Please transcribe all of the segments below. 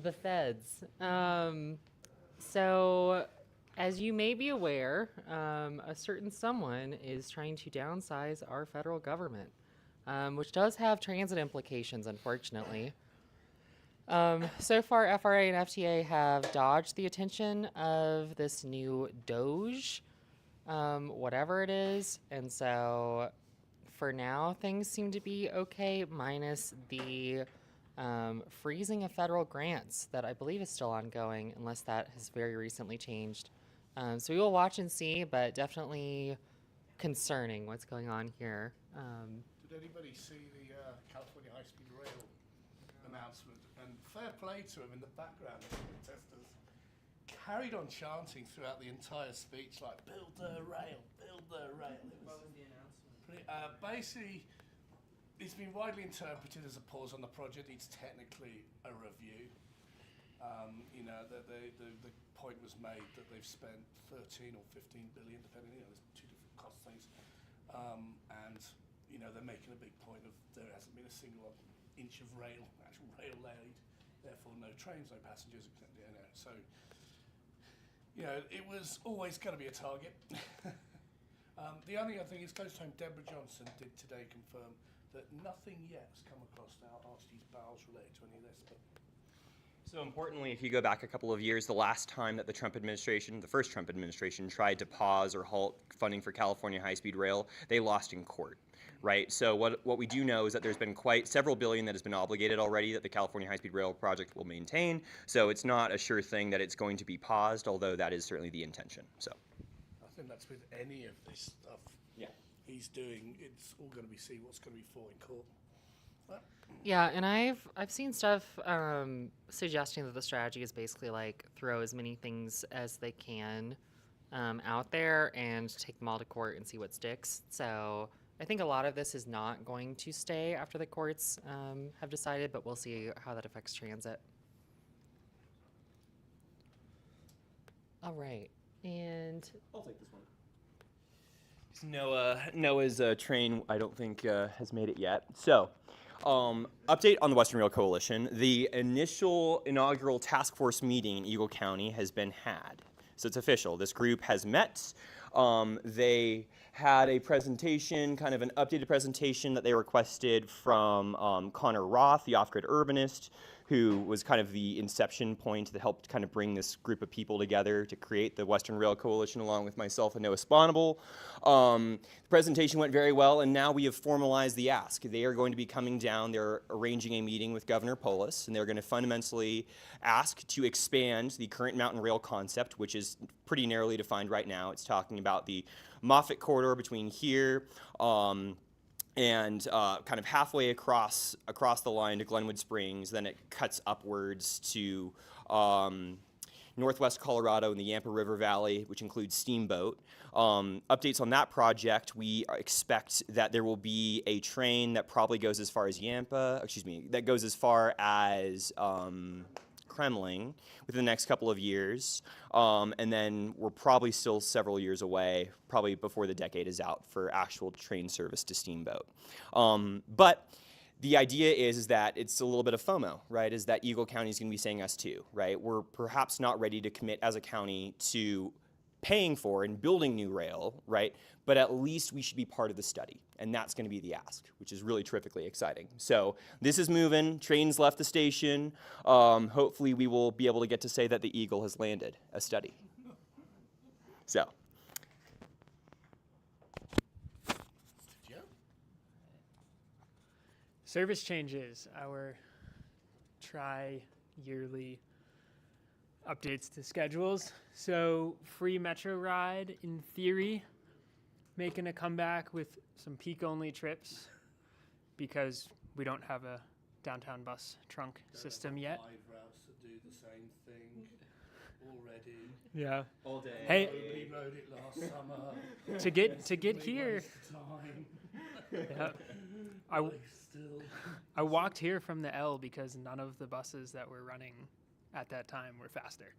The feds. So, as you may be aware, a certain someone is trying to downsize our federal government, which does have transit implications, unfortunately. So far, FRA and FTA have dodged the attention of this new Doge, whatever it is. And so, for now, things seem to be okay, minus the freezing of federal grants that I believe is still ongoing, unless that has very recently changed. So we will watch and see, but definitely concerning what's going on here. Did anybody see the California high-speed rail announcement? And fair play to him in the background. The protesters carried on chanting throughout the entire speech, like "Build the rail, build the rail." What was the announcement? Basically, it's been widely interpreted as a pause on the project. It's technically a review. The point was made that they've spent 13 or 15 billion, depending. There's two different cost things, and they're making a big point of there hasn't been a single inch of actual rail laid. Therefore, no trains, no passengers, So, it was always going to be a target. The only other thing is, close to home, Deborah Johnson did today confirm that nothing yet has come across now Archie's bowels related to any of this. But so importantly, if you go back a couple of years, the last time that the first Trump administration, tried to pause or halt funding for California high-speed rail, they lost in court, right? So what we do know is that there's been quite several billion that has been obligated already that the California high-speed rail project will maintain. So it's not a sure thing that it's going to be paused, although that is certainly the intention. So I think that's with any of this stuff. Yeah. He's doing, it's all going to be seen what's going to be fought in court. But Yeah, and I've seen stuff suggesting that the strategy is basically like throw as many things as they can out there and take them all to court and see what sticks. So I think a lot of this is not going to stay after the courts have decided, but we'll see how that affects transit. All right, and I'll take this one. Noah's train, I don't think, has made it yet. So, update on the Western Rail Coalition. The inaugural task force meeting in Eagle County has been had. So it's official. This group has met. They had a presentation, kind of an updated presentation that they requested from Connor Roth, the off-grid urbanist, who was kind of the inception point that helped kind of bring this group of people together to create the Western Rail Coalition, along with myself and Noah Sponable. The presentation went very well, and now we have formalized the ask. They are going to be coming down. They're arranging a meeting with Governor Polis, and they're going to fundamentally ask to expand the current mountain rail concept, which is pretty narrowly defined right now. It's talking about the Moffett corridor between here and kind of halfway across the line to Glenwood Springs. Then it cuts upwards to northwest Colorado and the Yampa River Valley, which includes Steamboat. Updates on that project: we expect that there will be a train that probably goes as far as that goes as far as Kremling within the next couple of years, and then we're probably still several years away, probably before the decade is out, for actual train service to Steamboat. But the idea is that it's a little bit of FOMO, right? Is that Eagle County is going to be saying us too, right? We're perhaps not ready to commit as a county to paying for and building new rail, right? But at least we should be part of the study. And that's going to be the ask, which is really terrifically exciting. So this is moving. Trains left the station. Hopefully we will be able to get to say that the Eagle has landed a study. So. Service changes, our tri-yearly updates to schedules. So free Metro ride, in theory, making a comeback with some peak-only trips because we don't have a downtown bus trunk system yet. 5 routes that do the same thing already. Yeah. All day. Hey, We rode it last summer. to get here. Yeah. I walked here from the L because none of the buses that were running at that time were faster.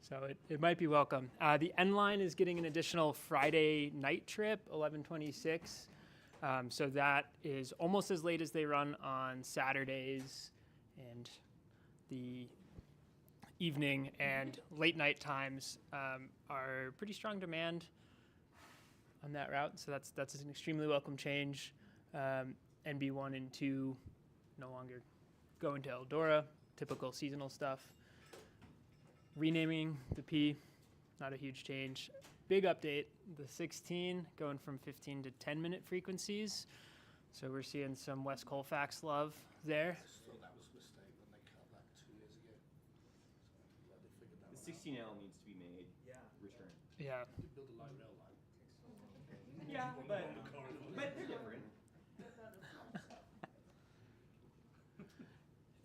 So it might be welcome. The N line is getting an additional Friday night trip, 11:26. So that is almost as late as they run on Saturdays and the evening and late night times are pretty strong demand on that route. So that's an extremely welcome change. NB1 and 2 no longer go into Eldora, typical seasonal stuff. Renaming the P, not a huge change. Big update, the 16 going from 15 to 10-minute frequencies. So we're seeing some West Colfax love there. I thought that was a mistake when they cut that 2 years ago. So glad they figured that The one out. 16L needs to be made. Yeah. Return. Yeah. They build a light rail line. Yeah, but they're different.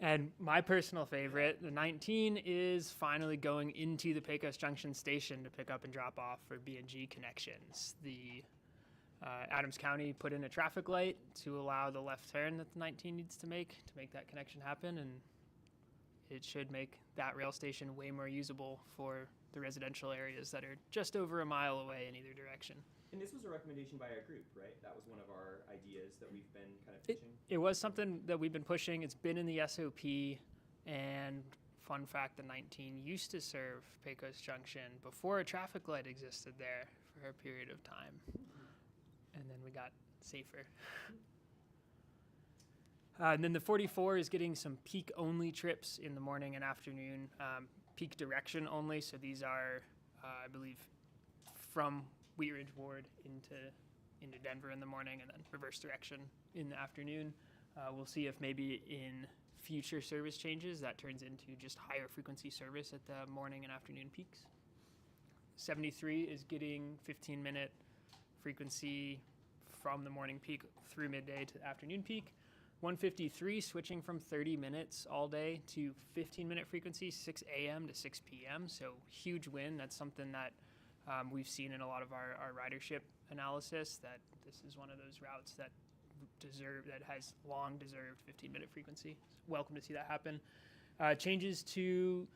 And my personal favorite, the 19, is finally going into the Pecos Junction station to pick up and drop off for B&G connections. The Adams County put in a traffic light to allow the left turn that the 19 needs to make that connection happen, and it should make that rail station way more usable for the residential areas that are just over a mile away in either direction. And this was a recommendation by our group, right? That was one of our ideas that we've been kind of pitching. It was something that we've been pushing. It's been in the SOP, and fun fact, the 19 used to serve Pecos Junction before a traffic light existed there for a period of time. And then we got safer. And then the 44 is getting some peak-only trips in the morning and afternoon, peak direction only. So these are, I believe, from Wheat Ridge Ward into Denver in the morning and then reverse direction in the afternoon. We'll see if maybe in future service changes that turns into just higher frequency service at the morning and afternoon peaks. 73 is getting 15-minute frequency from the morning peak through midday to afternoon peak. 153 switching from 30 minutes all day to 15-minute frequency, 6 a.m. to 6 p.m. So huge win. That's something that we've seen in a lot of our ridership analysis, that this is one of those routes that has long deserved 15-minute frequency. Welcome to see that happen. Changes to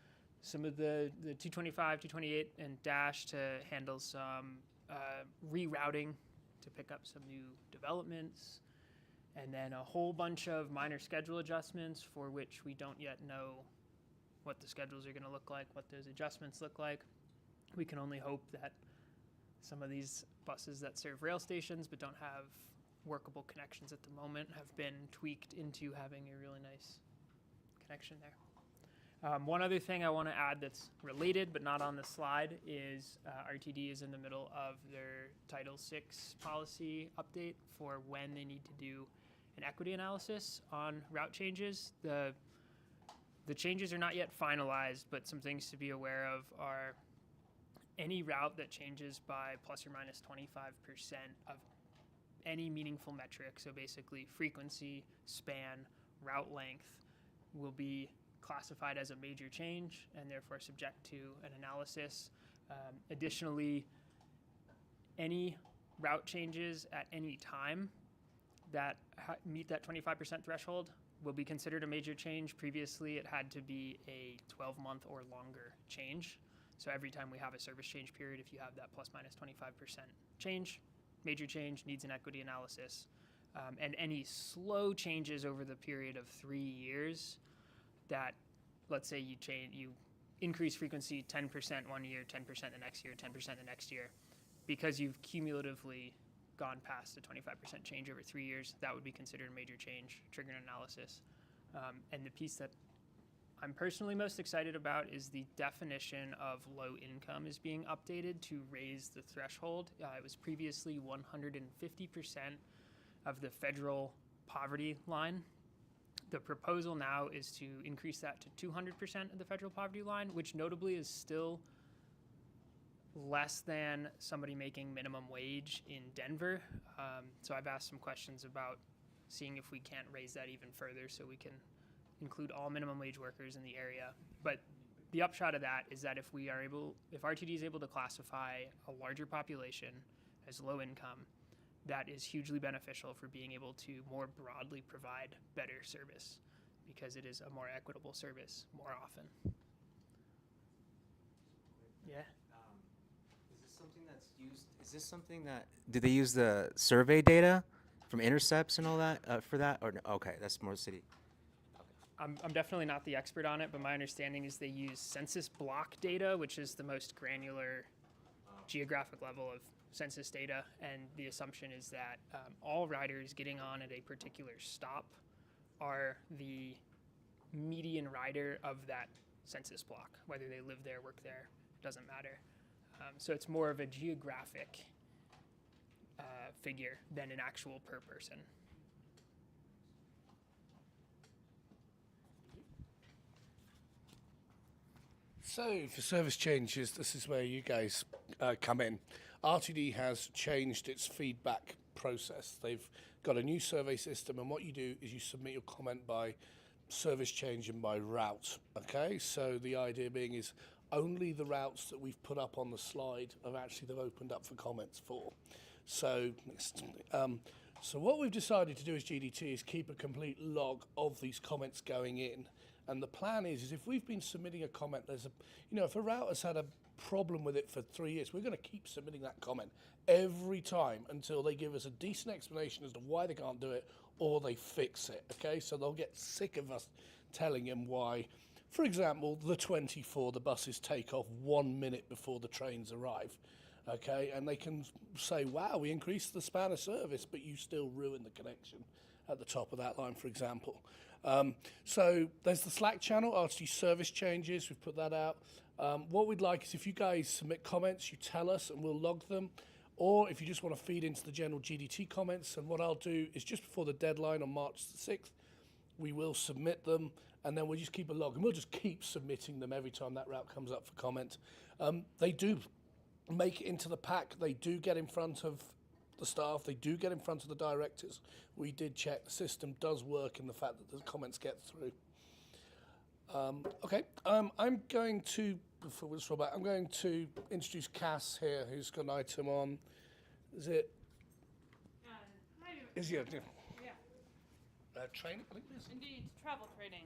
some of the 225, 228, and Dash to handle some rerouting to pick up some new developments, and then a whole bunch of minor schedule adjustments for which we don't yet know what the schedules are going to look like, what those adjustments look like. We can only hope that some of these buses that serve rail stations but don't have workable connections at the moment have been tweaked into having a really nice connection there. One other thing I want to add that's related but not on the slide is RTD is in the middle of their Title VI policy update for when they need to do an equity analysis on route changes. The changes are not yet finalized, but some things to be aware of are any route that changes by plus or minus 25% of any meaningful metric, so basically frequency, span, route length, will be classified as a major change and therefore subject to an analysis. Additionally, any route changes at any time that meet that 25% threshold will be considered a major change. Previously, it had to be a 12-month or longer change. So every time we have a service change period, if you have that plus minus 25% change, major change needs an equity analysis. And any slow changes over the period of 3 years that, let's say you increase frequency 10% 1 year, 10% the next year, 10% the next year, because you've cumulatively gone past the 25% change over 3 years, that would be considered a major change, trigger an analysis. And the piece that I'm personally most excited about is the definition of low income is being updated to raise the threshold. It was previously 150% of the federal poverty line. The proposal now is to increase that to 200% of the federal poverty line, which notably is still less than somebody making minimum wage in Denver. So I've asked some questions about seeing if we can't raise that even further so we can include all minimum wage workers in the area. But the upshot of that is that if RTD is able to classify a larger population as low income, that is hugely beneficial for being able to more broadly provide better service, because it is a more equitable service more often. Yeah. Is this something that's used? Is this something that do they use the survey data from intercepts and all that for that? Or no? Okay, that's more city. I'm definitely not the expert on it, but my understanding is they use census block data, which is the most granular geographic level of census data. And the assumption is that all riders getting on at a particular stop are the median rider of that census block. Whether they live there, work there, doesn't matter. So it's more of a geographic figure than an actual per person. So for service changes, this is where you guys come in. RTD has changed its feedback process. They've got a new survey system, and what you do is you submit your comment by service change and by route. Okay, so the idea being is only the routes that we've put up on the slide have actually they've opened up for comments for. So what we've decided to do as GDT is keep a complete log of these comments going in. And the plan is if we've been submitting a comment, if a route has had a problem with it for 3 years, we're going to keep submitting that comment every time until they give us a decent explanation as to why they can't do it or they fix it. Okay, so they'll get sick of us telling them why. For example, the 24, the buses take off 1 minute before the trains arrive. Okay, and they can say, wow, we increased the span of service, but you still ruin the connection at the top of that line, for example. So there's the Slack channel, RTD service changes, we've put that out. What we'd like is if you guys submit comments, you tell us and we'll log them. Or if you just want to feed into the general GDT comments, and what I'll do is just before the deadline on March the 6th, we will submit them, and then we'll just keep a log, and we'll just keep submitting them every time that route comes up for comment. They do make it into the pack. They do get in front of the staff. They do get in front of the directors. We did check. The system does work in the fact that the comments get through. I'm going to, before we just roll back, I'm going to introduce Cass here, who's got an item on. Is it? Is it? Yeah. Training, I think it is. Indeed, travel training.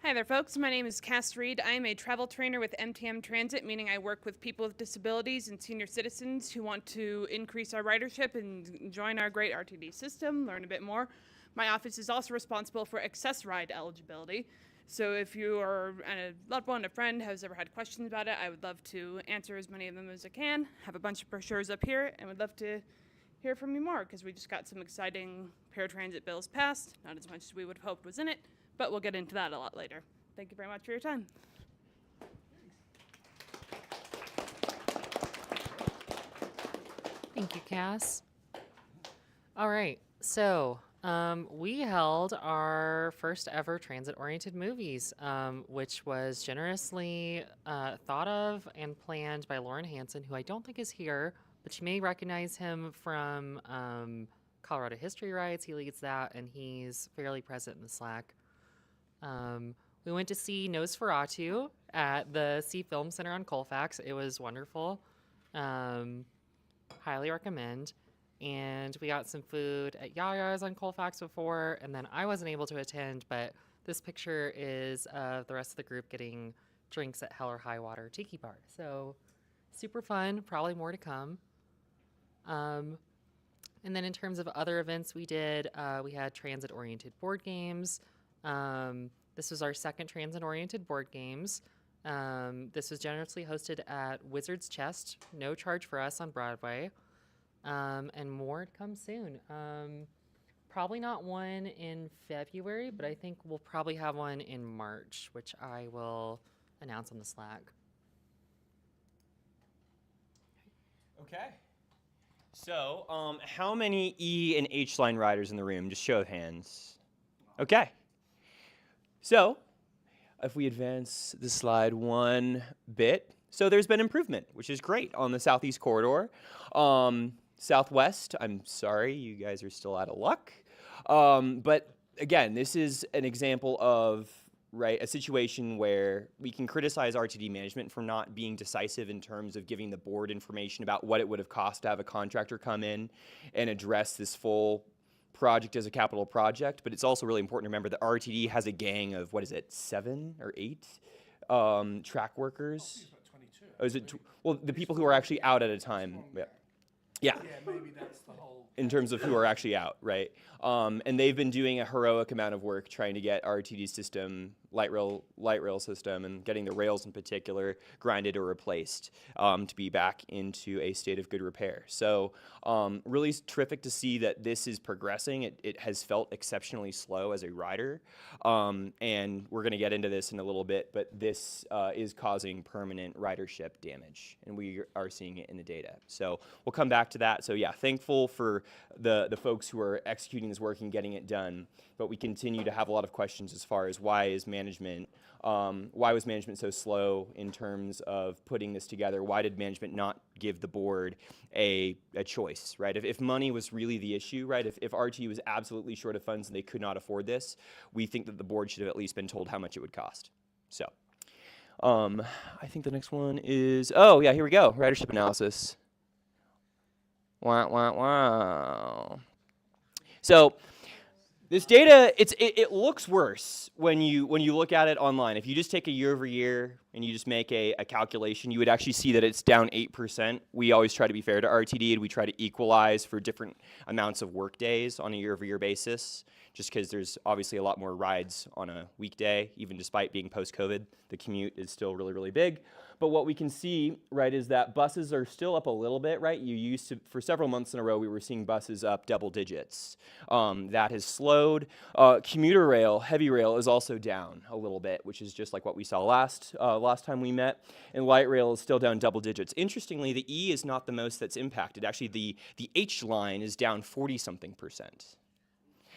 Hi there, folks. My name is Cass Reed. I am a travel trainer with MTM Transit, meaning I work with people with disabilities and senior citizens who want to increase our ridership and join our great RTD system, learn a bit more. My office is also responsible for Access Ride eligibility. So if you are a loved one, a friend, has ever had questions about it, I would love to answer as many of them as I can. Have a bunch of brochures up here, and would love to hear from you more, because we just got some exciting paratransit bills passed. Not as much as we would have hoped was in it, but we'll get into that a lot later. Thank you very much for your time. Thank you, Cass. All right, so we held our first ever transit-oriented movies, which was generously thought of and planned by Lauren Hansen, who I don't think is here, but you may recognize him from Colorado History Rides. He leads that, and he's fairly present in the Slack. We went to see Nosferatu at the Sea Film Center on Colfax. It was wonderful. Highly recommend. And we got some food at Yaya's on Colfax before, and then I wasn't able to attend, but this picture is of the rest of the group getting drinks at Hell or High Water Tiki Bar. So super fun, probably more to come. And then in terms of other events we did, we had transit-oriented board games. This was our second transit-oriented board games. This was generously hosted at Wizard's Chest, no charge for us on Broadway. And more to come soon. Probably not one in February, but I think we'll probably have one in March, which I will announce on the Slack. Okay. So, how many E and H line riders in the room? Just show of hands. Okay. So, if we advance the slide one bit, so there's been improvement, which is great on the Southeast Corridor. Southwest, I'm sorry, you guys are still out of luck. But again, this is an example of a situation where we can criticize RTD management for not being decisive in terms of giving the board information about what it would have cost to have a contractor come in and address this full project as a capital project. But it's also really important to remember that RTD has a gang of, 7 or 8 track workers? Oh, is it well, the people who are actually out at a time. Yeah. Yeah, maybe that's the whole in terms of who are actually out, right? And they've been doing a heroic amount of work trying to get RTD's system, light rail system, and getting the rails in particular grinded or replaced to be back into a state of good repair. So really terrific to see that this is progressing. It has felt exceptionally slow as a rider, and we're going to get into this in a little bit, but this is causing permanent ridership damage, and we are seeing it in the data. So we'll come back to that. So yeah, thankful for the folks who are executing this work and getting it done, but we continue to have a lot of questions as far as why was management so slow in terms of putting this together? Why did management not give the board a choice, right? If money was really the issue, right? If RT was absolutely short of funds and they could not afford this, we think that the board should have at least been told how much it would cost. So I think the next one is, oh yeah, here we go, ridership analysis. Wow. So this data, it looks worse when you look at it online. If you just take a year over year and you just make a calculation, you would actually see that it's down 8%. We always try to be fair to RTD, and we try to equalize for different amounts of work days on a year over year basis, just because there's obviously a lot more rides on a weekday, even despite being post-COVID. The commute is still really, really big. But what we can see, right, is that buses are still up a little bit, right? You used to, for several months in a row, we were seeing buses up double digits. That has slowed. Commuter rail, heavy rail, is also down a little bit, which is just like what we saw last time we met. And light rail is still down double digits. Interestingly, the E is not the most that's impacted. Actually, the H line is down 40-something%.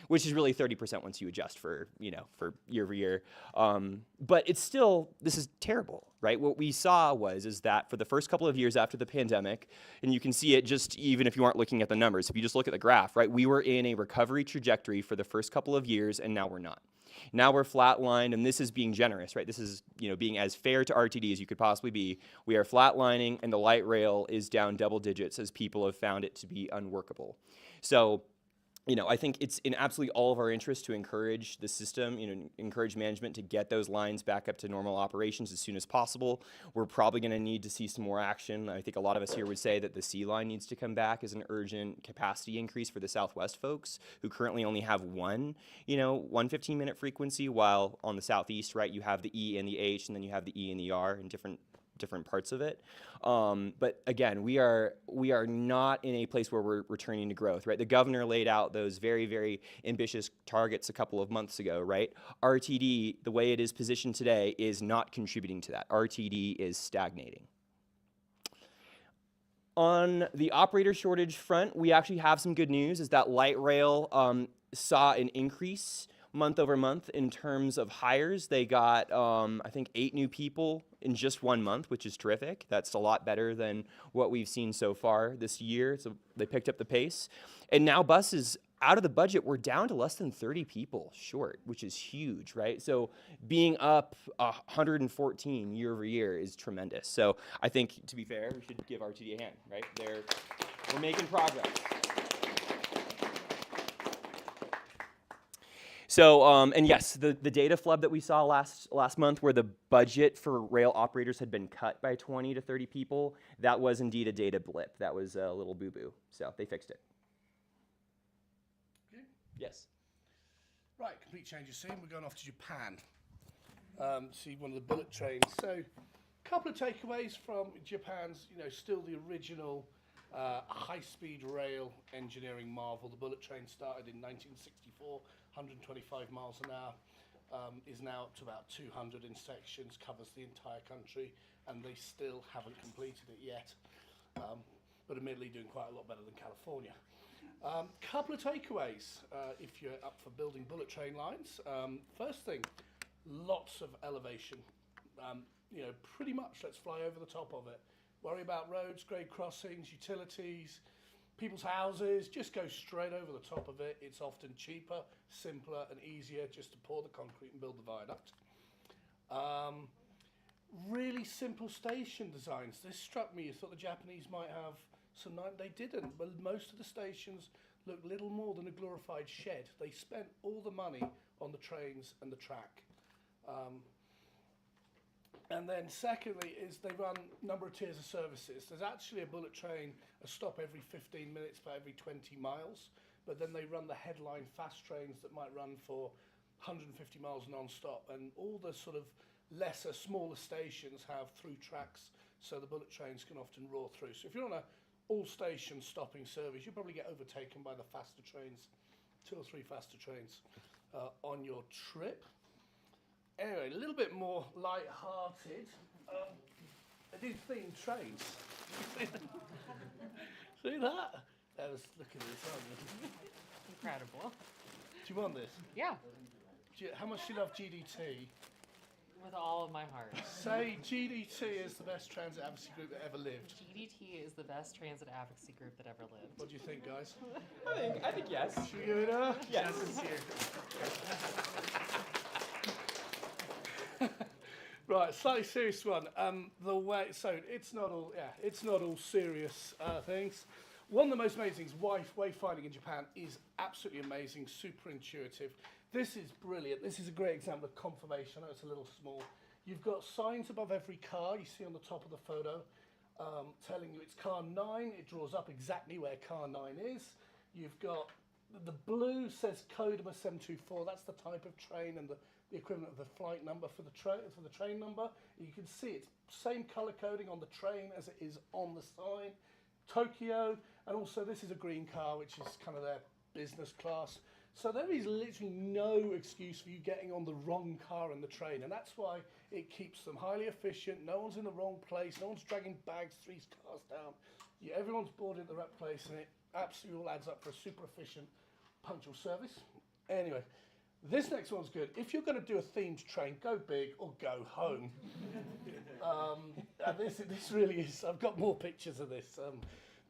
Which is really 30% once you adjust for year over year. But it's still, this is terrible, right? What we saw is that for the first couple of years after the pandemic, and you can see it just even if you aren't looking at the numbers, if you just look at the graph, right? We were in a recovery trajectory for the first couple of years, and now we're not. Now we're flatlined, and this is being generous, right? This is being as fair to RTD as you could possibly be. We are flatlining, and the light rail is down double digits as people have found it to be unworkable. So I think it's in absolutely all of our interest to encourage the system, encourage management to get those lines back up to normal operations as soon as possible. We're probably going to need to see some more action. I think a lot of us here would say that the C line needs to come back as an urgent capacity increase for the Southwest folks who currently only have one 15-minute frequency, while on the Southeast, right, you have the E and the H, and then you have the E and the R in different parts of it. But again, we are not in a place where we're returning to growth, right? The governor laid out those very, very ambitious targets a couple of months ago, right? RTD, the way it is positioned today, is not contributing to that. RTD is stagnating. On the operator shortage front, we actually have some good news, is that light rail saw an increase month over month in terms of hires. They got, I think, 8 new people in just 1 month, which is terrific. That's a lot better than what we've seen so far this year. So they picked up the pace. And now buses, out of the budget, we're down to less than 30 people short, which is huge, right? So being up 114 year over year is tremendous. So I think, to be fair, we should give RTD a hand, right? We're making progress. So, and yes, the data flub that we saw last month, where the budget for rail operators had been cut by 20 to 30 people, that was indeed a data blip. That was a little boo-boo. So they fixed it. Okay. Yes. Right, complete change of scene. We're going off to Japan. See one of the bullet trains. So, a couple of takeaways from Japan's, still the original high-speed rail engineering marvel. The bullet train started in 1964. 125 miles an hour, is now up to about 200 in sections, covers the entire country, and they still haven't completed it yet, but admittedly doing quite a lot better than California. Couple of takeaways if you're up for building bullet train lines. First thing, lots of elevation. Pretty much let's fly over the top of it. Worry about roads, grade crossings, utilities, people's houses, just go straight over the top of it. It's often cheaper, simpler, and easier just to pour the concrete and build the viaduct. Really simple station designs. This struck me. You thought the Japanese might have some, they didn't, but most of the stations look little more than a glorified shed. They spent all the money on the trains and the track. And then secondly is they run a number of tiers of services. There's actually a bullet train, a stop every 15 minutes for every 20 miles, but then they run the headline fast trains that might run for 150 miles non-stop, and all the sort of lesser, smaller stations have through tracks, so the bullet trains can often roar through. So if you're on a all-station stopping service, you'll probably get overtaken by the faster trains, 2 or 3 faster trains on your trip. Anyway, a little bit more light-hearted. I do themed trains. See that? I was looking at this, aren't you? Incredible. Do you want this? Yeah, How much do you love GDT? with all of my heart. Say GDT is the best transit advocacy group that ever lived. GDT is the best transit advocacy group that ever lived. What do you think, guys? I think yes. Should we give it a? Yes. Right, slightly serious one. So it's not all serious things. One of the most amazing things, wayfinding in Japan is absolutely amazing, super intuitive. This is brilliant. This is a great example of confirmation. I know it's a little small. You've got signs above every car you see on the top of the photo, telling you it's car 9. It draws up exactly where car 9 is. You've got the blue says Kodama 724. That's the type of train and the equivalent of the flight number for the train number. You can see it's same color coding on the train as it is on the sign. Tokyo, and also this is a green car, which is kind of their business class. So there is literally no excuse for you getting on the wrong car in the train, and that's why it keeps them highly efficient. No one's in the wrong place. No one's dragging bags 3 cars down. Everyone's boarded at the right place, and it absolutely all adds up for a super efficient, punctual service. Anyway, this next one's good. If you're going to do a themed train, go big or go home. And this really is. I've got more pictures of this.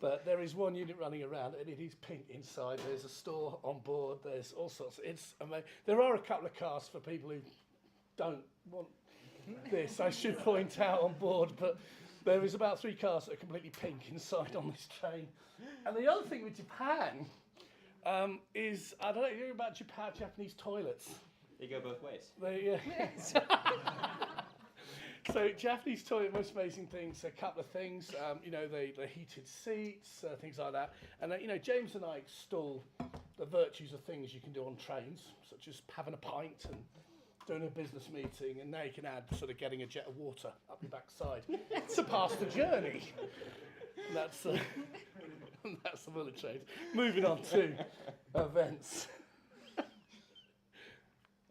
But there is one unit running around, and it is pink inside. There's a store on board. There's all sorts. It's amazing. There are a couple of cars for people who don't want this, I should point out, on board. But there is about 3 cars that are completely pink inside on this train. And the other thing with Japan is, I don't know, you know about Japanese toilets? They go both ways. So Japanese toilet, most amazing things, a couple of things, the heated seats, things like that. And, James and I extol the virtues of things you can do on trains, such as having a pint and doing a business meeting. And now you can add sort of getting a jet of water up your backside to pass the journey. And that's the bullet train. Moving on to events.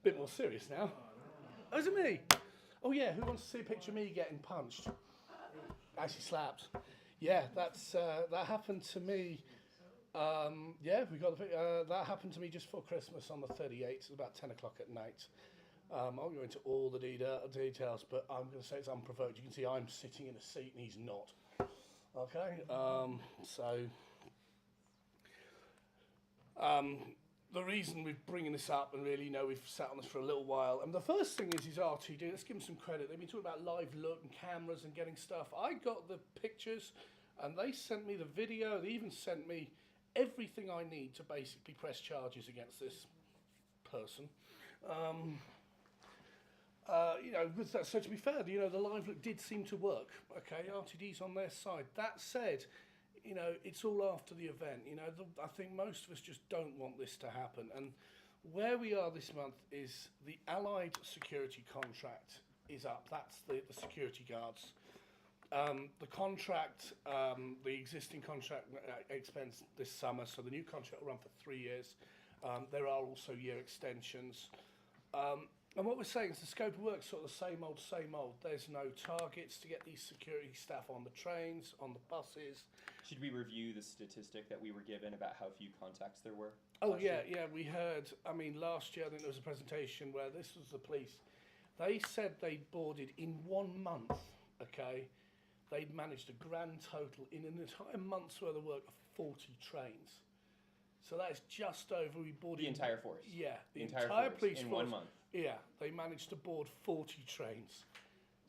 Bit more serious now. Oh, is it me? Oh yeah, who wants to see a picture of me getting punched? Actually slapped. Yeah, that happened to me. We got the that happened to me just before Christmas on the 38th, about 10 o'clock at night. I won't go into all the details, but I'm going to say it's unprovoked. You can see I'm sitting in a seat and he's not. Okay, the reason we're bringing this up, and really, we've sat on this for a little while, and the first thing is RTD. Let's give them some credit. They've been talking about live look and cameras and getting stuff. I got the pictures, and they sent me the video. They even sent me everything I need to basically press charges against this person. So to be fair, the live look did seem to work. Okay, RTD's on their side. That said, it's all after the event. I think most of us just don't want this to happen. And where we are this month is the Allied security contract is up. That's the security guards. The contract, the existing contract expends this summer, so the new contract will run for 3 years. There are also year extensions. And what we're saying is the scope of work is sort of the same old, same old. There's no targets to get these security staff on the trains, on the buses. Should we review the statistic that we were given about how few contacts there were? Oh, yeah, we heard. Last year I think there was a presentation where this was the police. They said they'd boarded in 1 month, okay, they'd managed a grand total in an entire month's worth of work of 40 trains. So that is just over, we boarded... The entire force? Yeah, the entire force police in force. 1 month? Yeah, they managed to board 40 trains.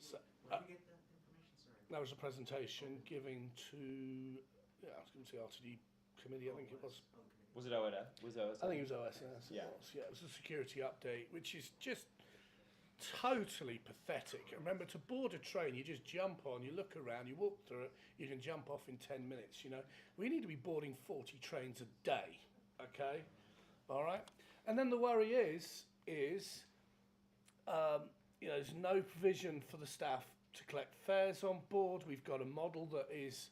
So, Where did you get that information, sorry? that was a presentation given to, I was going to say RTD committee, I think it was. Was it OSS? Was it OSS? I think it was OSS. Yeah. It was a security update, which is just totally pathetic. Remember, to board a train, you just jump on, you look around, you walk through it, you can jump off in 10 minutes, you know. We need to be boarding 40 trains a day, okay? All right? And then the worry is you know, there's no provision for the staff to collect fares on board. We've got a model that is,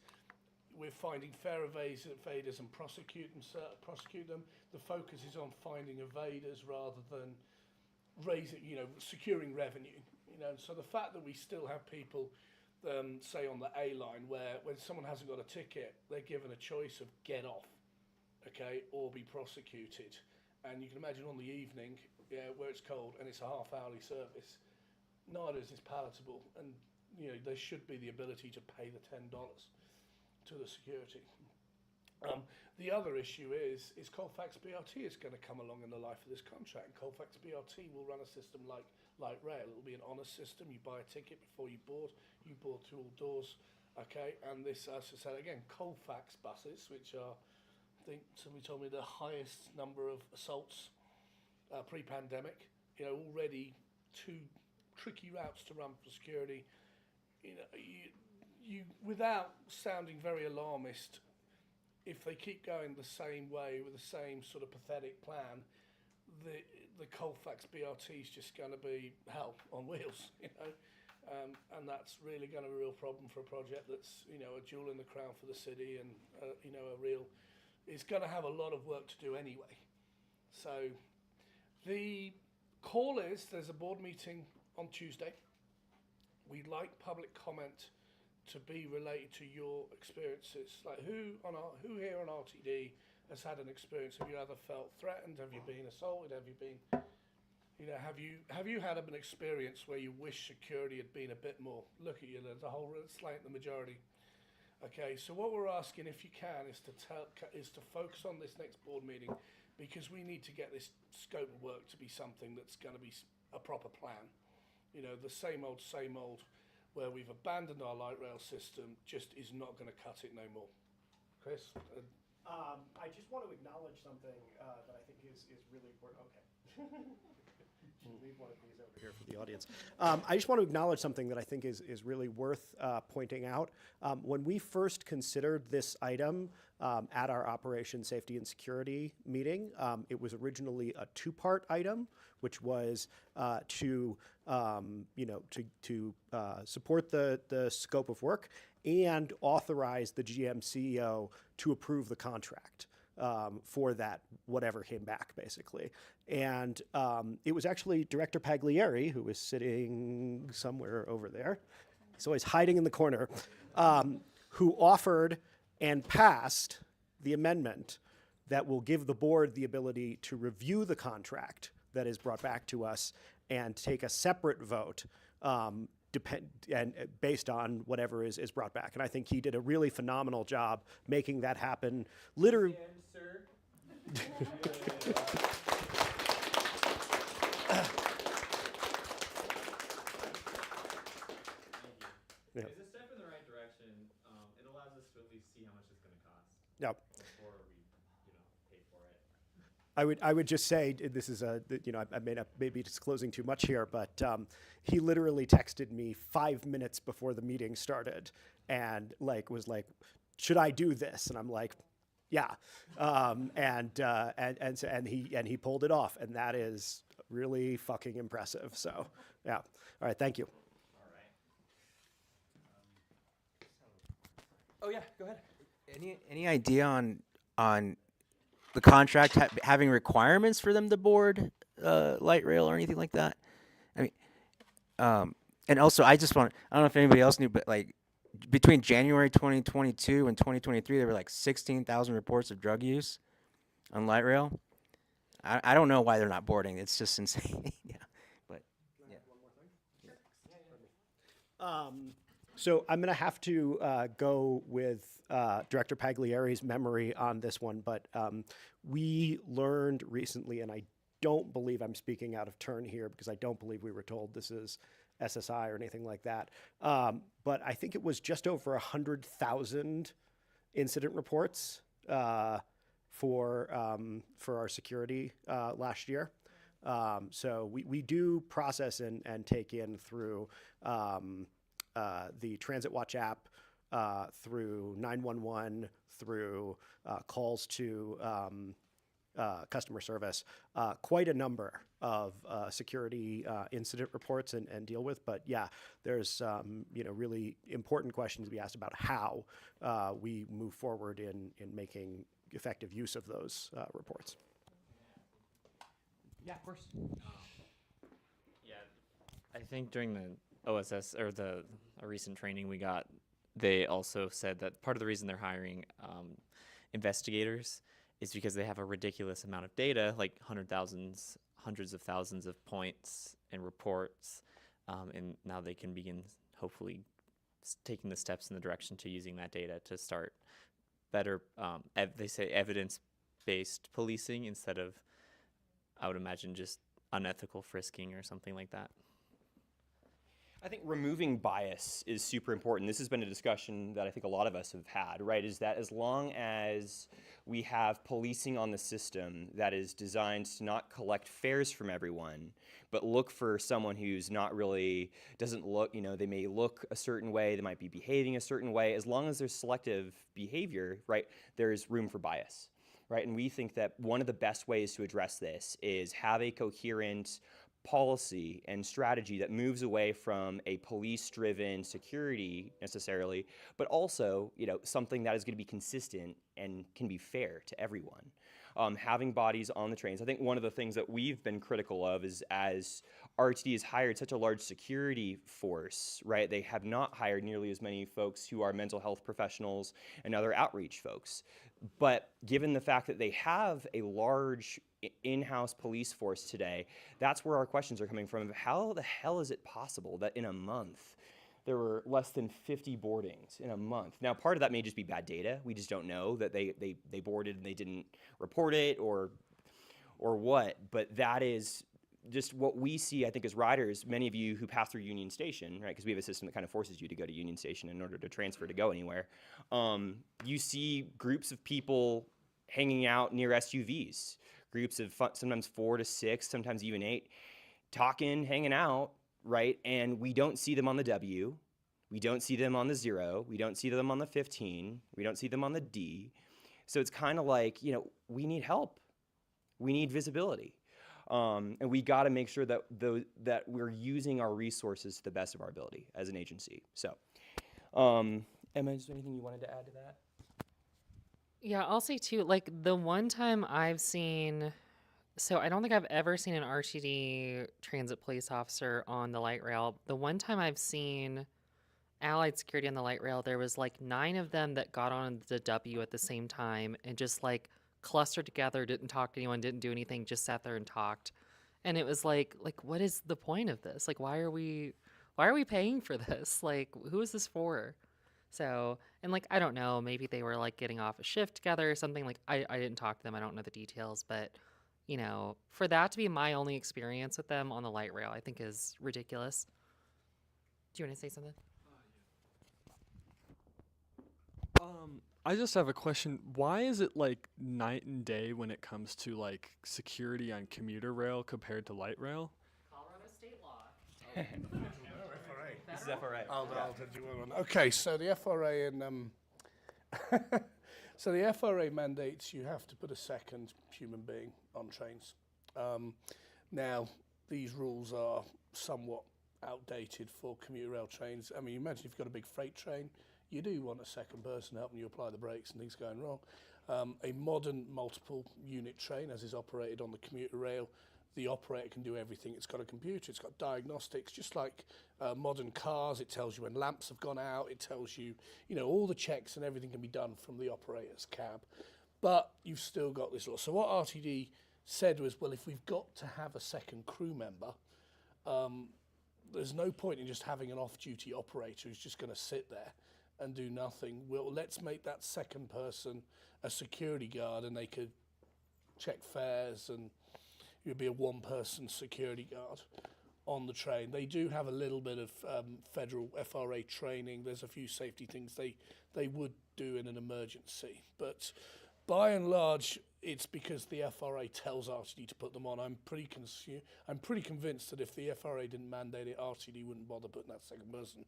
we're finding fare evaders and prosecute them. The focus is on finding evaders rather than raising, you know, securing revenue. You know, so the fact that we still have people, say on the A line, where when someone hasn't got a ticket, they're given a choice of get off, okay, or be prosecuted. And you can imagine on the evening, where it's cold and it's a half-hourly service, neither is this palatable. And you know, there should be the ability to pay the $10 to the security. The other issue is Colfax BRT is going to come along in the life of this contract. And Colfax BRT will run a system like light rail. It'll be an honest system. You buy a ticket before you board through all doors, okay? And this, as I said again, Colfax buses, which are, I think somebody told me, the highest number of assaults pre-pandemic. You know, already 2 tricky routes to run for security. You know, you without sounding very alarmist, if they keep going the same way with the same sort of pathetic plan, the Colfax BRT is just going to be hell on wheels, you know, and that's really going to be a real problem for a project that's, you know, a jewel in the crown for the city, and you know, it's going to have a lot of work to do anyway. So the call is, there's a board meeting on Tuesday. We'd like public comment to be related to your experiences. Like who here on RTD has had an experience? Have you ever felt threatened? Have you been assaulted? Have you been, you know, have you had an experience where you wish security had been a bit more? Look at you, there's a whole slant the majority. Okay, so what we're asking, if you can, is to focus on this next board meeting, because we need to get this scope of work to be something that's going to be a proper plan. You know, the same old, where we've abandoned our light rail system, just is not going to cut it no more. Chris? I just want to acknowledge something that I think is really important. Okay. Should leave one of these over here for the audience. I just want to acknowledge something that I think is really worth pointing out. When we first considered this item at our Operation Safety and Security meeting, it was originally a 2-part item, which was to support the scope of work and authorize the GM CEO to approve the contract for that, whatever came back, basically. And it was actually Director Pagliari, who was sitting somewhere over there, he's always hiding in the corner, who offered and passed the amendment that will give the board the ability to review the contract that is brought back to us and take a separate vote based on whatever is brought back. And I think he did a really phenomenal job making that happen. Literally. Yeah. It's a step in the right direction. It allows us to at least see how much it's going to cost. Yep. Before we, pay for it. I would just say, this is I may not maybe disclosing too much here, but he literally texted me 5 minutes before the meeting started, and was like, should I do this? And I'm like, yeah. And he pulled it off, and that is really fucking impressive. So yeah. All right. Thank you. Oh yeah, go ahead. Any idea on the contract having requirements for them to board light rail or anything like that? I mean, and also I don't know if anybody else knew, but between January 2022 and 2023, there were 16,000 reports of drug use on light rail. I don't know why they're not boarding. It's just insane. Yeah, but yeah. So I'm going to have to go with Director Pagliari's memory on this one, but we learned recently, and I don't believe I'm speaking out of turn here because I don't believe we were told this is SSI or anything like that, but I think it was just over 100,000 incident reports for our security last year. So we do process and take in through the Transit Watch app, through 911, through calls to customer service, quite a number of security incident reports and deal with. But yeah, there's really important questions to be asked about how we move forward in making effective use of those reports. Yeah, of course. Yeah, I think during the OSS or a recent training we got, they also said that part of the reason they're hiring investigators is because they have a ridiculous amount of data, like hundreds of thousands of points and reports, and now they can begin hopefully taking the steps in the direction to using that data to start better, they say evidence-based policing instead of, I would imagine, just unethical frisking or something like that. I think removing bias is super important. This has been a discussion that I think a lot of us have had, right? Is that as long as we have policing on the system that is designed to not collect fares from everyone, but look for someone who's not really, doesn't look, they may look a certain way, they might be behaving a certain way, as long as there's selective behavior, right, there's room for bias, right? And we think that one of the best ways to address this is have a coherent policy and strategy that moves away from a police-driven security necessarily, but also, something that is going to be consistent and can be fair to everyone. Having bodies on the trains. I think one of the things that we've been critical of is as RTD has hired such a large security force, right? They have not hired nearly as many folks who are mental health professionals and other outreach folks. But given the fact that they have a large in-house police force today, that's where our questions are coming from. How the hell is it possible that in a month there were less than 50 boardings in a month? Now, part of that may just be bad data. We just don't know that they boarded and they didn't report it or what. But that is just what we see, I think, as riders, many of you who pass through Union Station, right, because we have a system that kind of forces you to go to Union Station in order to transfer to go anywhere. You see groups of people hanging out near SUVs, groups of sometimes 4 to 6, sometimes even 8, talking, hanging out, right? And we don't see them on the W. We don't see them on the 0. We don't see them on the 15. We don't see them on the D. So it's kind of like, we need help. We need visibility. And we got to make sure that that we're using our resources to the best of our ability as an agency. So, Emma, is there anything you wanted to add to that? Yeah, I'll say too, like the one time I've seen, so I don't think I've ever seen an RTD transit police officer on the light rail. The one time I've seen Allied security on the light rail, there was like 9 of them that got on the W at the same time and just like clustered together, didn't talk to anyone, didn't do anything, just sat there and talked. And it was like what is the point of this? Like why are we paying for this? Like who is this for? So, and like I don't know, maybe they were like getting off a shift together or something. Like I didn't talk to them, I don't know the details, but for that to be my only experience with them on the light rail, I think is ridiculous. Do you want to say something? I just have a question. Why is it like night and day when it comes to like security on commuter rail compared to light rail? Colorado state law. This is FRA. I'll do one. Okay, so the FRA and so the FRA mandates you have to put a second human being on trains. Now, these rules are somewhat outdated for commuter rail trains. I mean, imagine if you've got a big freight train, you do want a second person helping you apply the brakes and things going wrong. A modern multiple unit train, as is operated on the commuter rail, the operator can do everything. It's got a computer, it's got diagnostics, just like modern cars. It tells you when lamps have gone out, it tells you, all the checks and everything can be done from the operator's cab. But you've still got this law. So what RTD said was, well, if we've got to have a second crew member, there's no point in just having an off-duty operator who's just going to sit there and do nothing. Well, let's make that second person a security guard, and they could check fares, and you'd be a one-person security guard on the train. They do have a little bit of federal FRA training. There's a few safety things they would do in an emergency, but by and large, it's because the FRA tells RTD to put them on. I'm pretty convinced that if the FRA didn't mandate it, RTD wouldn't bother putting that second person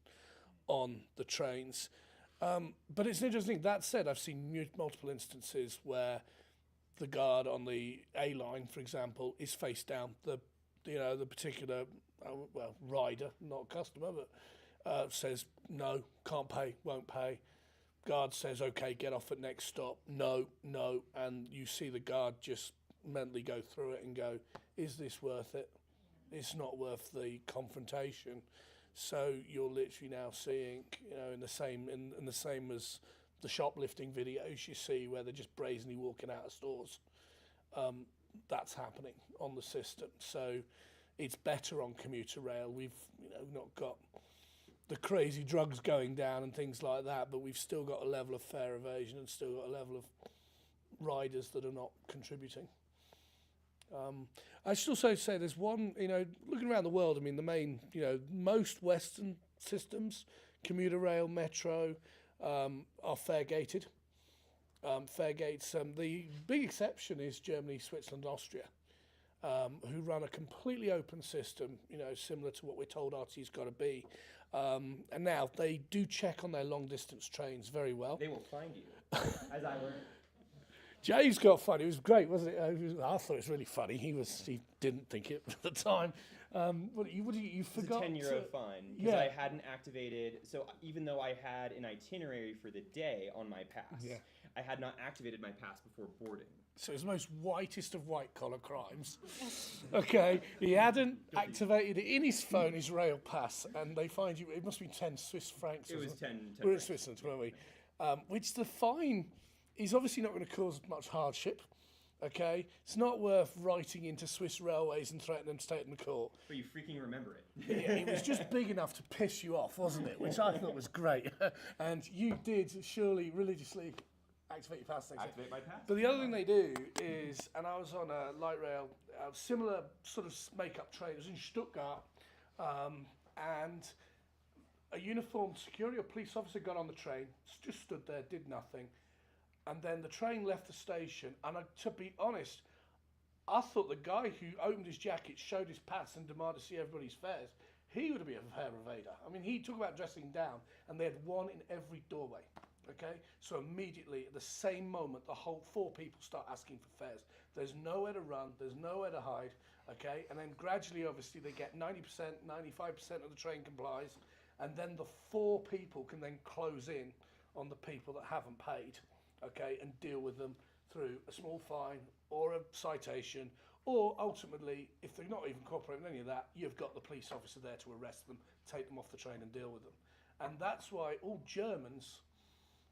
on the trains. But it's interesting. That said, I've seen multiple instances where the guard on the A line, for example, is face down. The particular rider, not customer, but says no, can't pay, won't pay. Guard says, okay, get off at next stop. No, and you see the guard just mentally go through it and go, is this worth it? It's not worth the confrontation. So you're literally now seeing, in the same as the shoplifting videos you see where they're just brazenly walking out of stores. That's happening on the system. So it's better on commuter rail. We've not got the crazy drugs going down and things like that, but we've still got a level of fare evasion and still got a level of riders that are not contributing. I should also say there's one, looking around the world, I mean, the main, most Western systems, commuter rail, metro, are fare gated. Fare gates, the big exception is Germany, Switzerland, Austria, who run a completely open system, similar to what we're told RT's got to be. And now they do check on their long distance trains very well. They will find you, as I learned. Jay's got funny. It was great, wasn't it? I thought it was really funny. He didn't think it at the time. You forgot? It's a €10 fine because I hadn't activated. So even though I had an itinerary for the day on my pass, I had not activated my pass before boarding. So it's the most whitest of white collar crimes. Okay, he hadn't activated it in his phone, his rail pass, and they find you. It must be 10 Swiss francs. It was 10. We're in Switzerland, weren't we? Which the fine is obviously not going to cause much hardship. Okay, it's not worth writing into Swiss Railways and threatening them to take them to court. But you freaking remember it. Yeah, it was just big enough to piss you off, wasn't it? Which I thought was great. And you did surely religiously activate your pass. Activate my pass. But the other thing they do is, and I was on a light rail, similar sort of make-up train. It was in Stuttgart, and a uniformed security or police officer got on the train, just stood there, did nothing. And then the train left the station, and to be honest, I thought the guy who opened his jacket, showed his pass, and demanded to see everybody's fares, he would be a fare evader. I mean, he talked about dressing down, and they had one in every doorway. Okay, so immediately at the same moment, the whole 4 people start asking for fares. There's nowhere to run, there's nowhere to hide. Okay, and then gradually, obviously, they get 90%, 95% of the train complies, and then the 4 people can then close in on the people that haven't paid. Okay, and deal with them through a small fine or a citation, or ultimately, if they're not even cooperating with any of that, you've got the police officer there to arrest them, take them off the train and deal with them. And that's why all Germans,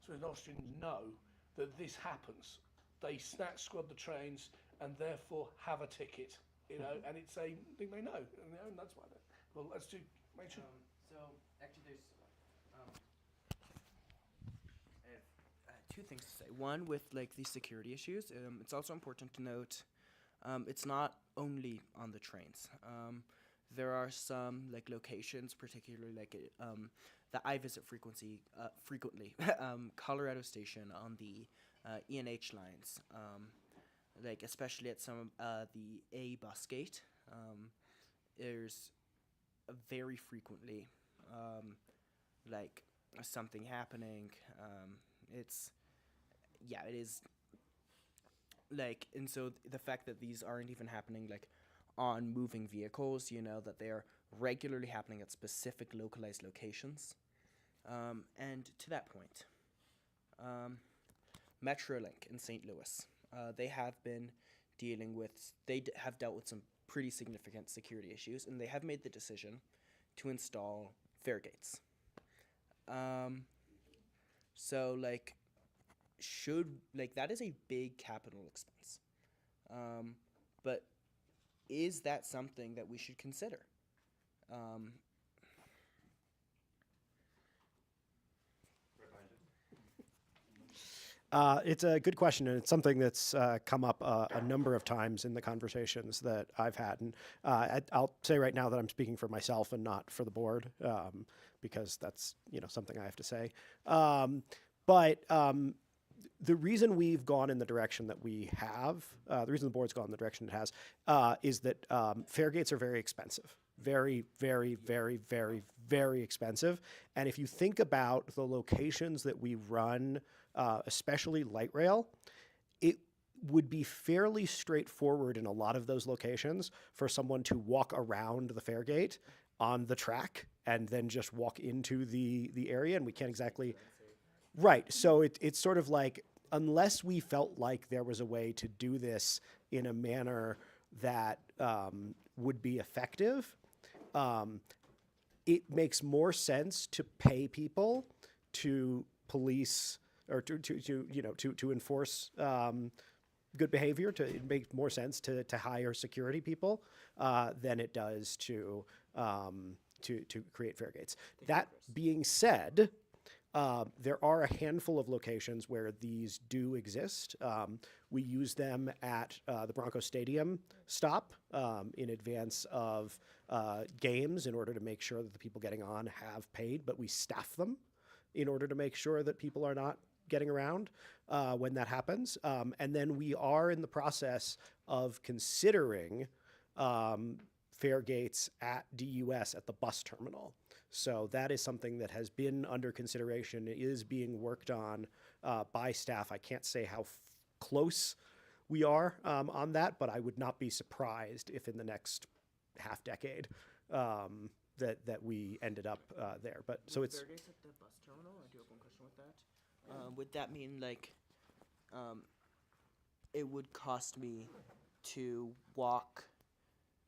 so Austrians, know that this happens. They snatch squad the trains and therefore have a ticket, and it's a thing they know, and that's why. Well, let's do, make sure. So actually there's two things to say. One, with these security issues, it's also important to note it's not only on the trains. There are some locations, particularly that I visit frequently, Colorado Station on the ENH lines, especially at some the A bus gate. There's very frequently something happening. It is and so the fact that these aren't even happening on moving vehicles, that they are regularly happening at specific localized locations. And to that point, Metrolink in St. Louis, they have been have dealt with some pretty significant security issues, and they have made the decision to install fare gates. So that is a big capital expense. But is that something that we should consider? It's a good question, and it's something that's come up a number of times in the conversations that I've had. And I'll say right now that I'm speaking for myself and not for the board, because that's something I have to say. But the reason we've gone in the direction that we have, the reason the board's gone in the direction it has, is that fare gates are very expensive. Very, very, very, very, very expensive. And if you think about the locations that we run, especially light rail, it would be fairly straightforward in a lot of those locations for someone to walk around the fare gate on the track and then just walk into the area, and we can't exactly. Right. So it's sort of like, unless we felt like there was a way to do this in a manner that would be effective, it makes more sense to pay people to police or to enforce good behavior. It makes more sense to hire security people than it does to create fare gates. That being said, there are a handful of locations where these do exist. We use them at the Bronco Stadium stop in advance of games in order to make sure that the people getting on have paid, but we staff them in order to make sure that people are not getting around when that happens. And then we are in the process of considering fare gates at DUS at the bus terminal. So that is something that has been under consideration, is being worked on by staff. I can't say how close we are on that, but I would not be surprised if in the next half decade that we ended up there. But so it's Fare gates at the bus terminal. I do have one question with that. Would that mean like it would cost me to walk,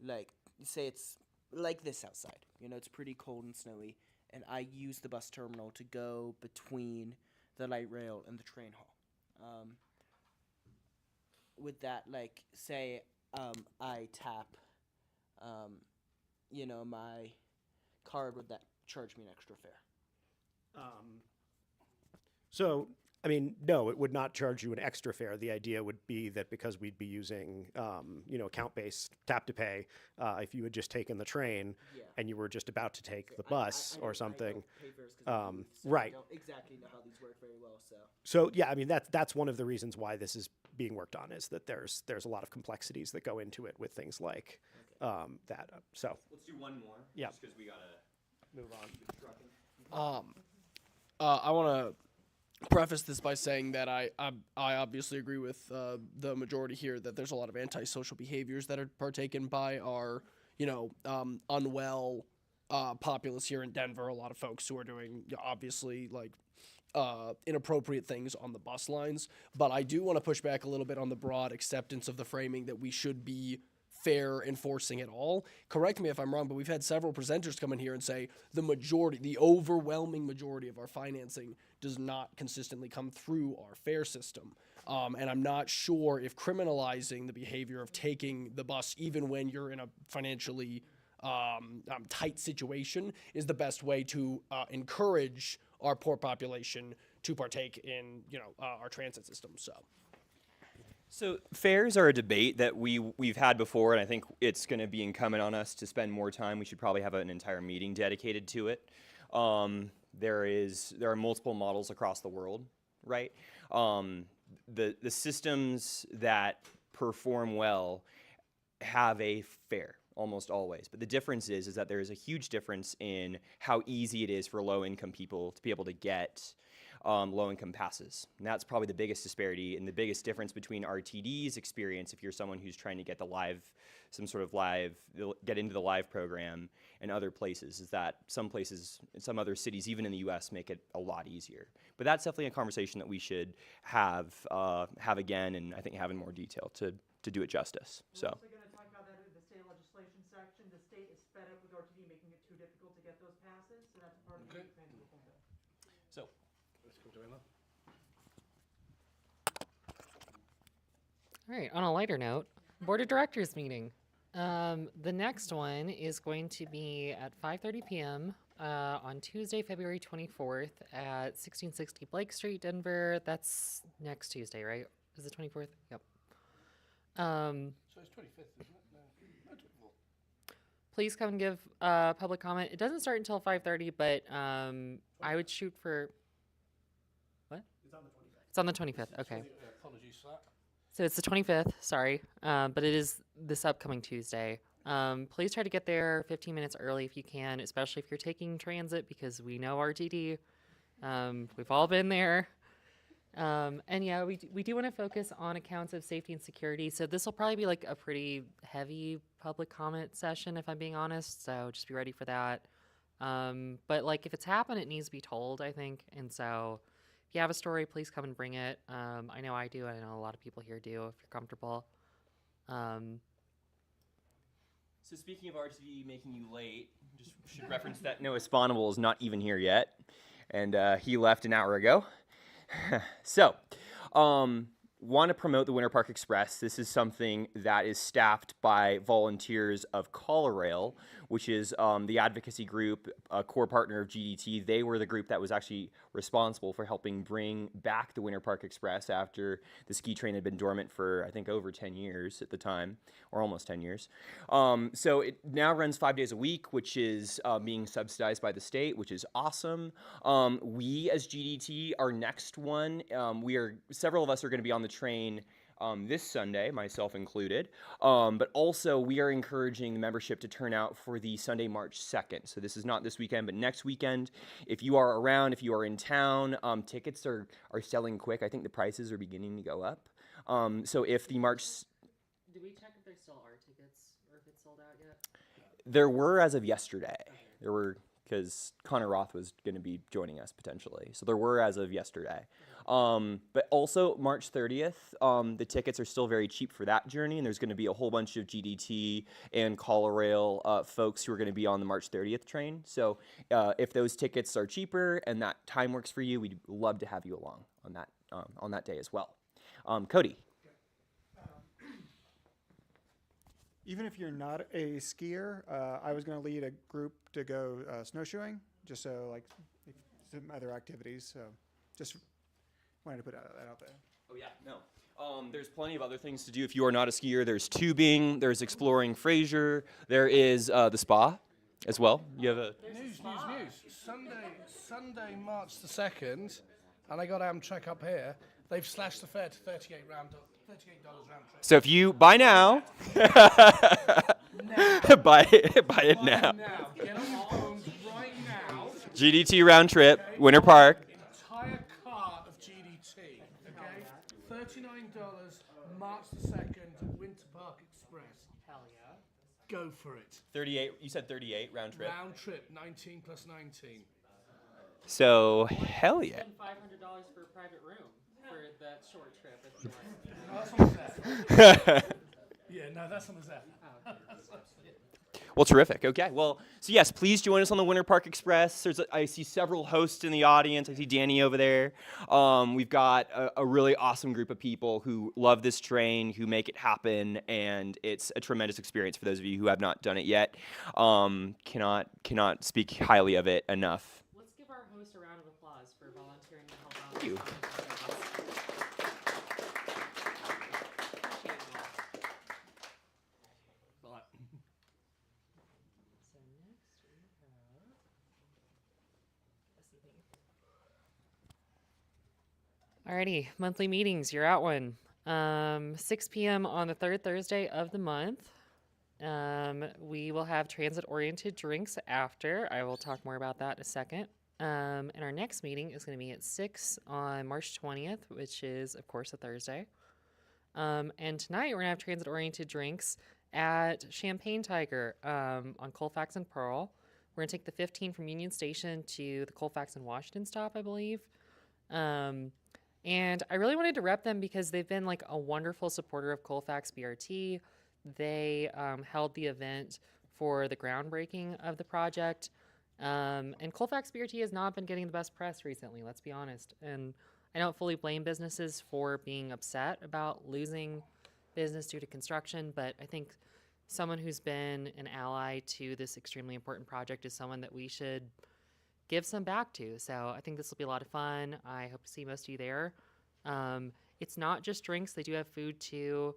like say it's like this outside, it's pretty cold and snowy, and I use the bus terminal to go between the light rail and the train hall. Would that, like, say I tap, my card, would that charge me an extra fare? So, I mean, no, it would not charge you an extra fare. The idea would be that because we'd be using, account-based tap to pay, if you had just taken the train and you were just about to take the bus or something. I don't pay fares 'cause I move, so right. I don't exactly know how these work very well, so. So yeah, I mean that's one of the reasons why this is being worked on, is that there's a lot of complexities that go into it with things like that. So Let's do one more. Yeah. Just because we gotta move on. I want to preface this by saying that I obviously agree with the majority here that there's a lot of antisocial behaviors that are partaken by our unwell populace here in Denver. A lot of folks who are doing obviously like inappropriate things on the bus lines. But I do want to push back a little bit on the broad acceptance of the framing that we should be fair enforcing it all. Correct me if I'm wrong, but we've had several presenters come in here and say the overwhelming majority of our financing does not consistently come through our fare system. And I'm not sure if criminalizing the behavior of taking the bus, even when you're in a financially tight situation, is the best way to encourage our poor population to partake in, our transit system. So fares are a debate that we've had before, and I think it's going to be incumbent on us to spend more time. We should probably have an entire meeting dedicated to it. There are multiple models across the world, right? The systems that perform well have a fare almost always, but the difference is that there is a huge difference in how easy it is for low-income people to be able to get low-income passes. And that's probably the biggest disparity and the biggest difference between RTD's experience, if you're someone who's trying to get get into the live program, and other places, is that some places, some other cities, even in the U.S., make it a lot easier. But that's definitely a conversation that we should have again, and I think have in more detail to do it justice. We're also going to talk about that in the state legislation section. The state is fed up with RTD making it too difficult to get those passes, so that's part of the transit reform bill. So. Let's go doing that. All right, on a lighter note, Board of Directors meeting. The next one is going to be at 5:30 p.m. On Tuesday, February 24th at 1660 Blake Street, Denver. That's next Tuesday, right? Is it 24th? Yep. So it's 25th, isn't it? No, 24th. Please come and give public comment. It doesn't start until 5:30, but I would shoot for... What? It's on the 25th. It's on the 25th. Okay. Apologies for that. So it's the 25th, sorry, but it is this upcoming Tuesday. Please try to get there 15 minutes early if you can, especially if you're taking transit, because we know RTD. We've all been there. And yeah, we do want to focus on accounts of safety and security. So this will probably be like a pretty heavy public comment session, if I'm being honest. So just be ready for that. But like if it's happened, it needs to be told, I think. And so if you have a story, please come and bring it. I know I do. I know a lot of people here do, if you're comfortable. So speaking of RTD making you late, just should reference that Noah Sponable is not even here yet, and he left an hour ago. So, want to promote the Winter Park Express. This is something that is staffed by volunteers of ColoRail, which is the advocacy group, a core partner of GDT. They were the group that was actually responsible for helping bring back the Winter Park Express after the ski train had been dormant for, I think, over 10 years at the time, or almost 10 years. So it now runs 5 days a week, which is being subsidized by the state, which is awesome. We as GDT, our next one, several of us are going to be on the train this Sunday, myself included, but also we are encouraging the membership to turn out for the Sunday, March 2nd. So this is not this weekend, but next weekend. If you are around, if you are in town, tickets are selling quick. I think the prices are beginning to go up. So if the March... Did we check if there still are tickets or if it's sold out yet? There were as of yesterday. There were, because Connor Roth was going to be joining us potentially. So there were as of yesterday. But also March 30th, the tickets are still very cheap for that journey, and there's going to be a whole bunch of GDT and ColoRail folks who are going to be on the March 30th train. So if those tickets are cheaper and that time works for you, we'd love to have you along on that day as well. Cody. Even if you're not a skier, I was going to lead a group to go snowshoeing, just so like some other activities. So just wanted to put that out there. Oh yeah, no. There's plenty of other things to do if you are not a skier. There's tubing, there's exploring Fraser, there is the spa as well. You have a News. Sunday, March the 2nd, and I got Amtrak up here. They've slashed the fare to $38 round trip. So if you buy now, buy it now. Get on your phones right now. GDT round trip, Winter Park. Entire cart of GDT. Okay, $39, March the 2nd, Winter Park Express. Hell yeah. Go for it. 38. You said 38 round trip. Round trip, 19 plus 19. So hell yeah. $500 for a private room for that short trip. That's on the Zeph. Yeah, no, that's on the Zeph. Well, terrific. Okay. Well, so yes, please join us on the Winter Park Express. I see several hosts in the audience. I see Danny over there. We've got a really awesome group of people who love this train, who make it happen, and it's a tremendous experience for those of you who have not done it yet. Cannot speak highly of it enough. Let's give our host a round of applause for volunteering to help out. Thank you. Alrighty, monthly meetings, you're out one. 6 p.m. on the third Thursday of the month. We will have transit-oriented drinks after. I will talk more about that in a second. And our next meeting is going to be at 6 on March 20th, which is, of course, a Thursday. And tonight we're going to have transit-oriented drinks at Champagne Tiger on Colfax and Pearl. We're going to take the 15 from Union Station to the Colfax and Washington stop, I believe. And I really wanted to rep them because they've been like a wonderful supporter of Colfax BRT. They held the event for the groundbreaking of the project. And Colfax BRT has not been getting the best press recently, let's be honest. And I don't fully blame businesses for being upset about losing business due to construction, but I think someone who's been an ally to this extremely important project is someone that we should give some back to. So I think this will be a lot of fun. I hope to see most of you there. It's not just drinks. They do have food too.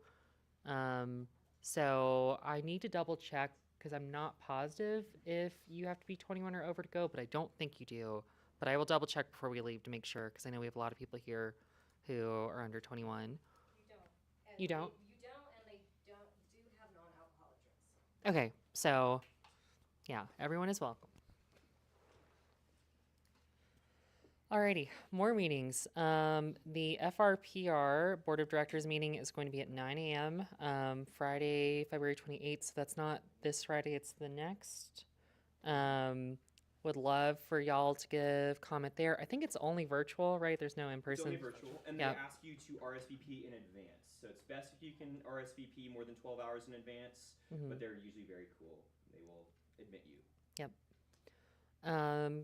So I need to double check because I'm not positive if you have to be 21 or over to go, but I don't think you do. But I will double check before we leave to make sure because I know we have a lot of people here who are under 21. You don't? You don't, and they do have non-alcoholic drinks. Okay, so yeah, everyone is welcome. Alrighty, more meetings. The FRPR Board of Directors meeting is going to be at 9 a.m. Friday, February 28th. So that's not this Friday, it's the next. Would love for y'all to give comment there. I think it's only virtual, right? There's no in-person. It's only virtual, and Yep. they ask you to RSVP in advance. So it's best if you can RSVP more than 12 hours in advance, but they're usually very cool. They will admit you. Yep.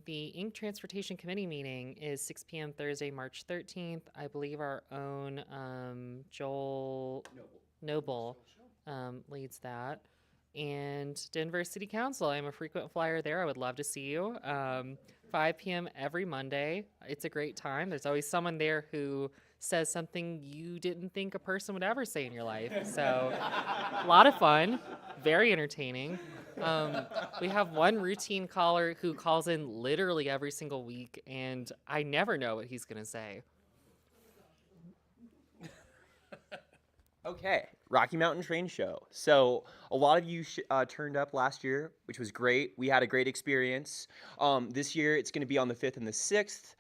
The Inc. Transportation Committee meeting is 6 p.m. Thursday, March 13th. I believe our own Joel Noble leads that. And Denver City Council, I'm a frequent flyer there. I would love to see you. 5 p.m. every Monday. It's a great time. There's always someone there who says something you didn't think a person would ever say in your life. So a lot of fun, very entertaining. We have one routine caller who calls in literally every single week, and I never know what he's going to say. Okay, Rocky Mountain Train Show. So a lot of you turned up last year, which was great. We had a great experience. This year it's going to be on the 5th and the 6th.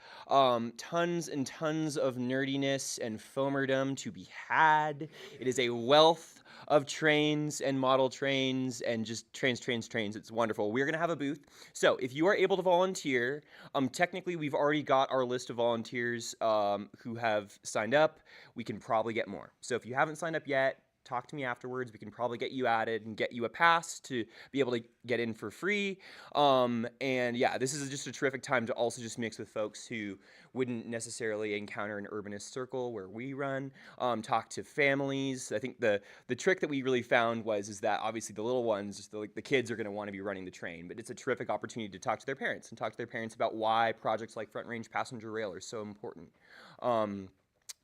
Tons and tons of nerdiness and foamerdom to be had. It is a wealth of trains and model trains and just trains. It's wonderful. We're going to have a booth. So if you are able to volunteer, technically we've already got our list of volunteers who have signed up. We can probably get more. So if you haven't signed up yet, talk to me afterwards. We can probably get you added and get you a pass to be able to get in for free. And yeah, this is just a terrific time to also just mix with folks who wouldn't necessarily encounter an urbanist circle where we run. Talk to families. I think the trick that we really found is that obviously the little ones, the kids are going to want to be running the train, but it's a terrific opportunity to talk to their parents and talk to their parents about why projects like Front Range Passenger Rail are so important.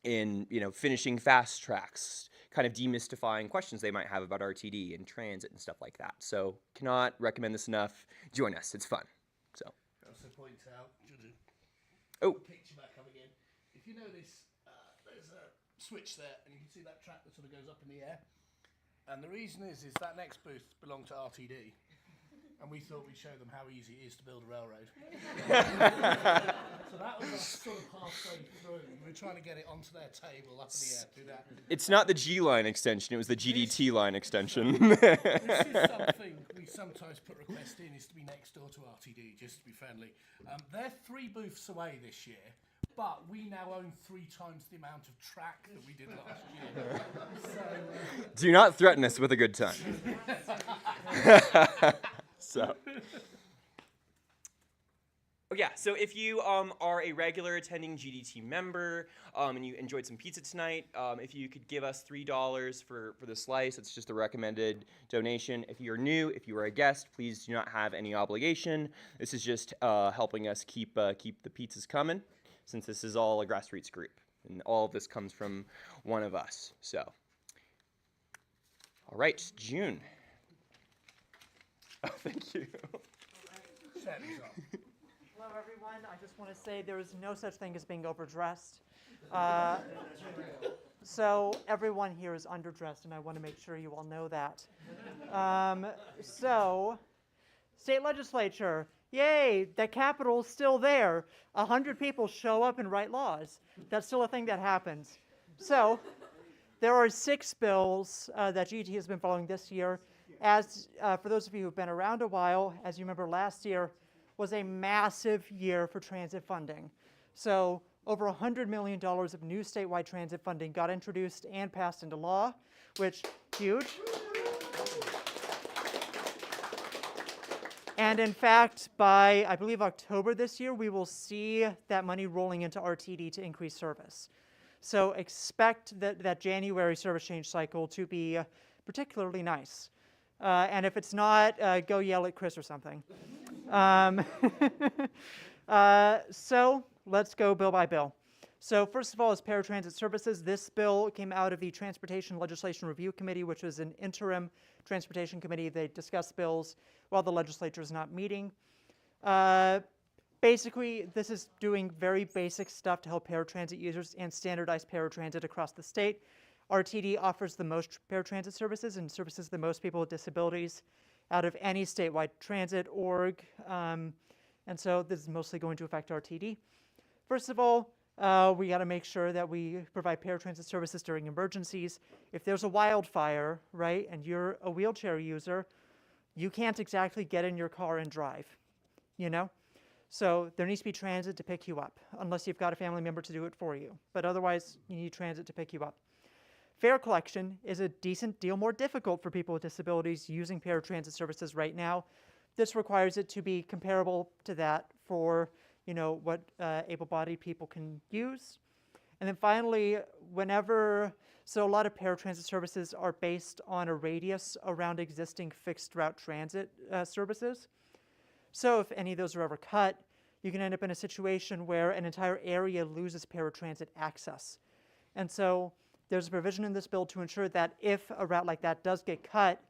In finishing fast tracks, kind of demystifying questions they might have about RTD and transit and stuff like that. So cannot recommend this enough. Join us, it's fun. So. I also point out, Oh. Picture back up again. If you notice, there's a switch there, and you can see that track that sort of goes up in the air. And the reason is that next booth belonged to RTD. And we thought we'd show them how easy it is to build a railroad. So that was us sort of halfway through. We were trying to get it onto their table up in the air, do that. It's not the G line extension, it was the GDT line extension. This is something we sometimes put request in, is to be next door to RTD, just to be friendly. They're 3 booths away this year, but we now own 3 times the amount of track that we did last year. So, Do not threaten us with a good time. So if you are a regular attending GDT member and you enjoyed some pizza tonight, if you could give us $3 for the slice, it's just a recommended donation. If you're new, if you are a guest, please do not have any obligation. This is just helping us keep the pizzas coming, since this is all a grassroots group, and all of this comes from one of us. So, all right, June. Oh, thank you. Hello, everyone. I just want to say there is no such thing as being overdressed. So everyone here is underdressed, and I want to make sure you all know that. So, state legislature, yay, the Capitol's still there. 100 people show up and write laws. That's still a thing that happens. So, there are 6 bills that GDT has been following this year. As for those of you who've been around a while, as you remember, last year was a massive year for transit funding. So over $100 million of new statewide transit funding got introduced and passed into law, which huge. And in fact, by I believe October this year, we will see that money rolling into RTD to increase service. So expect that January service change cycle to be particularly nice. And if it's not, go yell at Chris or something. So let's go bill by bill. So first of all is paratransit services. This bill came out of the Transportation Legislation Review Committee, which was an interim transportation committee. They discuss bills while the legislature is not meeting. Basically, this is doing very basic stuff to help paratransit users and standardize paratransit across the state. RTD offers the most paratransit services and services the most people with disabilities out of any statewide transit org. And so this is mostly going to affect RTD. First of all, we got to make sure that we provide paratransit services during emergencies. If there's a wildfire, right, and you're a wheelchair user, you can't exactly get in your car and drive, you know? So there needs to be transit to pick you up, unless you've got a family member to do it for you. But otherwise, you need transit to pick you up. Fare collection is a decent deal more difficult for people with disabilities using paratransit services right now. This requires it to be comparable to that for, you know, what able-bodied people can use. And then finally, so a lot of paratransit services are based on a radius around existing fixed route transit services. So if any of those are ever cut, you can end up in a situation where an entire area loses paratransit access. And so there's a provision in this bill to ensure that if a route like that does get cut,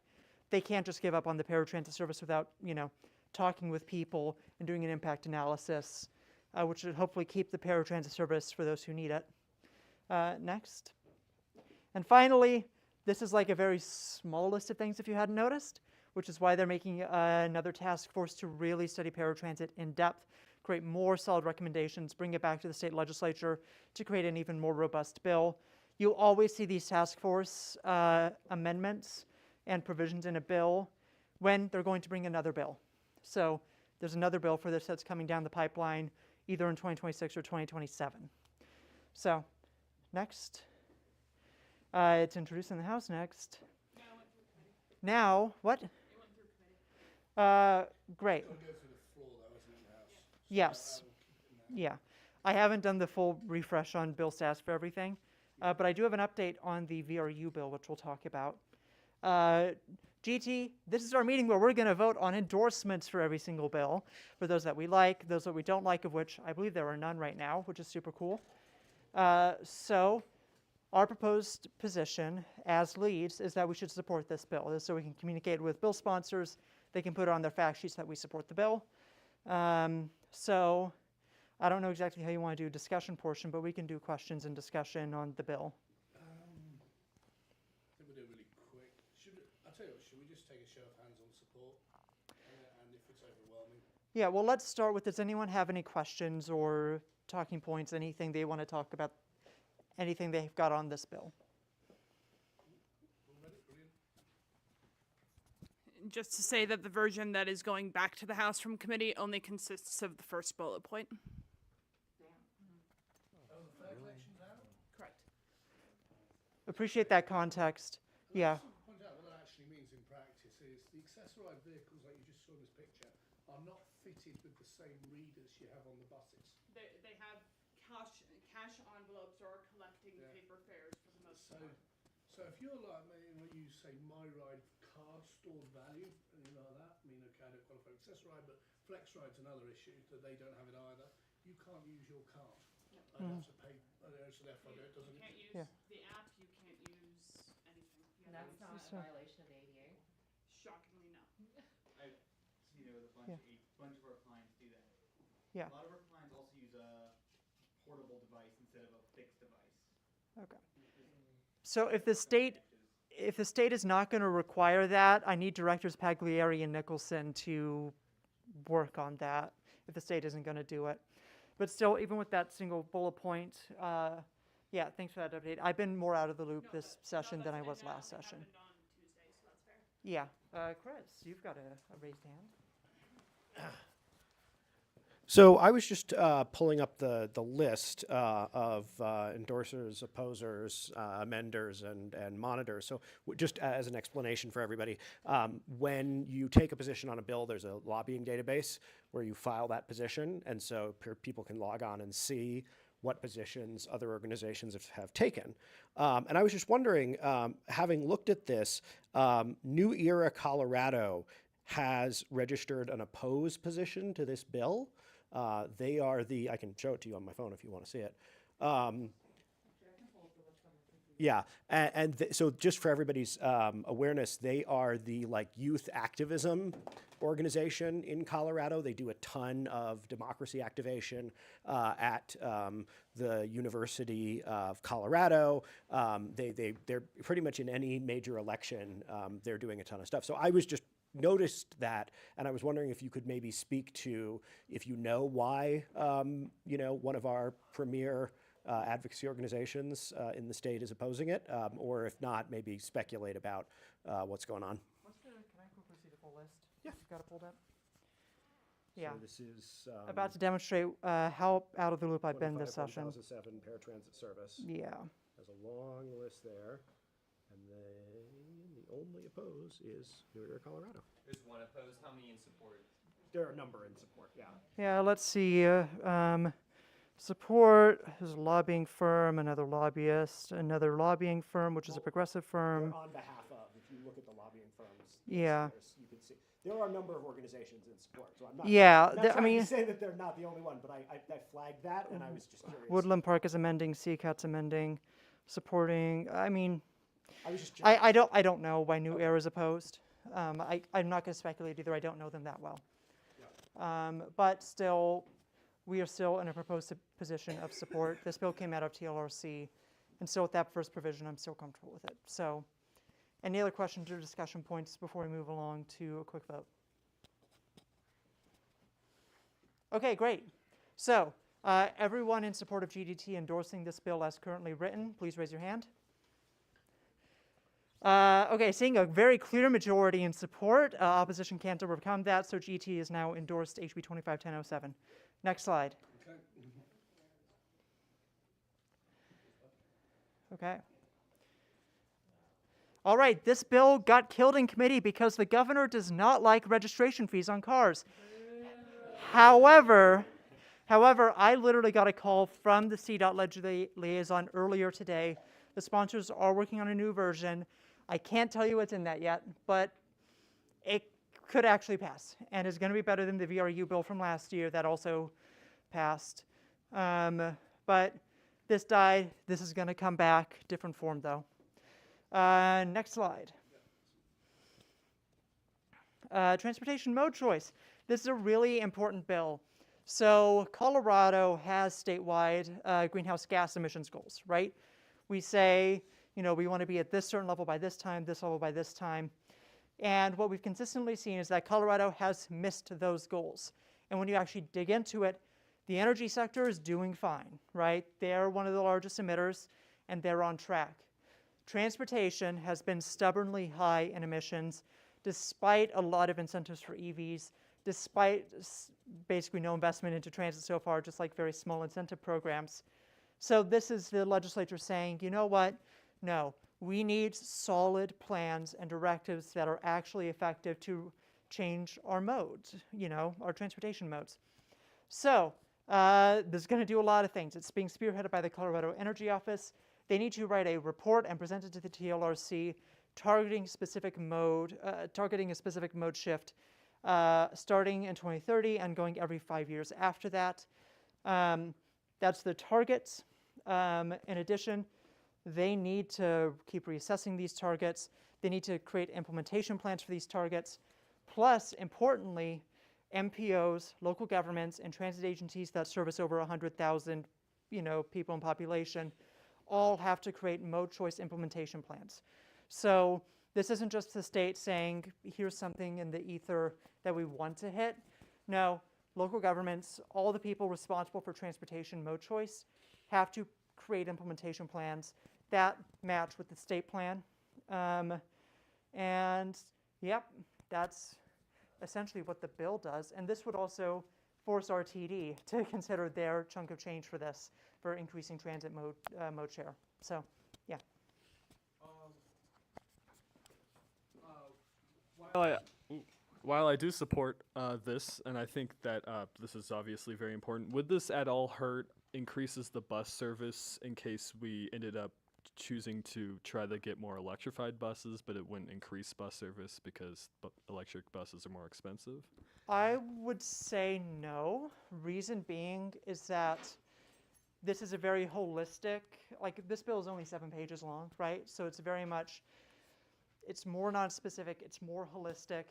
they can't just give up on the paratransit service without, you know, talking with people and doing an impact analysis, which should hopefully keep the paratransit service for those who need it. Next. And finally, this is like a very small list of things if you hadn't noticed, which is why they're making another task force to really study paratransit in depth, create more solid recommendations, bring it back to the state legislature to create an even more robust bill. You'll always see these task force amendments and provisions in a bill when they're going to bring another bill. So there's another bill for this that's coming down the pipeline either in 2026 or 2027. So next. It's introduced in the House next. Now, what? Great. Yes. Yeah. I haven't done the full refresh on bill status for everything, but I do have an update on the VRU bill, which we'll talk about. GT, this is our meeting where we're going to vote on endorsements for every single bill, for those that we like, those that we don't like, of which I believe there are none right now, which is super cool. So our proposed position as leads is that we should support this bill, so we can communicate with bill sponsors. They can put it on their fact sheets that we support the bill. So I don't know exactly how you want to do a discussion portion, but we can do questions and discussion on the bill. I think we'll do it really quick. I'll tell you what, should we just take a show of hands on support? And if it's overwhelming? Yeah, well, let's start with, does anyone have any questions or talking points, anything they want to talk about, anything they've got on this bill? Just to say that the version that is going back to the House from committee only consists of the first bullet point. Correct. Appreciate that context. Yeah. Point out what that actually means in practice is the accessorized vehicles like you just saw in this picture are not fitted with the same readers you have on the buses. They have cash envelopes or collecting paper fares for the most part. So if you're like me, when you say my ride card stored value, and you know that, I mean, okay, I don't qualify accessoride, but flex ride's another issue that they don't have it either. You can't use your card. I'd have to pay, so therefore it doesn't. You can't use the app, you can't use anything. And that's not a violation of the ADA? Shockingly, no. I've seen it with a bunch of our clients do that. Yeah. A lot of our clients also use a portable device instead of a fixed device. Okay. So if the state is not going to require that, I need Directors Pagliari and Nicholson to work on that if the state isn't going to do it. But still, even with that single bullet point, yeah, thanks for that update. I've been more out of the loop this session than I was last session. On Tuesday, so that's fair. Yeah. Chris, you've got a raised hand. So I was just pulling up the list of endorsers, opposers, amenders, and monitors. So just as an explanation for everybody, when you take a position on a bill, there's a lobbying database where you file that position, and so people can log on and see what positions other organizations have taken. And I was just wondering, having looked at this, New Era Colorado has registered an opposed position to this bill. They are I can show it to you on my phone if you want to see it. Yeah, so just for everybody's awareness, they are the like youth activism organization in Colorado. They do a ton of democracy activation at the University of Colorado. They're pretty much in any major election. They're doing a ton of stuff. So I was just noticed that, and I was wondering if you could maybe speak to if you know why one of our premier advocacy organizations in the state is opposing it, or if not, maybe speculate about what's going on. Can I quickly see the full list? Yeah. You've got it pulled up? Yeah. So this is About to demonstrate how out of the loop I've been this 25, session. 1007 paratransit service. Yeah. There's a long list there. And then the only oppose is New York, Colorado. There's one opposed. How many in support? There are a number in support, yeah. Yeah, let's see. Support is a lobbying firm, another lobbyist, another lobbying firm, which is a progressive firm. They're on behalf of, if you look at the lobbying firms, Yeah. you can see. There are a number of organizations in support, so I'm not, Yeah, not trying I mean, to say that they're not the only one, but I flagged that, and I was just curious. Woodland Park is amending, CCAT's amending, supporting. I mean, I was just I don't know why New Era is opposed. I'm not going to speculate either. I don't know them that well. But still, we are still in a proposed position of support. This bill came out of TLRC, and so with that first provision, I'm still comfortable with it. So, any other questions or discussion points before we move along to a quick vote? Okay, great. So, everyone in support of GDT endorsing this bill as currently written, please raise your hand. Okay, seeing a very clear majority in support, opposition can't overcome that, so GT has now endorsed HB 25-1007. Next slide. Okay. All right, this bill got killed in committee because the governor does not like registration fees on cars. However, I literally got a call from the CDOT liaison earlier today. The sponsors are working on a new version. I can't tell you what's in that yet, but it could actually pass and is going to be better than the VRU bill from last year that also passed. But this died. This is going to come back, different form though. Next slide. Transportation mode choice. This is a really important bill. So Colorado has statewide greenhouse gas emissions goals, right? We say, we want to be at this certain level by this time, this level by this time. And what we've consistently seen is that Colorado has missed those goals. And when you actually dig into it, the energy sector is doing fine, right? They're one of the largest emitters, and they're on track. Transportation has been stubbornly high in emissions, despite a lot of incentives for EVs, despite basically no investment into transit so far, just like very small incentive programs. So this is the legislature saying, you know what? No, we need solid plans and directives that are actually effective to change our modes, our transportation modes. So this is going to do a lot of things. It's being spearheaded by the Colorado Energy Office. They need to write a report and present it to the TLRC targeting a specific mode shift starting in 2030 and going every 5 years after that. That's the targets. In addition, they need to keep reassessing these targets. They need to create implementation plans for these targets. Plus, importantly, MPOs, local governments, and transit agencies that service over 100,000, people in population, all have to create mode choice implementation plans. So this isn't just the state saying, here's something in the ether that we want to hit. No, local governments, all the people responsible for transportation mode choice, have to create implementation plans that match with the state plan. And yep, that's essentially what the bill does. And this would also force RTD to consider their chunk of change for this, for increasing transit mode share. So, yeah. While I do support this, and I think that this is obviously very important, would this at all hurt increases the bus service in case we ended up choosing to try to get more electrified buses, but it wouldn't increase bus service because electric buses are more expensive? I would say no. Reason being is that this is a very holistic, like this bill is only 7 pages long, right? So it's very much, it's more non-specific, it's more holistic.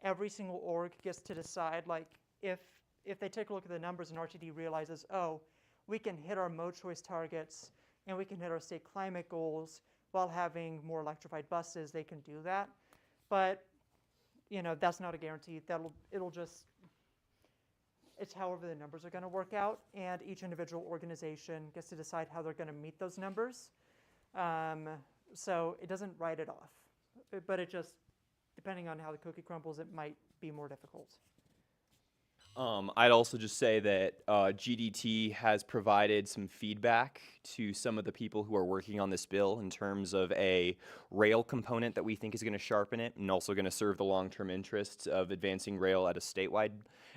Every single org gets to decide, like, if they take a look at the numbers and RTD realizes, oh, we can hit our mode choice targets and we can hit our state climate goals while having more electrified buses, they can do that. But, you know, that's not a guarantee. It'll just, it's however the numbers are going to work out, and each individual organization gets to decide how they're going to meet those numbers. So it doesn't write it off, but it just, depending on how the cookie crumbles, it might be more difficult. I'd also just say that GDT has provided some feedback to some of the people who are working on this bill in terms of a rail component that we think is going to sharpen it and also going to serve the long-term interests of advancing rail at a statewide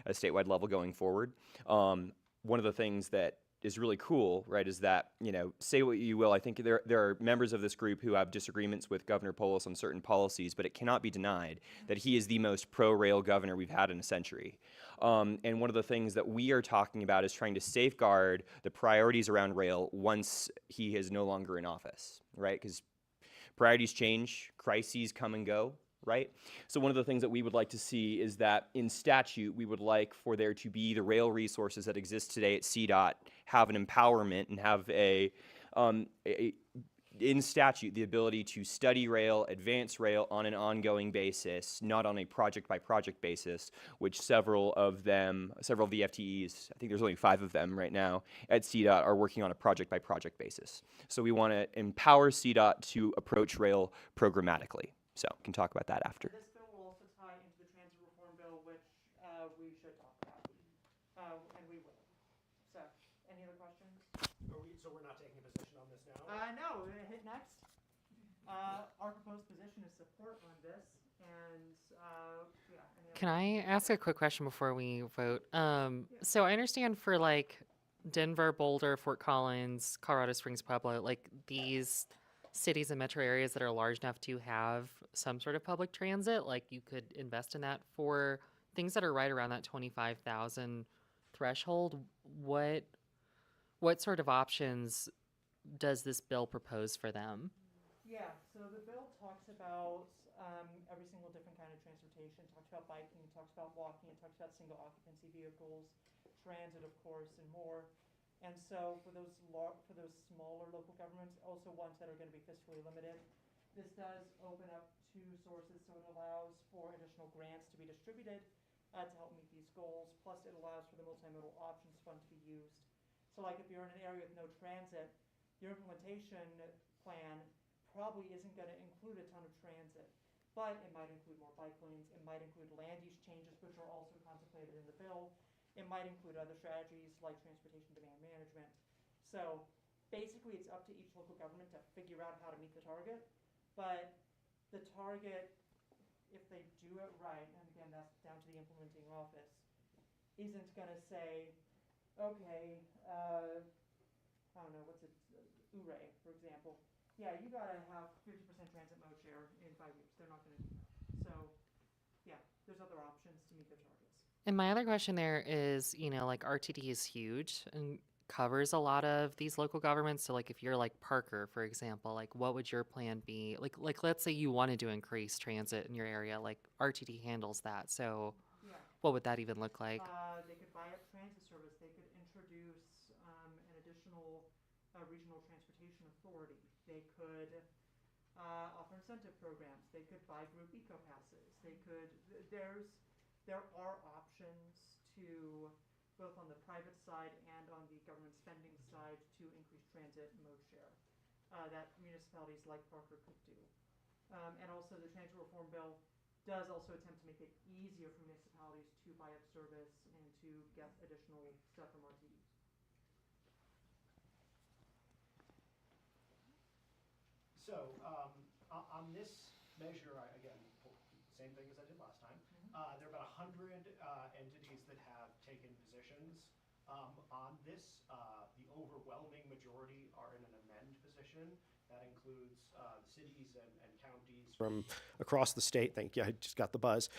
level going forward. One of the things that is really cool, right, is that, you know, say what you will, I think there are members of this group who have disagreements with Governor Polis on certain policies, but it cannot be denied that he is the most pro-rail governor we've had in a century. And one of the things that we are talking about is trying to safeguard the priorities around rail once he is no longer in office, right? Because priorities change, crises come and go, right? So one of the things that we would like to see is that in statute, we would like for there to be the rail resources that exist today at CDOT have an empowerment and have in statute the ability to study rail, advance rail on an ongoing basis, not on a project-by-project basis, which several of the FTEs, I think there's only 5 of them right now, at CDOT are working on a project-by-project basis. So we want to empower CDOT to approach rail programmatically. So we can talk about that after. This bill will also tie into the transit reform bill, which we should talk about, and we will. So, any other questions? So we're not taking a position on this now? No, hit next. Our proposed position is support on this, and yeah. Can I ask a quick question before we vote? So I understand for like Denver, Boulder, Fort Collins, Colorado Springs, Pueblo, like these cities and metro areas that are large enough to have some sort of public transit, like you could invest in that. For things that are right around that 25,000 threshold, what sort of options does this bill propose for them? Yeah, so the bill talks about every single different kind of transportation. It talks about biking, it talks about walking, it talks about single occupancy vehicles, transit, of course, and more. And so for those smaller local governments, also ones that are going to be fiscally limited, this does open up 2 sources, so it allows for additional grants to be distributed to help meet these goals, plus it allows for the multimodal options fund to be used. So like if you're in an area with no transit, your implementation plan probably isn't going to include a ton of transit, but it might include more bike lanes, it might include land use changes, which are also contemplated in the bill. It might include other strategies like transportation demand management. So basically it's up to each local government to figure out how to meet the target. But the target, if they do it right, and again, that's down to the implementing office, isn't going to say, okay, I don't know, what's it, URE, for example. Yeah, you got to have 50% transit mode share in 5 years. They're not going to do that. So yeah, there's other options to meet their targets. And my other question there is, you know, like RTD is huge and covers a lot of these local governments. So like if you're like Parker, for example, like what would your plan be? Like let's say you wanted to increase transit in your area, like RTD handles that. So Yeah. what would that even look like? They could buy up transit service. They could introduce an additional regional transportation authority. They could offer incentive programs. They could buy group eco passes. They could. There are options to both on the private side and on the government spending side to increase transit mode share that municipalities like Parker could do. And also the transit reform bill does also attempt to make it easier for municipalities to buy up service and to get additional stuff from RTDs. So on this measure, again, same thing as I did last time. There are about 100 entities that have taken positions on this. The overwhelming majority are in an amend position. That includes cities and counties from across the state. Thank you, I just got the buzz.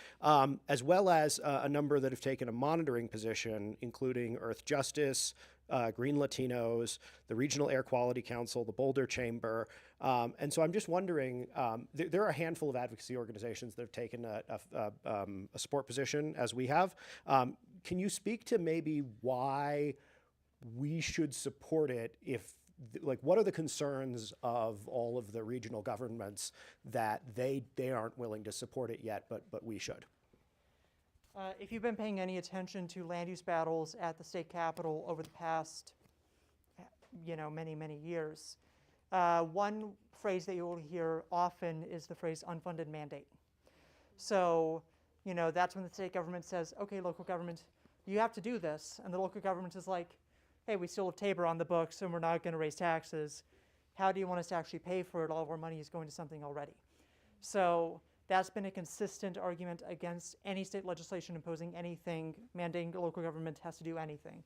As well as a number that have taken a monitoring position, including Earth Justice, Green Latinos, the Regional Air Quality Council, the Boulder Chamber. And so I'm just wondering, there are a handful of advocacy organizations that have taken a support position as we have. Can you speak to maybe why we should support it if, like, what are the concerns of all of the regional governments that they aren't willing to support it yet, but we should? If you've been paying any attention to land use battles at the state capitol over the past, many, many years, one phrase that you will hear often is the phrase unfunded mandate. So, that's when the state government says, okay, local government, you have to do this. And the local government is like, hey, we still have Tabor on the books and we're not going to raise taxes. How do you want us to actually pay for it? All of our money is going to something already. So that's been a consistent argument against any state legislation imposing anything, mandating the local government has to do anything.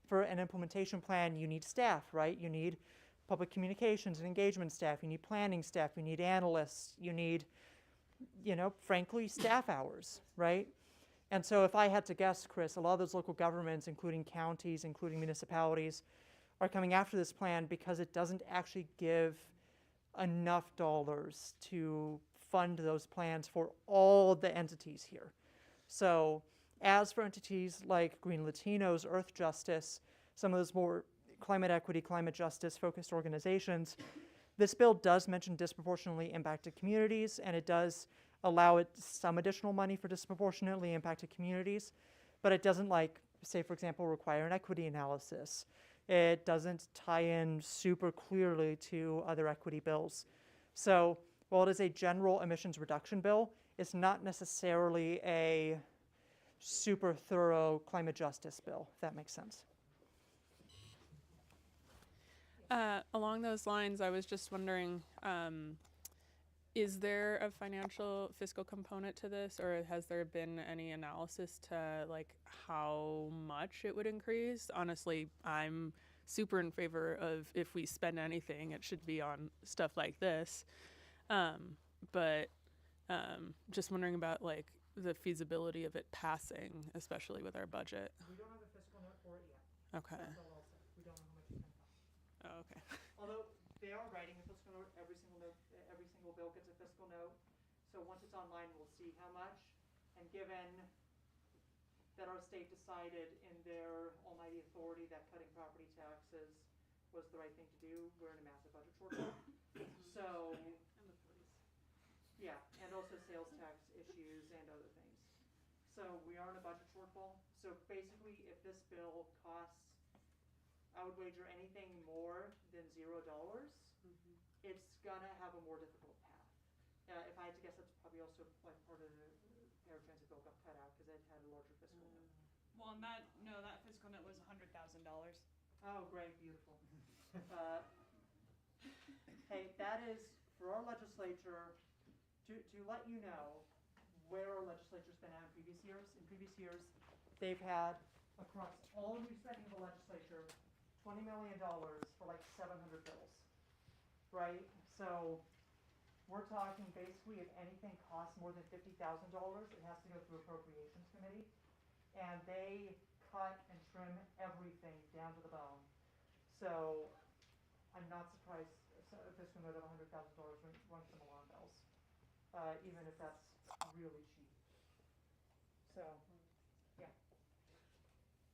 For an implementation plan, you need staff, right? You need public communications and engagement staff. You need planning staff. You need analysts. You need, frankly, staff hours, right? And so if I had to guess, Chris, a lot of those local governments, including counties, including municipalities, are coming after this plan because it doesn't actually give enough dollars to fund those plans for all the entities here. So as for entities like Green Latinos, Earth Justice, some of those more climate equity, climate justice focused organizations, this bill does mention disproportionately impacted communities, and it does allow it some additional money for disproportionately impacted communities, but it doesn't, say, for example, require an equity analysis. It doesn't tie in super clearly to other equity bills. So while it is a general emissions reduction bill, it's not necessarily a super thorough climate justice bill, if that makes sense. Along those lines, I was just wondering, is there a financial fiscal component to this, or has there been any analysis to how much it would increase? Honestly, I'm super in favor of if we spend anything, it should be on stuff like this. But just wondering about the feasibility of it passing, especially with our budget. We don't have a fiscal note for it yet. Okay. That's all I'll say. We don't know how much it's going to cost. Oh, okay. Although they are writing a fiscal note, every single bill gets a fiscal note. So once it's online, we'll see how much. And given that our state decided in their almighty authority that cutting property taxes was the right thing to do, we're in a massive budget shortfall. So, yeah, and also sales tax issues and other things. So we are in a budget shortfall. So basically, if this bill costs, I would wager anything more than $0, it's gonna have a more difficult path. If I had to guess, that's probably also part of the paratransit bill got cut out because it had a larger fiscal note. Well, and that fiscal note was $100,000. Oh, great, beautiful. Hey, that is for our legislature to let you know where our legislature's been at in previous years. In previous years, they've had across all new spending of the legislature $20 million for 700 bills, right? So we're talking basically if anything costs more than $50,000, it has to go through Appropriations Committee, and they cut and trim everything down to the bone. So I'm not surprised a fiscal note of $100,000 rings some alarm bells, even if that's really cheap. So, yeah.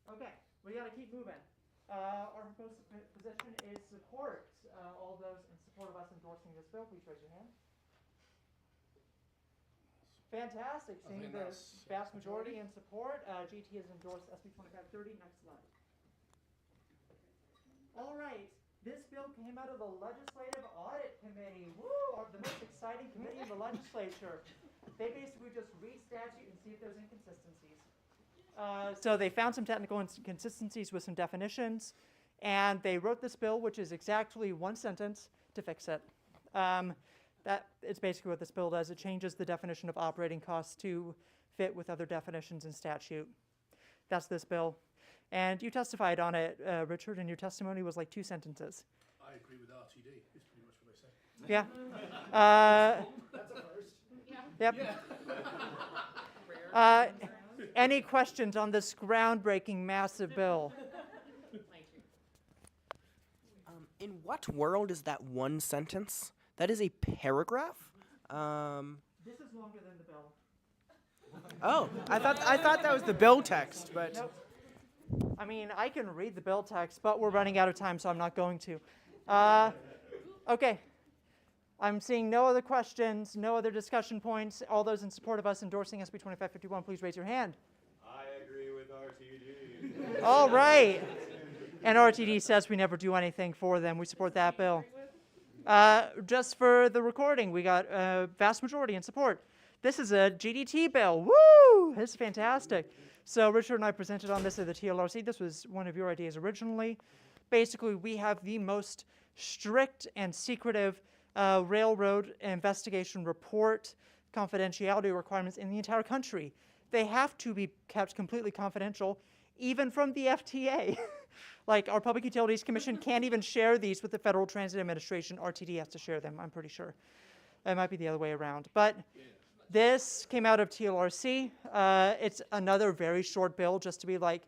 Okay, we got to keep moving. Our proposed position is support. All those in support of us endorsing this bill, please raise your hand. Fantastic. Seeing the vast majority in support, GT has endorsed SB 2530. Next slide. All right. This bill came out of the Legislative Audit Committee. Woo! The most exciting committee in the legislature. They basically just read statute and see if there's inconsistencies. So they found some technical inconsistencies with some definitions, and they wrote this bill, which is exactly one sentence, to fix it. That is basically what this bill does. It changes the definition of operating costs to fit with other definitions in statute. That's this bill. And you testified on it, Richard, and your testimony was 2 sentences. I agree with RTD. It's pretty much what I say. Yeah. That's a first. Yep. Any questions on this groundbreaking, massive bill? In what world is that one sentence? That is a paragraph? This is longer than the bill. Oh, I thought that was the bill text, but Nope. I mean, I can read the bill text, but we're running out of time, so I'm not going to. Okay. I'm seeing no other questions, no other discussion points. All those in support of us endorsing SB 2551, please raise your hand. I agree with RTD. All right. And RTD says we never do anything for them. We support that bill. Just for the recording, we got a vast majority in support. This is a GDT bill. Woo! This is fantastic. So Richard and I presented on this at the TLRC. This was one of your ideas originally. Basically, we have the most strict and secretive railroad investigation report confidentiality requirements in the entire country. They have to be kept completely confidential, even from the FTA. Like, our Public Utilities Commission can't even share these with the Federal Transit Administration. RTD has to share them, I'm pretty sure. It might be the other way around. But this came out of TLRC. It's another very short bill just to be like,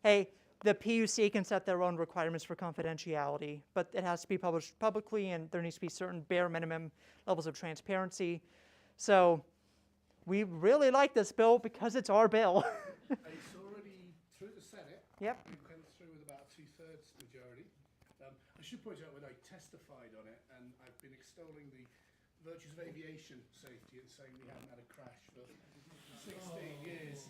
hey, the PUC can set their own requirements for confidentiality, but it has to be published publicly, and there needs to be certain bare minimum levels of transparency. So we really like this bill because it's our bill. It's already through the Senate. Yep. It went through with about a 2/3 majority. I should point out when I testified on it, and I've been extolling the virtues of aviation safety and saying we haven't had a crash for 16 years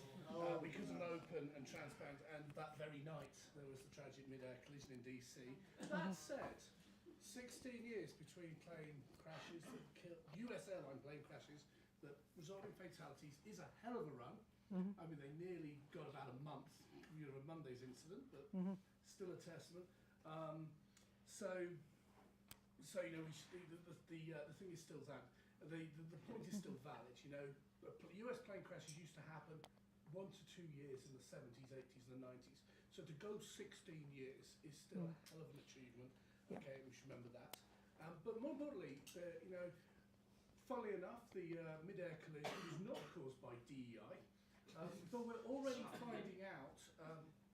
because of an open and transparent, and that very night there was the tragic mid-air collision in DC. That said, 16 years between plane crashes that kill US airline plane crashes that result in fatalities is a hell of a run. I mean, they nearly got about a month, of Monday's incident, but still a testament. So you know, the thing is still that the point is still valid. You know, US plane crashes used to happen 1 to 2 years in the 70s, 80s, and the 90s. So to go 16 years is still a hell of an achievement. Yeah. Okay, we should remember that. But more importantly, you know, funnily enough, the mid-air collision is not caused by DEI, but we're already finding out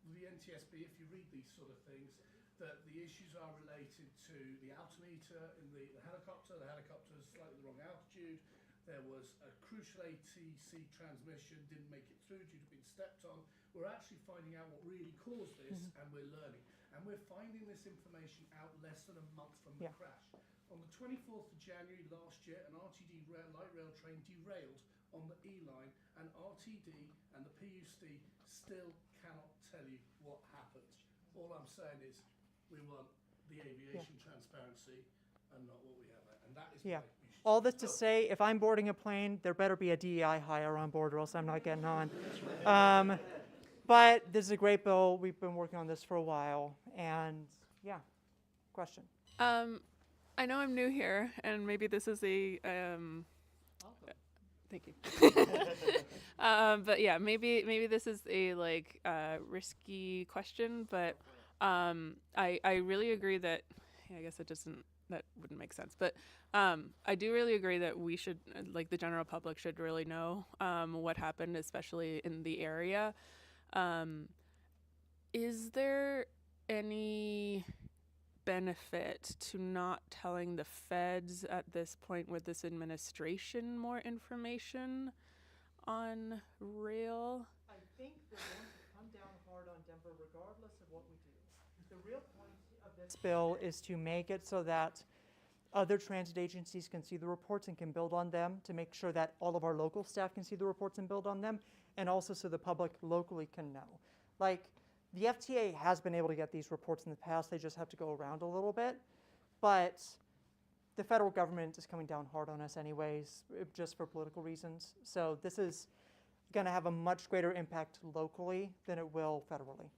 with the NTSB, if you read these sort of things, that the issues are related to the altimeter in the helicopter. The helicopter is slightly the wrong altitude. There was a crucial ATC transmission, didn't make it through due to being stepped on. We're actually finding out what really caused this, and we're learning. And we're finding this information out less than a month from the crash. On the 24th of January last year, an RTD light rail train derailed on the E-line, and RTD and the PUC still cannot tell you what happened. All I'm saying is we want the aviation transparency and not what we have. And that is why we should. All this to say, if I'm boarding a plane, there better be a DEI hire on board or else I'm not getting on. But this is a great bill. We've been working on this for a while. And yeah, question. I know I'm new here, and maybe this is a thank you. But yeah, maybe this is a risky question, but I really agree that I guess that wouldn't make sense, but I do really agree that we should, the general public should really know what happened, especially in the area. Is there any benefit to not telling the feds at this point with this administration more information on rail? I think they're going to come down hard on Denver regardless of what we do. The real point of this bill is to make it so that other transit agencies can see the reports and can build on them, to make sure that all of our local staff can see the reports and build on them, and also so the public locally can know. Like, the FTA has been able to get these reports in the past, they just have to go around a little bit, but the federal government is coming down hard on us anyways, just for political reasons. So this is going to have a much greater impact locally than it will federally.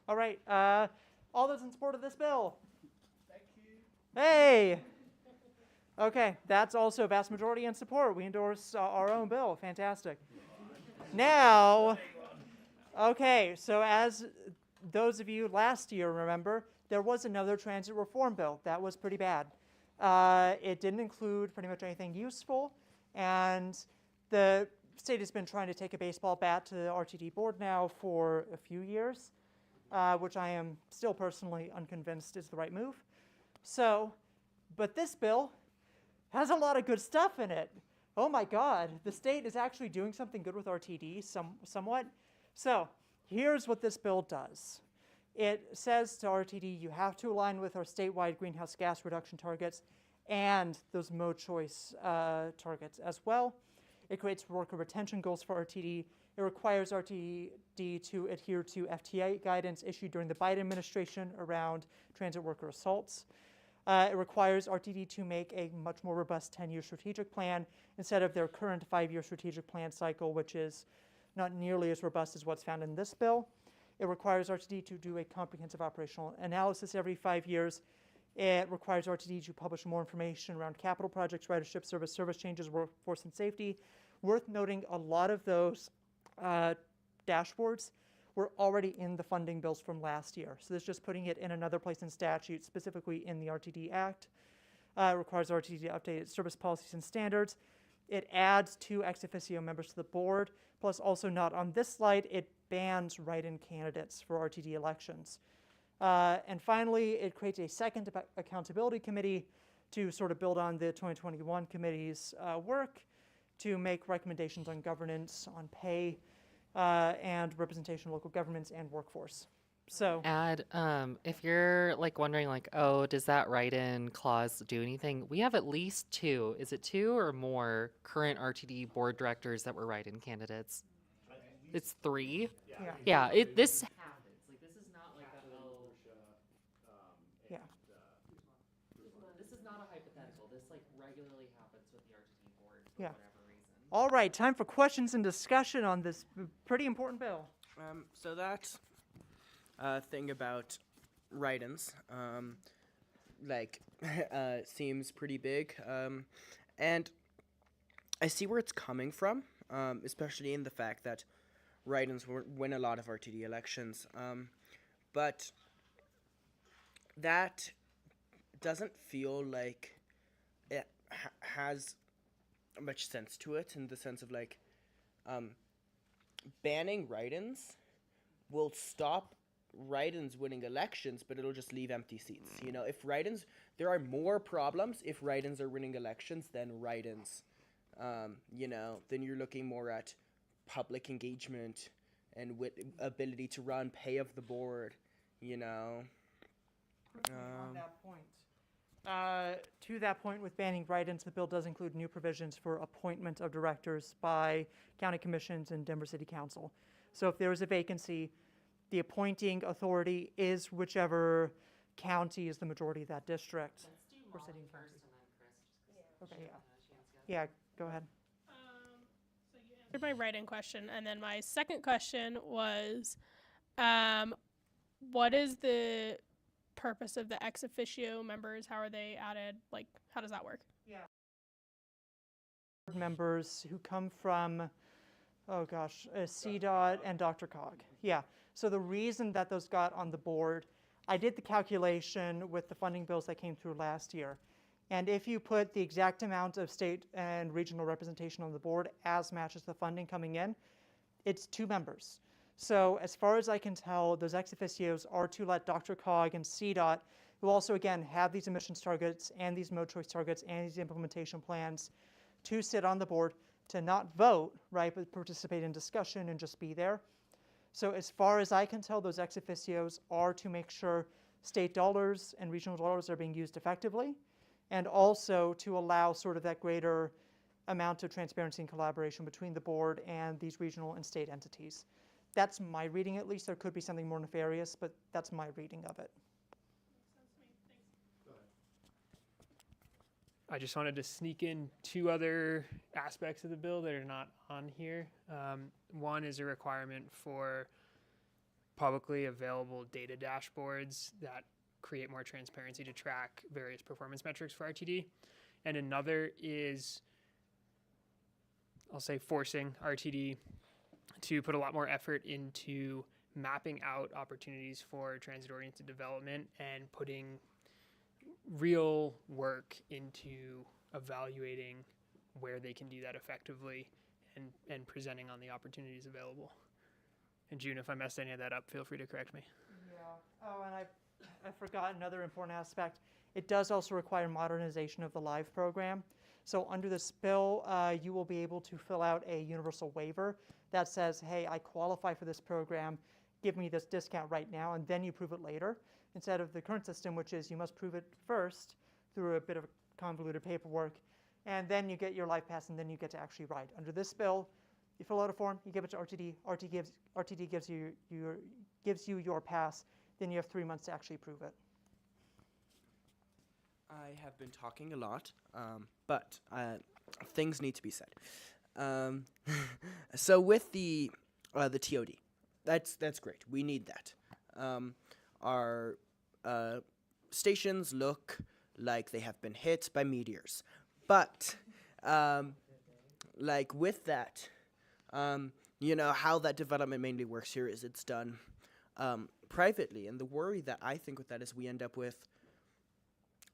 All right, all those in support of this bill? Thank you. Hey! Okay, that's also a vast majority in support. We endorse our own bill. Fantastic. Now, okay, so as those of you last year remember, there was another transit reform bill. That was pretty bad. It didn't include pretty much anything useful, and the state has been trying to take a baseball bat to the RTD board now for a few years. which I am still personally unconvinced is the right move. So, but this bill has a lot of good stuff in it. Oh my God, the state is actually doing something good with RTD somewhat. So here's what this bill does. It says to RTD, you have to align with our statewide greenhouse gas reduction targets and those mode choice targets as well. It creates worker retention goals for RTD. It requires RTD to adhere to FTA guidance issued during the Biden administration around transit worker assaults. It requires RTD to make a much more robust 10-year strategic plan instead of their current 5-year strategic plan cycle, which is not nearly as robust as what's found in this bill. It requires RTD to do a comprehensive operational analysis every 5 years. It requires RTD to publish more information around capital projects, ridership service changes, workforce and safety. Worth noting, a lot of those dashboards were already in the funding bills from last year. So this is just putting it in another place in statute, specifically in the RTD Act. It requires RTD to update its service policies and standards. It adds 2 ex officio members to the board, plus also not on this slide, it bans write-in candidates for RTD elections. And finally, it creates a second accountability committee to sort of build on the 2021 committee's work to make recommendations on governance, on pay, and representation of local governments and workforce. So add, if you're like wondering like, oh, does that write-in clause do anything? We have at least 2, is it 2 or more current RTD board directors that were write-in candidates? It's 3? Yeah, this happens. Like, this is not like a, oh. Yeah. This is not a hypothetical. This like regularly happens with the RTD board for Yeah. whatever reason. All right, time for questions and discussion on this pretty important bill. So that thing about write-ins, seems pretty big, and I see where it's coming from, especially in the fact that write-ins win a lot of RTD elections, but that doesn't feel like it has much sense to it, in the sense of like banning write-ins will stop write-ins winning elections, but it'll just leave empty seats. You know, if write-ins, there are more problems if write-ins are winning elections than write-ins. You know, then you're looking more at public engagement and ability to run, pay of the board, you know. On that point. To that point, with banning write-ins, the bill does include new provisions for appointment of directors by county commissions and Denver City Council. So if there is a vacancy, the appointing authority is whichever county is the majority of that district. Let's do Or Molly city first and then Chris. Okay, yeah. Yeah, go ahead. So you answered my write-in question, and then my second question was, what is the purpose of the ex officio members? How are they added? Like, how does that work? Yeah. Members who come from, oh gosh, CDOT and Dr. Cog. Yeah. So the reason that those got on the board, I did the calculation with the funding bills that came through last year. And if you put the exact amount of state and regional representation on the board as matches the funding coming in, it's 2 members. So as far as I can tell, those ex officios are to let Dr. Cog and CDOT, who also, again, have these emissions targets and these mode choice targets and these implementation plans, to sit on the board, to not vote, right, but participate in discussion and just be there. So as far as I can tell, those ex officios are to make sure state dollars and regional dollars are being used effectively, and also to allow sort of that greater amount of transparency and collaboration between the board and these regional and state entities. That's my reading, at least. There could be something more nefarious, but that's my reading of it. I just wanted to sneak in 2 other aspects of the bill that are not on here. One is a requirement for publicly available data dashboards that create more transparency to track various performance metrics for RTD. And another is, I'll say, forcing RTD to put a lot more effort into mapping out opportunities for transit-oriented development and putting real work into evaluating where they can do that effectively and presenting on the opportunities available. And June, if I messed any of that up, feel free to correct me. Oh, and I forgot another important aspect. It does also require modernization of the live program. So under this bill, you will be able to fill out a universal waiver that says, hey, I qualify for this program, give me this discount right now, and then you prove it later, instead of the current system, which is you must prove it first through a bit of convoluted paperwork, and then you get your life pass, and then you get to actually ride. Under this bill, you fill out a form, you give it to RTD, RTD gives you your pass, then you have 3 months to actually prove it. I have been talking a lot, but things need to be said. So with the TOD, that's great. We need that. Our stations look like they have been hit by meteors, but like with that, you know how that development mainly works here is it's done privately, and the worry that I think with that is we end up with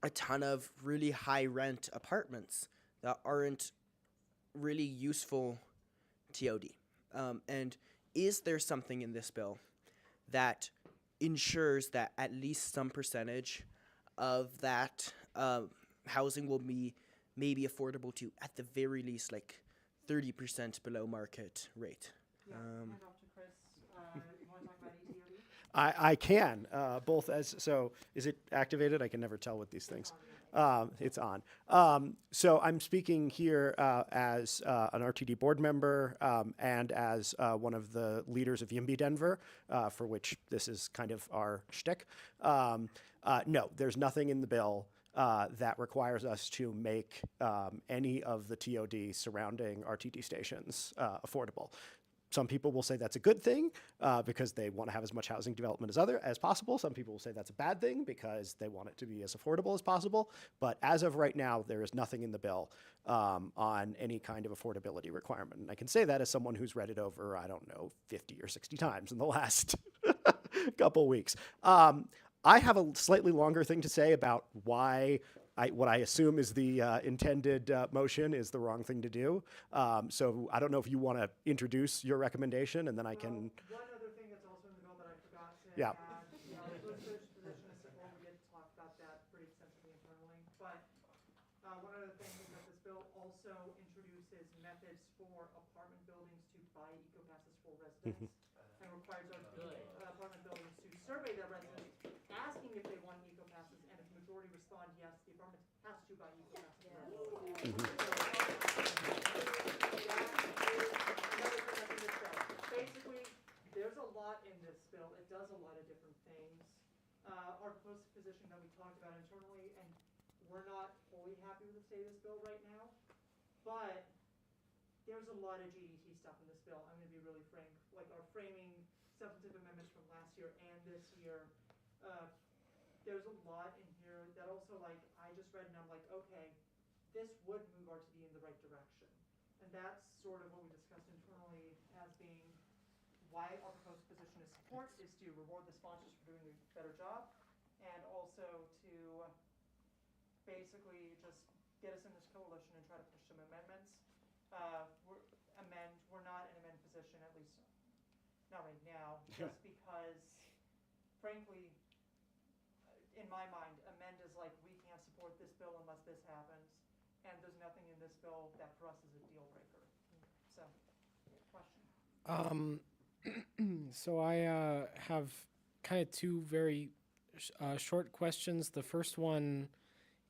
a ton of really high rent apartments that aren't really useful TOD. And is there something in this bill that ensures that at least some percentage of that housing will be maybe affordable to, at the very least, like 30% below market rate? Hand off to Chris. You want to talk about ATOD? I can, both as, so is it activated? I can never tell with these things. It's on. So I'm speaking here as an RTD board member and as one of the leaders of YIMBY Denver, for which this is kind of our shtick. No, there's nothing in the bill that requires us to make any of the TOD surrounding RTD stations affordable. Some people will say that's a good thing because they want to have as much housing development as possible. Some people will say that's a bad thing because they want it to be as affordable as possible. But as of right now, there is nothing in the bill on any kind of affordability requirement. And I can say that as someone who's read it over, I don't know, 50 or 60 times in the last couple weeks. I have a slightly longer thing to say about why what I assume is the intended motion is the wrong thing to do. So I don't know if you want to introduce your recommendation, and then I can. One other thing that's also in the bill that I forgot to Yeah. add, the position of support, we did talk about that pretty extensively internally. But one other thing is that this bill also introduces methods for apartment buildings to buy eco-passes for residents and requires our apartment buildings to survey their residents, asking if they want eco-passes, and if the majority respond yes, the apartment has to buy eco-passes. Basically, there's a lot in this bill. It does a lot of different things. Our proposed position that we talked about internally, and we're not fully happy with the state of this bill right now, but there's a lot of GDT stuff in this bill. I'm going to be really frank. Like our framing substantive amendments from last year and this year, there's a lot in here that also, like, I just read and I'm like, okay, this would move RTD in the right direction. And that's sort of what we discussed internally as being why our proposed position is support is to reward the sponsors for doing a better job, and also to basically just get us in this coalition and try to push some amendments. We're not in amend position, at least not right now, just because, frankly, in my mind, amend is like, we can't support this bill unless this happens, and there's nothing in this bill that for us is a deal breaker. So, question? So I have kind of two very short questions. The first one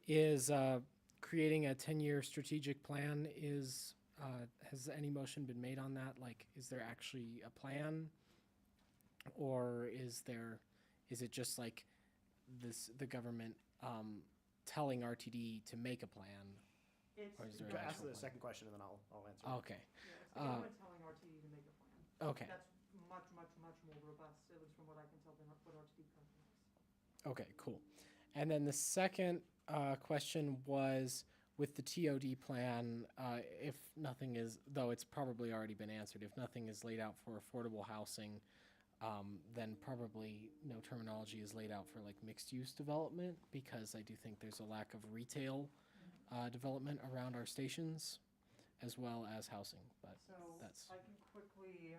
is creating a 10-year strategic plan. Has any motion been made on that? Like, is there actually a plan, or is it just like the government telling RTD to make a plan? Or is there an Ask actual the plan? second question and then I'll answer. Okay. Yeah, it's the government telling RTD to make a plan. Okay. That's much, much, much more robust, at least from what I can tell, than what RTD currently has. Okay, cool. And then the second question was with the TOD plan, if nothing is, though it's probably already been answered, if nothing is laid out for affordable housing, then probably no terminology is laid out for like mixed use development, because I do think there's a lack of retail development around our stations as well as housing. But So that's I can quickly.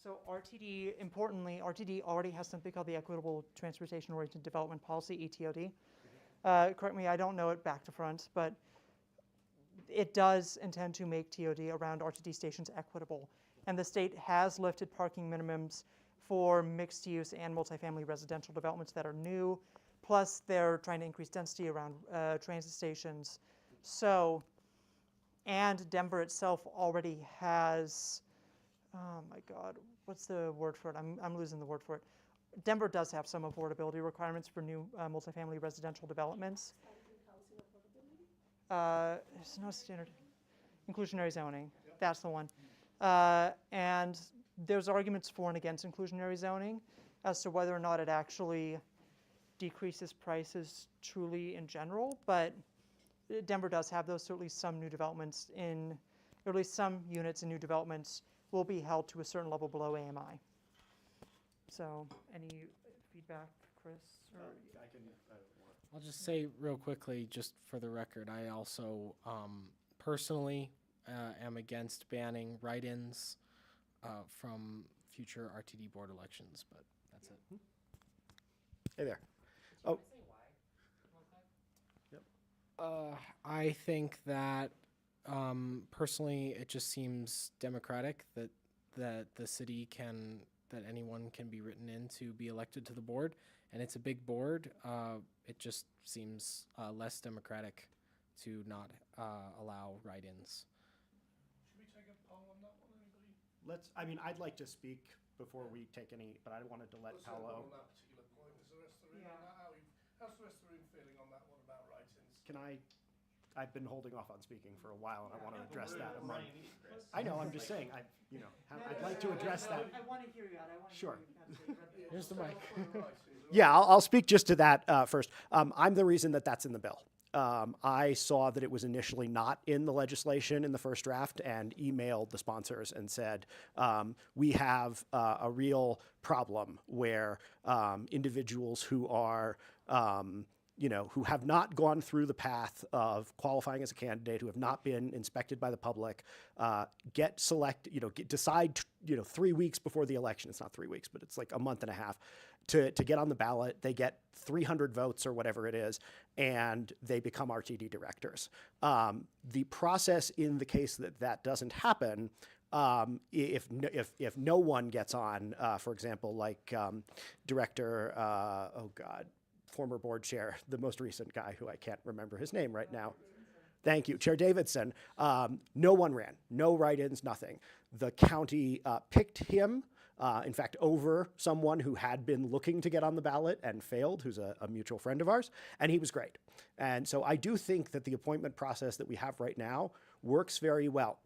So RTD, importantly, RTD already has something called the Equitable Transportation Oriented Development Policy, ETOD. Correct me, I don't know it back to front, but it does intend to make TOD around RTD stations equitable. And the state has lifted parking minimums for mixed use and multifamily residential developments that are new. Plus, they're trying to increase density around transit stations. So, and Denver itself already has, oh my God, what's the word for it? I'm losing the word for it. Denver does have some affordability requirements for new multifamily residential developments. There's no standard. Inclusionary zoning, that's the one. And there's arguments for and against inclusionary zoning as to whether or not it actually decreases prices truly in general, but Denver does have those, so at least some new developments or at least some units in new developments will be held to a certain level below AMI. So, any feedback, Chris? I'll just say real quickly, just for the record, I also personally am against banning write-ins from future RTD board elections, but that's it. Hey there. Oh. I think that personally, it just seems democratic that the city that anyone can be written in to be elected to the board, and it's a big board. It just seems less democratic to not allow write-ins. Should we take a poll on that one, anybody? I mean, I'd like to speak before we take any, but I wanted to let What's Paolo. on that particular point? Is the rest of the room on that? How's the rest of the room feeling on that one about write-ins? I've been holding off on speaking for a while, and I want to address that among. I know. I'm just saying. I'd like to address that. I want to hear you out. I want to Sure. Here's the mic. Yeah, I'll speak just to that first. I'm the reason that's in the bill. I saw that it was initially not in the legislation in the first draft and emailed the sponsors and said, we have a real problem where individuals who are who have not gone through the path of qualifying as a candidate, who have not been inspected by the public, get selected, decide, 3 weeks before the election. It's not 3 weeks, but it's like a month and a half to get on the ballot. They get 300 votes or whatever it is, and they become RTD directors. The process in the case that doesn't happen, if no one gets on, for example, like Director, former board chair, the most recent guy who I can't remember his name right now. Thank you, Chair Davidson. No one ran, no write-ins, nothing. The county picked him, in fact, over someone who had been looking to get on the ballot and failed, who's a mutual friend of ours, and he was great. And so I do think that the appointment process that we have right now works very well.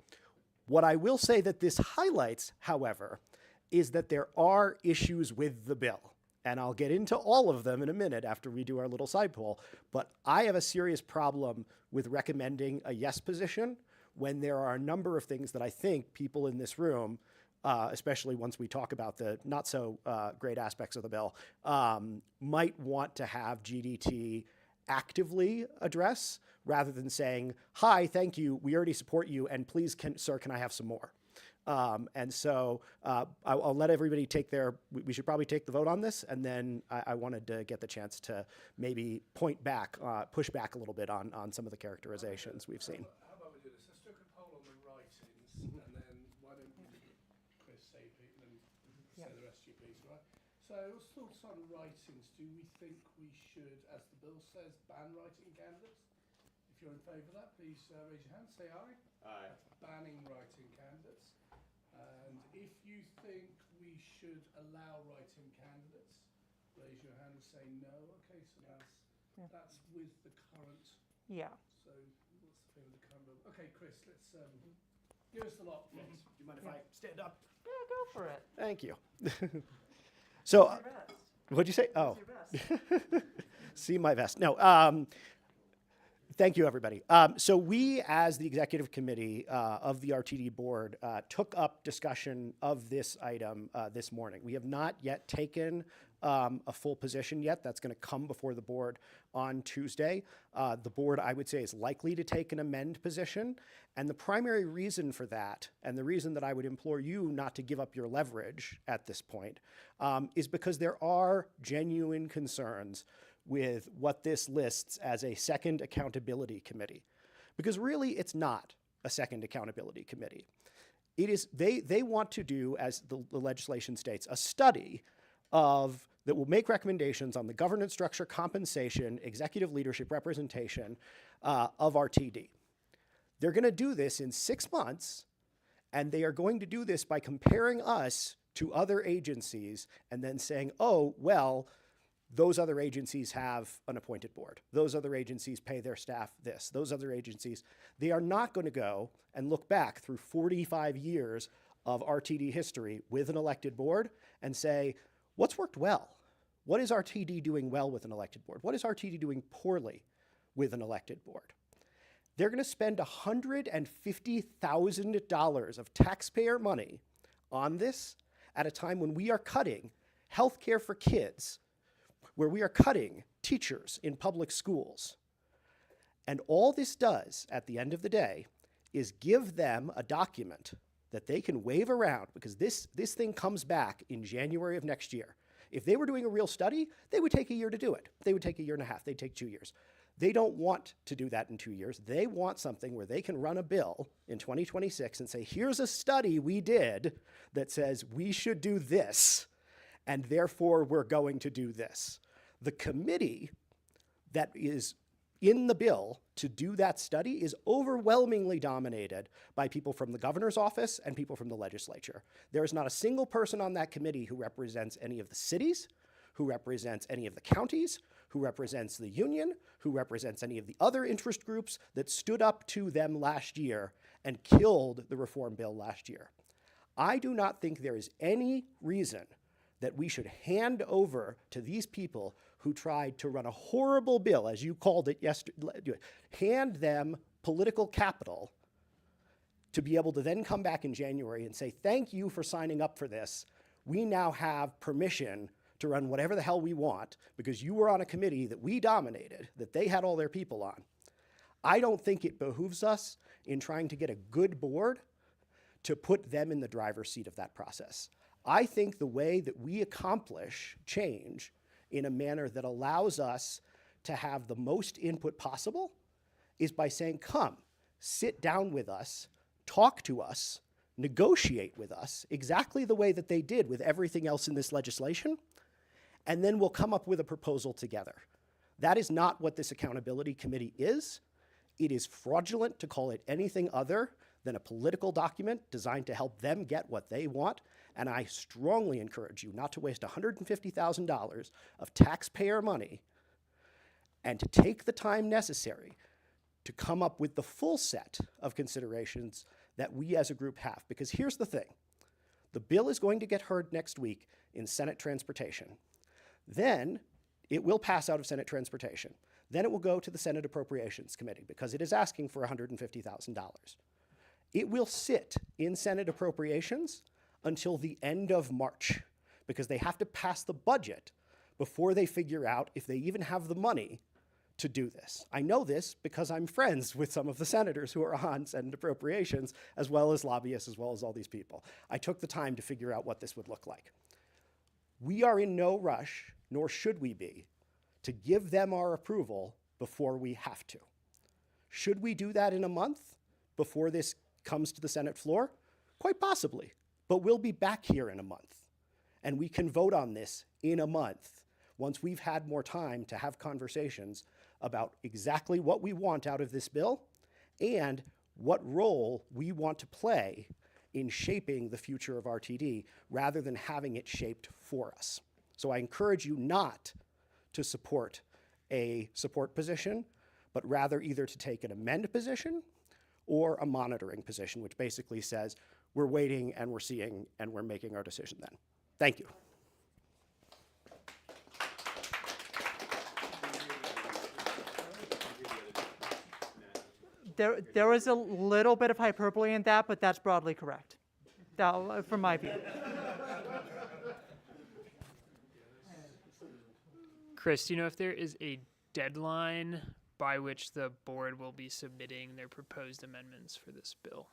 What I will say that this highlights, however, is that there are issues with the bill. And I'll get into all of them in a minute after we do our little side poll. But I have a serious problem with recommending a yes position when there are a number of things that I think people in this room, especially once we talk about the not so great aspects of the bill, might want to have GDT actively address rather than saying, hi, thank you, we already support you, and please, sir, can I have some more? And so I'll let everybody we should probably take the vote on this, and then I wanted to get the chance to maybe push back a little bit on some of the characterizations we've seen. How about we do this? Let's do a poll on the write-ins, and then why don't you, Chris, say a piece, and then say the rest of your piece, right? So, thoughts on write-ins. Do we think we should, as the bill says, ban write-in candidates? If you're in favour of that, please raise your hand, say aye. Aye. That's banning write-in candidates. And if you think we should allow write-in candidates, raise your hand and say no. Okay, so that's with the current. Yeah. So what's the thing with the current bill? Okay, Chris, let's give us the lot, please. Do you mind if I stand up? Yeah, go for it. Thank you. So, Do your best. what'd you say? Do Oh, your best. see my vest. No. Thank you, everybody. So we, as the executive committee of the RTD board, took up discussion of this item this morning. We have not yet taken a full position yet. That's going to come before the board on Tuesday. The board, I would say, is likely to take an amend position. And the primary reason for that, and the reason that I would implore you not to give up your leverage at this point, is because there are genuine concerns with what this lists as a second accountability committee. Because really, it's not a second accountability committee. It is, they want to do, as the legislation states, a study that will make recommendations on the governance structure, compensation, executive leadership representation of RTD. They're going to do this in 6 months, and they are going to do this by comparing us to other agencies and then saying, oh, well, those other agencies have an appointed board. Those other agencies pay their staff this. Those other agencies, they are not going to go and look back through 45 years of RTD history with an elected board and say, what's worked well? What is RTD doing well with an elected board? What is RTD doing poorly with an elected board? They're going to spend $150,000 of taxpayer money on this at a time when we are cutting health care for kids, where we are cutting teachers in public schools. And all this does, at the end of the day, is give them a document that they can wave around, because this thing comes back in January of next year. If they were doing a real study, they would take a year to do it. They would take a year and a half. They'd take 2 years. They don't want to do that in 2 years. They want something where they can run a bill in 2026 and say, here's a study we did that says we should do this, and therefore we're going to do this. The committee that is in the bill to do that study is overwhelmingly dominated by people from the governor's office and people from the legislature. There is not a single person on that committee who represents any of the cities, who represents any of the counties, who represents the union, who represents any of the other interest groups that stood up to them last year and killed the reform bill last year. I do not think there is any reason that we should hand over to these people who tried to run a horrible bill, as you called it yesterday, hand them political capital to be able to then come back in January and say, thank you for signing up for this. We now have permission to run whatever the hell we want because you were on a committee that we dominated, that they had all their people on. I don't think it behooves us in trying to get a good board to put them in the driver's seat of that process. I think the way that we accomplish change in a manner that allows us to have the most input possible is by saying, come, sit down with us, talk to us, negotiate with us, exactly the way that they did with everything else in this legislation, and then we'll come up with a proposal together. That is not what this accountability committee is. It is fraudulent to call it anything other than a political document designed to help them get what they want. And I strongly encourage you not to waste $150,000 of taxpayer money and to take the time necessary to come up with the full set of considerations that we as a group have. Because here's the thing. The bill is going to get heard next week in Senate Transportation. Then it will pass out of Senate Transportation. Then it will go to the Senate Appropriations Committee because it is asking for $150,000. It will sit in Senate Appropriations until the end of March because they have to pass the budget before they figure out if they even have the money to do this. I know this because I'm friends with some of the senators who are on Senate Appropriations, as well as lobbyists, as well as all these people. I took the time to figure out what this would look like. We are in no rush, nor should we be, to give them our approval before we have to. Should we do that in a month before this comes to the Senate floor? Quite possibly, but we'll be back here in a month, and we can vote on this in a month once we've had more time to have conversations about exactly what we want out of this bill and what role we want to play in shaping the future of RTD rather than having it shaped for us. So I encourage you not to support a support position, but rather either to take an amend position or a monitoring position, which basically says we're waiting and we're seeing and we're making our decision then. Thank you. There was a little bit of hyperbole in that, but that's broadly correct, from my view. Chris, do you know if there is a deadline by which the board will be submitting their proposed amendments for this bill?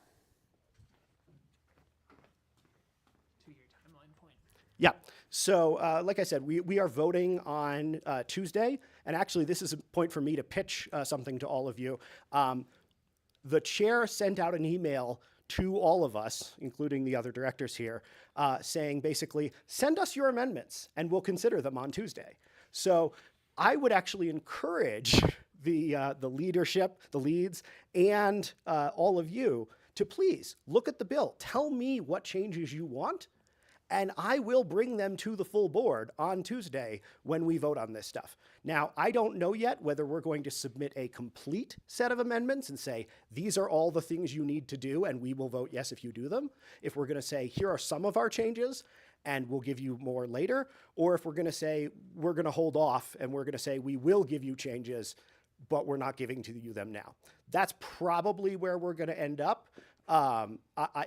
To your timeline point. Yeah. So, like I said, we are voting on Tuesday. And actually, this is a point for me to pitch something to all of you. The chair sent out an email to all of us, including the other directors here, saying basically, send us your amendments and we'll consider them on Tuesday. So I would actually encourage the leadership, the leads, and all of you to please look at the bill. Tell me what changes you want, and I will bring them to the full board on Tuesday when we vote on this stuff. Now, I don't know yet whether we're going to submit a complete set of amendments and say, these are all the things you need to do, and we will vote yes if you do them. If we're going to say, here are some of our changes, and we'll give you more later, or if we're going to say, we're going to hold off, and we're going to say, we will give you changes, but we're not giving to you them now. That's probably where we're going to end up,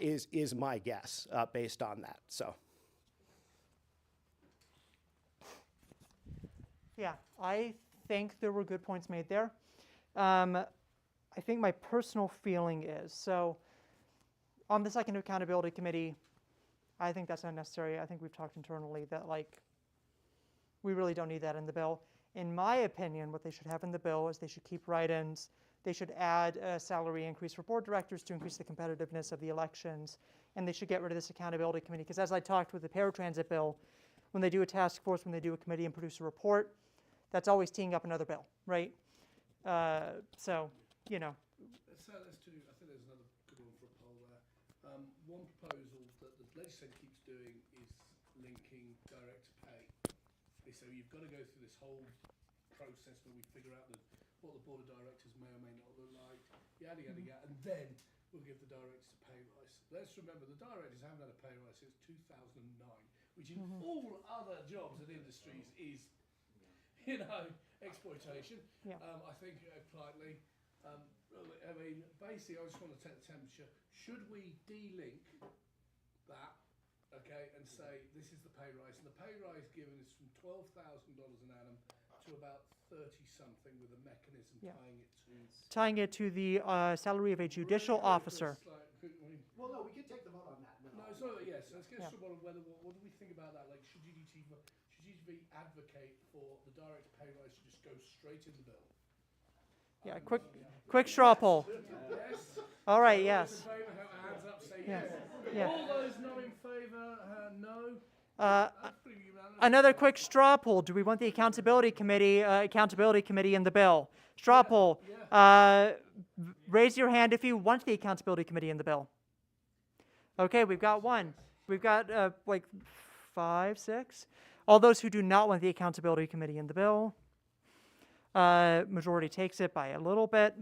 is my guess based on that. So. Yeah, I think there were good points made there. I think my personal feeling is, so on the second accountability committee, I think that's unnecessary. I think we've talked internally that like, we really don't need that in the bill. In my opinion, what they should have in the bill is they should keep write-ins. They should add a salary increase for board directors to increase the competitiveness of the elections. And they should get rid of this accountability committee. Because as I talked with the paratransit bill, when they do a task force, when they do a committee and produce a report, that's always teeing up another bill, right? So, you know. Let's do, I think there's another good one for a poll there. One proposal that the legislature keeps doing is linking direct pay. So you've got to go through this whole process where we figure out what the board of directors may or may not look like, yada, yada, yada, and then we'll give the directors a pay rise. Let's remember, the directors haven't had a pay rise since 2009, which in all other jobs and industries is, you know, exploitation. Yeah. I think politely, I mean, basically, I just want to take the temperature. Should we de-link that, okay, and say this is the pay rise, and the pay rise given is from $12,000 an annum to about 30-something with a mechanism tying it to the salary of a judicial officer. Well, no, we can take the vote on that. No, it's not. Yes, let's get some on whether what do we think about that? Like, should GDT advocate for the direct pay rise to just go straight in the bill? Yeah, quick straw poll. Yes. All right. All Yes. those in favour, hands up, say Yeah. yes. Yeah. All those not in favour, no. Another quick straw poll. Do we want the accountability committee in the bill? Straw poll. Raise your hand if you want the accountability committee in the bill. Okay, we've got one. We've got like 5, 6. All those who do not want the accountability committee in the bill. Majority takes it by a little bit.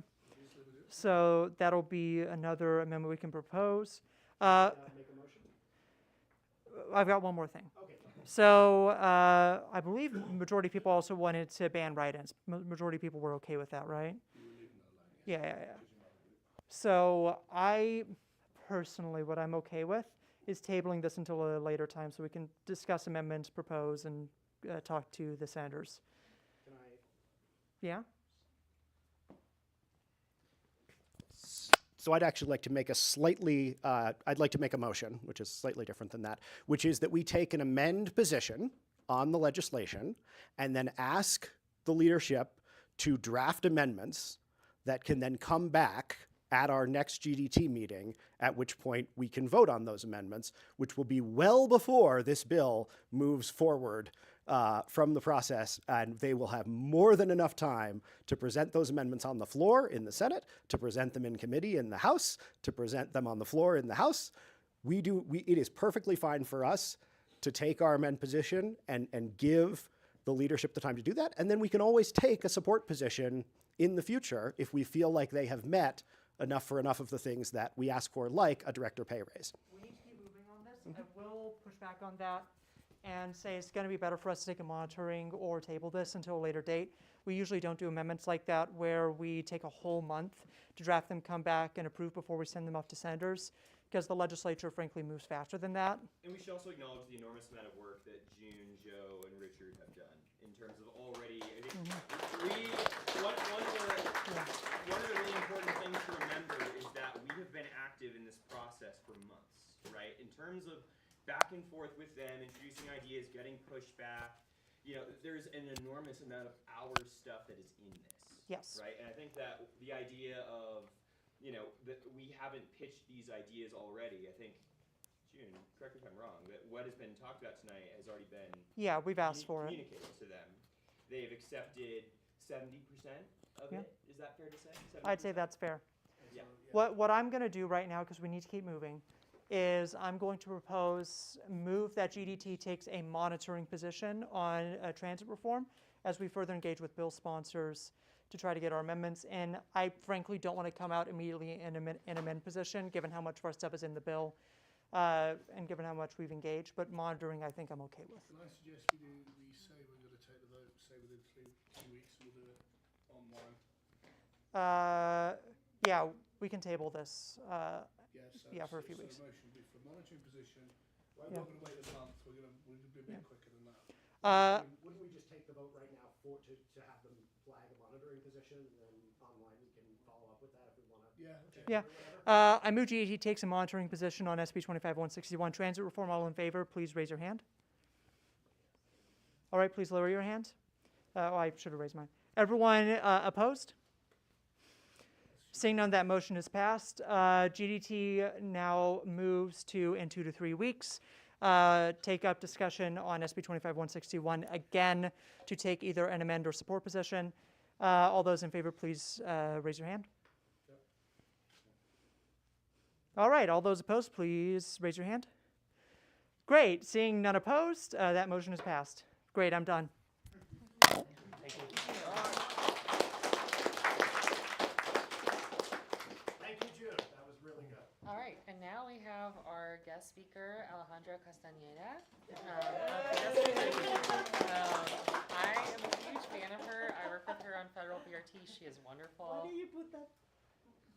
So that'll be another amendment we can propose. I've got one more thing. Okay. So I believe majority of people also wanted to ban write-ins. Majority of people were okay with that, right? Yeah. So I personally, what I'm okay with is tabling this until a later time so we can discuss amendments, propose, and talk to the senators. Can I? Yeah? So I'd actually like to make I'd like to make a motion, which is slightly different than that, which is that we take an amend position on the legislation and then ask the leadership to draft amendments that can then come back at our next GDT meeting, at which point we can vote on those amendments, which will be well before this bill moves forward from the process, and they will have more than enough time to present those amendments on the floor in the Senate, to present them in committee in the House, to present them on the floor in the House. It is perfectly fine for us to take our amend position and give the leadership the time to do that, and then we can always take a support position in the future if we feel like they have met enough of the things that we ask for, like a director pay raise. We need to keep moving on this. I will push back on that and say it's going to be better for us to take a monitoring or table this until a later date. We usually don't do amendments like that where we take a whole month to draft them, come back, and approve before we send them off to senators. because the legislature frankly moves faster than that. And we should also acknowledge the enormous amount of work that June, Joe, and Richard have done in terms of already. I think one of the really important things to remember is that we have been active in this process for months, right? In terms of back and forth with them, introducing ideas, getting pushback. There's an enormous amount of our stuff that is in this. Yes. Right? And I think that the idea of, that we haven't pitched these ideas already, I think, June, correct me if I'm wrong, that what has been talked about tonight has already been Yeah, we've asked for it. communicated to them. They've accepted 70% of Yeah. it. Is that fair to say? 70%? I'd say that's fair. Yeah. What I'm going to do right now, because we need to keep moving, is I'm going to move that GDT takes a monitoring position on transit reform as we further engage with bill sponsors to try to get our amendments in. I frankly don't want to come out immediately in an amend position, given how much of our stuff is in the bill and given how much we've engaged, but monitoring I think I'm okay with. Can I suggest we say we're going to take the vote, say within 2 weeks, we'll do it online? Yeah, we can table this. For a few weeks. So the motion would be for monitoring position. We're Yeah. not going to wait a month. We're going to be a bit quicker than that. Wouldn't we just take the vote right now to have them flag a monitoring position, and then online we can follow up with that if we want to? Yeah. Yeah. I move GDT takes a monitoring position on SB 25-161 transit reform. All in favor, please raise your hand. All right, please lower your hand. I should have raised mine. Everyone opposed? Seeing none, that motion is passed. GDT now moves to, in 2 to 3 weeks, take up discussion on SB 25-161 again to take either an amend or support position. All those in favor, please raise your hand. All right, all those opposed, please raise your hand. Great, seeing none opposed, that motion is passed. Great, I'm done. Thank you. Thank you, Jude. That was really good. All right, and now we have our guest speaker, Alejandra Castañeda. I am a huge fan of her. I work with her on federal BRT. She is wonderful. Why do you put that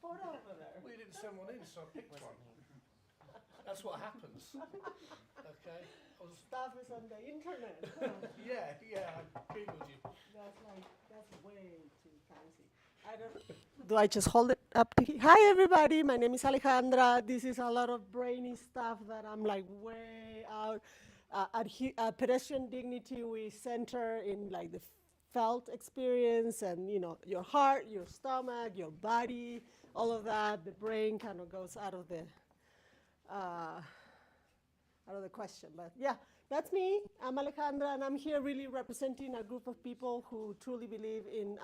photo over there? We didn't send one in, so I picked one. That's what happens. Okay. Stuff is on the internet. Yeah, I googled you. That's way too fancy. Do I just hold it up to here? Hi everybody, my name is Alejandra. This is a lot of brainy stuff that I'm like way out. At Pedestrian Dignity, we center in like the felt experience and your heart, your stomach, your body, all of that. The brain kind of goes out of the question, but yeah, that's me. I'm Alejandra, and I'm here really representing a group of people who truly believe in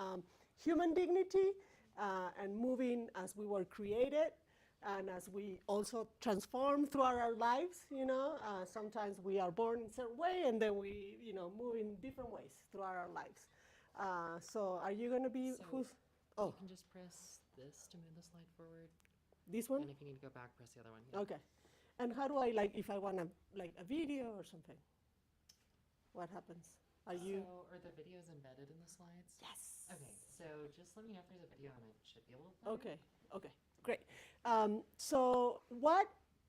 human dignity and moving as we were created, and as we also transform throughout our lives. Sometimes we are born in a certain way, and then we, move in different ways throughout our lives. So, are you going to be who's? Oh, You can just press this to move the slide forward. This one? And if you need to go back, press the other one. Yeah. Okay. And how do I, if I want to, a video or something? What happens? Are you? So, are the videos embedded in the slides? Yes. Okay, so just let me know if there's a video and I should be able to play it. Okay, great. So what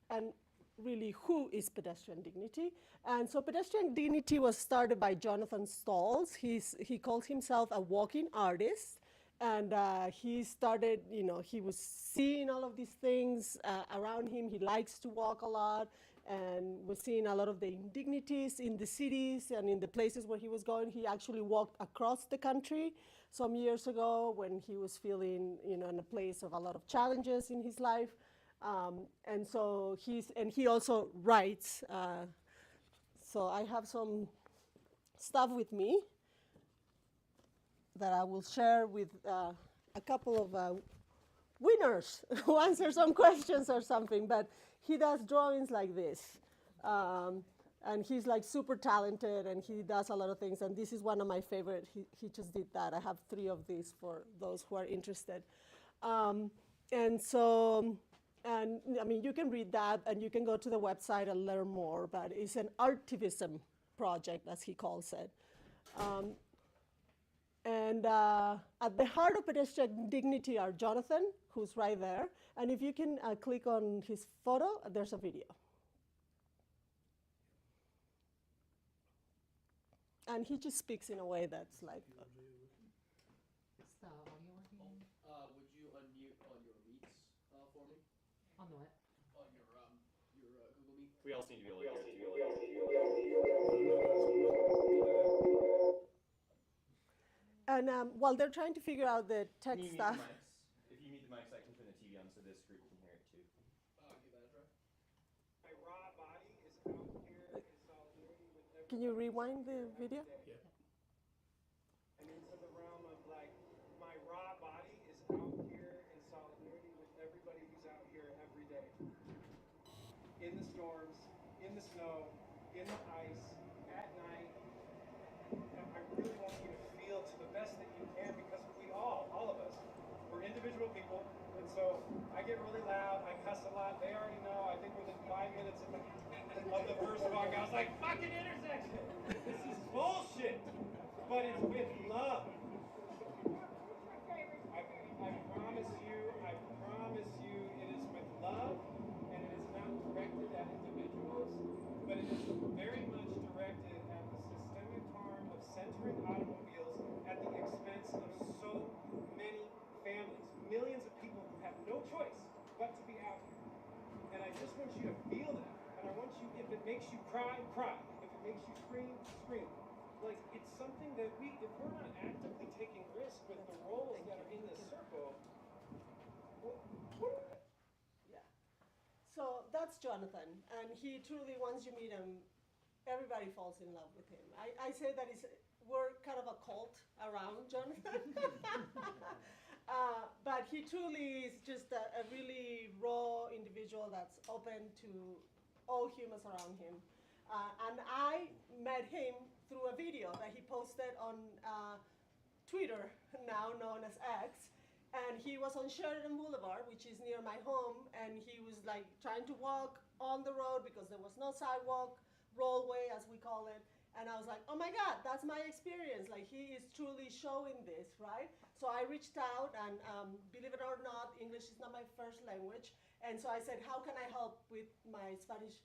and really who is Pedestrian Dignity? And so Pedestrian Dignity was started by Jonathan Stolz. He calls himself a walking artist. And he started, he was seeing all of these things around him. He likes to walk a lot and was seeing a lot of the indignities in the cities and in the places where he was going. He actually walked across the country some years ago when he was feeling, in a place of a lot of challenges in his life. And so he also writes. So I have some stuff with me that I will share with a couple of winners who answer some questions or something, but he does drawings like this. And he's like super talented and he does a lot of things, and this is one of my favorite. He just did that. I have 3 of these for those who are interested. And I mean, you can read that and you can go to the website and learn more, but it's an artivism project, as he calls it. And at the heart of pedestrian dignity are Jonathan, who's right there. And if you can click on his photo, there's a video. And he just speaks in a way that's like. Is the audio working? Would you unmute on your meets for me? On the what? On your Google Meet. We also need to be able to hear it. And while they're trying to figure out the tech Can you mute stuff. the mics? If you mute the mics, I can turn the TV on so this group can hear it too. Give that a try. My raw body is out here in solidarity with everybody. Can you rewind the video? Yeah. And into the realm of like, my raw body is out here in solidarity with everybody who's out here every day. In the storms, in the snow, in the ice, at night. And I really want you to feel to the best that you can, because we all of us, we're individual people. And so I get really loud, I cuss a lot. They already know. I think within 5 minutes of the first walk, I was like, fucking intersection. This is bullshit. But it's with love. I promise you, it is with love, and it is not directed at individuals, but it is very much directed at the systemic harm of centering automobiles at the expense of so many families, millions of people who have no choice but to be out here. And I just want you to feel that. And I want you, if it makes you cry, cry. If it makes you scream, scream. Like, it's something that if we're not actively taking risks with the roles that are in this circle, Yeah. So that's Jonathan, and he truly, once you meet him, everybody falls in love with him. I say that we're kind of a cult around Jonathan. But he truly is just a really raw individual that's open to all humans around him. And I met him through a video that he posted on Twitter, now known as X. And he was on Sheridan Boulevard, which is near my home, and he was like trying to walk on the road because there was no sidewalk, rollway as we call it. And I was like, oh my God, that's my experience. Like, he is truly showing this, right? So I reached out, and believe it or not, English is not my first language. And so I said, how can I help with my Spanish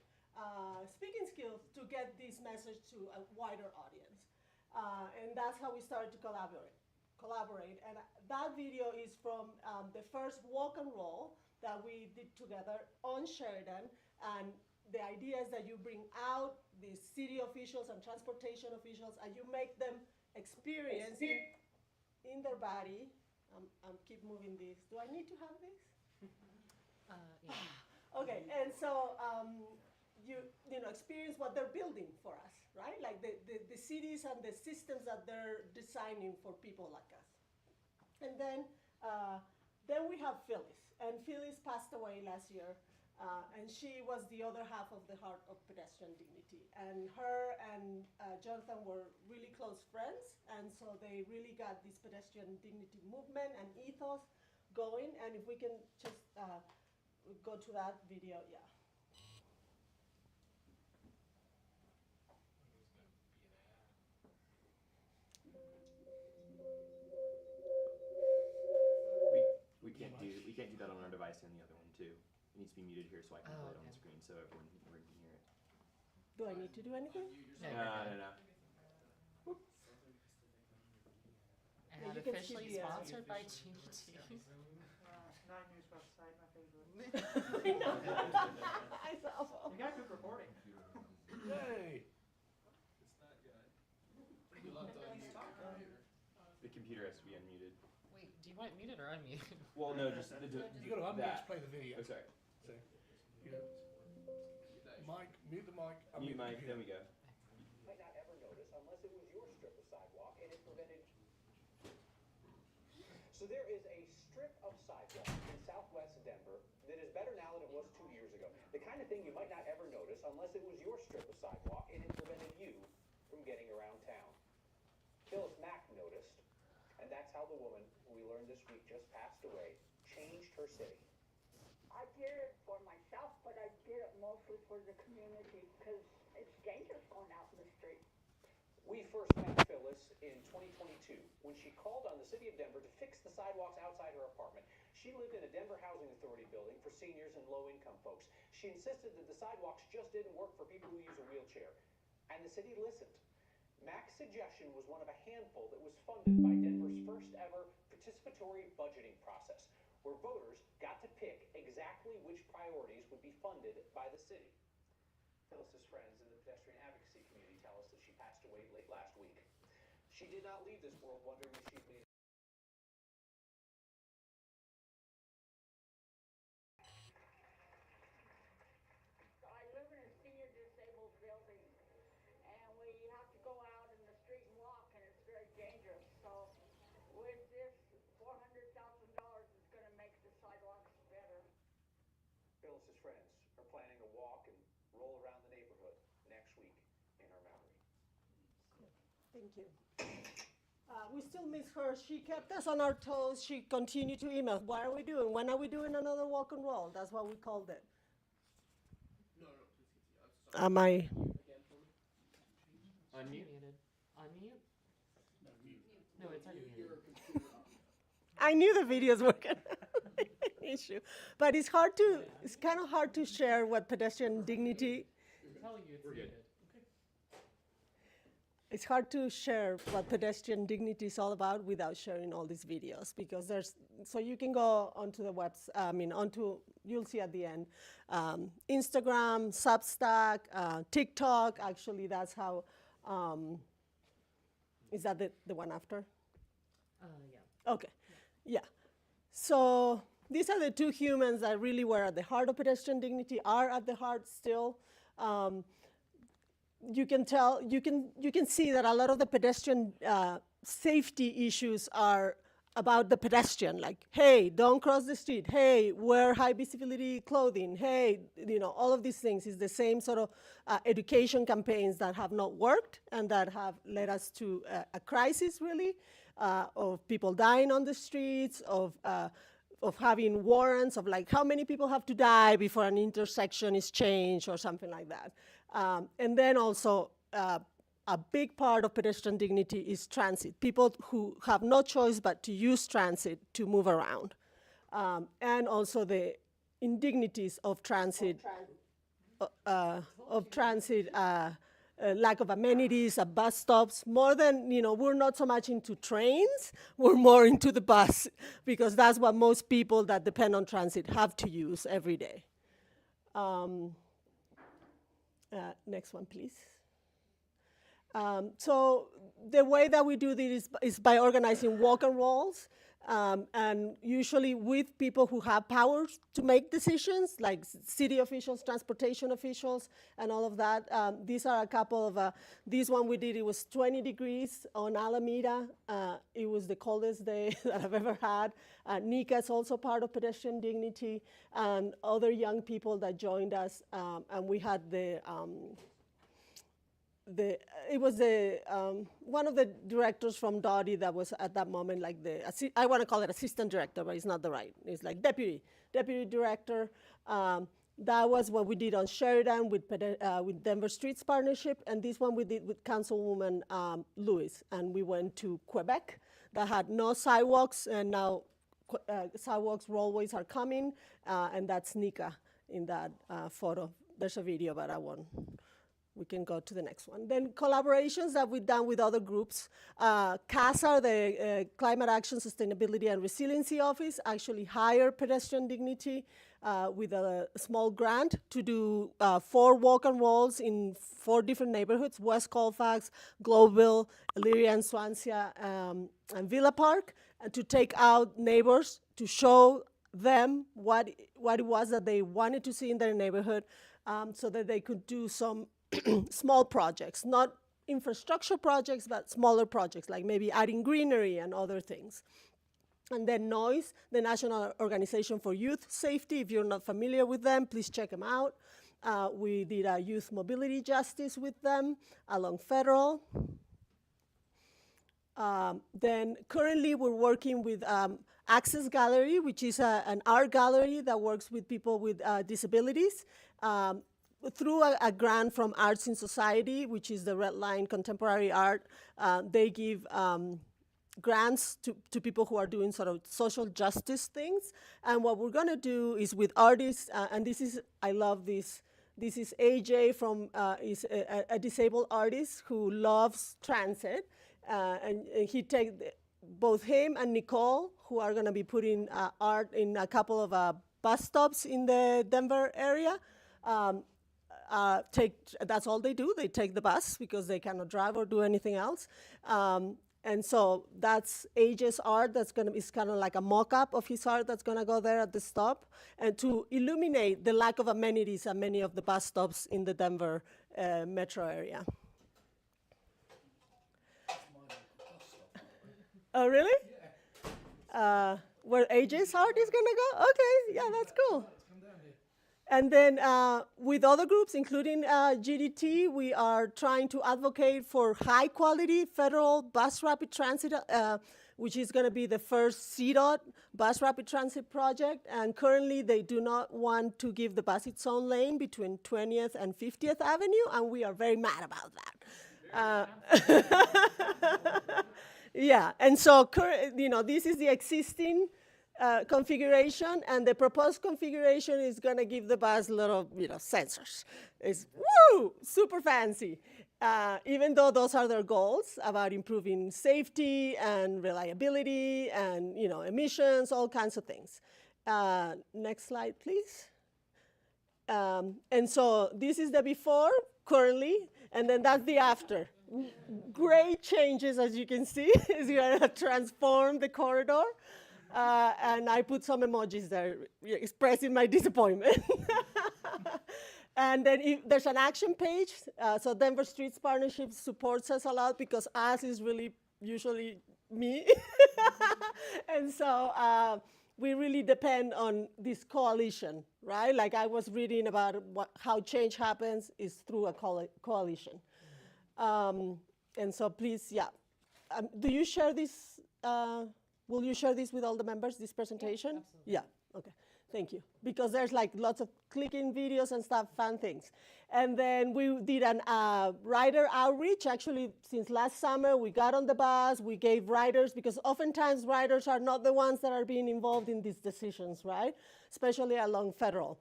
speaking skills to get this message to a wider audience? And that's how we started to collaborate. And that video is from the first walk and roll that we did together on Sheridan. And the idea is that you bring out the city officials and transportation officials, and you make them experience in their body. I'm keep moving this. Do I need to have this? Yeah. Okay, and so you know experience what they're building for us, right? Like the cities and the systems that they're designing for people like us. And then we have Phyllis, and Phyllis passed away last year, and she was the other half of the Heart of Pedestrian Dignity. And her and Jonathan were really close friends, and so they really got this pedestrian dignity movement and ethos going. And if we can just go to that video, yeah. We can't do that on our device and the other one too. It needs to be muted here so I can play it on the screen so everyone can hear it. Do I need to do anything? No. And officially sponsored by GDT. 9 News website, my favorite. I know. I saw. You got good reporting. Yay! The computer has to be unmuted. Wait, do you want it muted or unmuted? Well, no, just You gotta unmute to play the video. Oh, sorry. So, you know, mic, mute the mic. Mute the mic, computer. then we go. Might not ever notice unless it was your strip of sidewalk and it prevented. So there is a strip of sidewalk in southwest Denver that is better now than it was 2 years ago. The kind of thing you might not ever notice unless it was your strip of sidewalk and it prevented you from getting around town. Phyllis Mack noticed, and that's how the woman who we learned this week just passed away changed her city. I did it for myself, but I did it mostly for the community because it's dangerous going out in the street. We first met Phyllis in 2022 when she called on the city of Denver to fix the sidewalks outside her apartment. She lived in a Denver Housing Authority building for seniors and low-income folks. She insisted that the sidewalks just didn't work for people who use a wheelchair. And the city listened. Mac's suggestion was one of a handful that was funded by Denver's first ever participatory budgeting process, where voters got to pick exactly which priorities would be funded by the city. Phyllis's friends in the pedestrian advocacy community tell us that she passed away late last week. She did not leave this world wondering if she'd made I live in a senior disabled building, and we have to go out in the street and walk, and it's very dangerous. So with this $400,000, it's going to make the sidewalks better. Phyllis's friends are planning a walk and roll around the neighborhood next week in her memory. Thank you. We still miss her. She kept us on our toes. She continued to email. What are we doing? When are we doing another walk and roll? That's what we called it. Am I? Unmute. Unmute. No, it's unmuted. I knew the videos were gonna be an issue, but it's hard to. It's kind of hard to share what pedestrian dignity. Telling you it's muted. It's hard to share what pedestrian dignity is all about without sharing all these videos, because there's, so you can go onto the you'll see at the end, Instagram, Substack, TikTok, actually that's how, is that the one after? Yeah. Okay, yeah. So these are the two humans that really were at the heart of pedestrian dignity, are at the heart still. You can tell, you can see that a lot of the pedestrian safety issues are about the pedestrian, like, hey, don't cross the street, hey, wear high visibility clothing, hey, all of these things is the same sort of education campaigns that have not worked and that have led us to a crisis, really, of people dying on the streets, of having warrants of like how many people have to die before an intersection is changed or something like that. And then also a big part of pedestrian dignity is transit, people who have no choice but to use transit to move around. And also the indignities of transit, lack of amenities at bus stops, more than, we're not so much into trains, we're more into the bus, because that's what most people that depend on transit have to use every day. Next one, please. So the way that we do this is by organizing walk and rolls, and usually with people who have powers to make decisions, like city officials, transportation officials, and all of that. These are a couple of, this one we did, it was 20 degrees on Alameda. It was the coldest day that I've ever had. Nika is also part of pedestrian dignity, and other young people that joined us, and we had it was one of the directors from Dottie that was at that moment like I want to call it assistant director, but it's not the right. It's like deputy director. That was what we did on Sheridan with Denver Streets Partnership, and this one we did with Councilwoman Lewis, and we went to Quebec that had no sidewalks, and now sidewalks, rollways are coming, and that's Nika in that photo. There's a video, but I won't. We can go to the next one. Then collaborations that we've done with other groups. CASA, the Climate Action, Sustainability, and Resiliency Office, actually hired pedestrian dignity with a small grant to do 4 walk and rolls in 4 different neighborhoods: West Colfax, Globeville, Elyria and Swansea, and Villa Park, and to take out neighbors to show them what it was that they wanted to see in their neighborhood, so that they could do some small projects, not infrastructure projects, but smaller projects, like maybe adding greenery and other things. And then NOISE, the National Organization for Youth Safety. If you're not familiar with them, please check them out. We did a youth mobility justice with them along Federal. Then currently we're working with Access Gallery, which is an art gallery that works with people with disabilities. through a grant from Arts in Society, which is the Red Line Contemporary Art, they give grants to people who are doing sort of social justice things. And what we're gonna do is with artists, and this is, I love this. This is AJ from, is a disabled artist who loves transit. And he takes, both him and Nicole, who are gonna be putting art in a couple of bus stops in the Denver area. That's all they do. They take the bus because they cannot drive or do anything else. And so that's AJ's art. That's gonna be kind of like a mock-up of his art that's gonna go there at the stop, and to illuminate the lack of amenities at many of the bus stops in the Denver metro area. Oh, really? Where AJ's art is gonna go? Okay, yeah, that's cool. And then with other groups, including GDT, we are trying to advocate for high quality federal bus rapid transit, which is gonna be the first CDOT bus rapid transit project. And currently they do not want to give the bus its own lane between 20th and 50th Avenue, and we are very mad about that. Yeah, and so this is the existing configuration, and the proposed configuration is gonna give the bus little, sensors. It's super fancy. Even though those are their goals about improving safety and reliability and emissions, all kinds of things. Next slide, please. And so this is the before currently, and then that's the after. Great changes, as you can see. It's gonna transform the corridor. And I put some emojis there expressing my disappointment. And then there's an action page. So Denver Streets Partnership supports us a lot because us is really usually me. And so we really depend on this coalition, right? Like I was reading about how change happens is through a coalition. And so please, do you share this? Will you share this with all the members, this presentation? Yeah, okay, thank you. Because there's like lots of clicking videos and stuff, fun things. And then we did an rider outreach. Actually, since last summer, we got on the bus, we gave riders, because oftentimes riders are not the ones that are being involved in these decisions, right? Especially along Federal.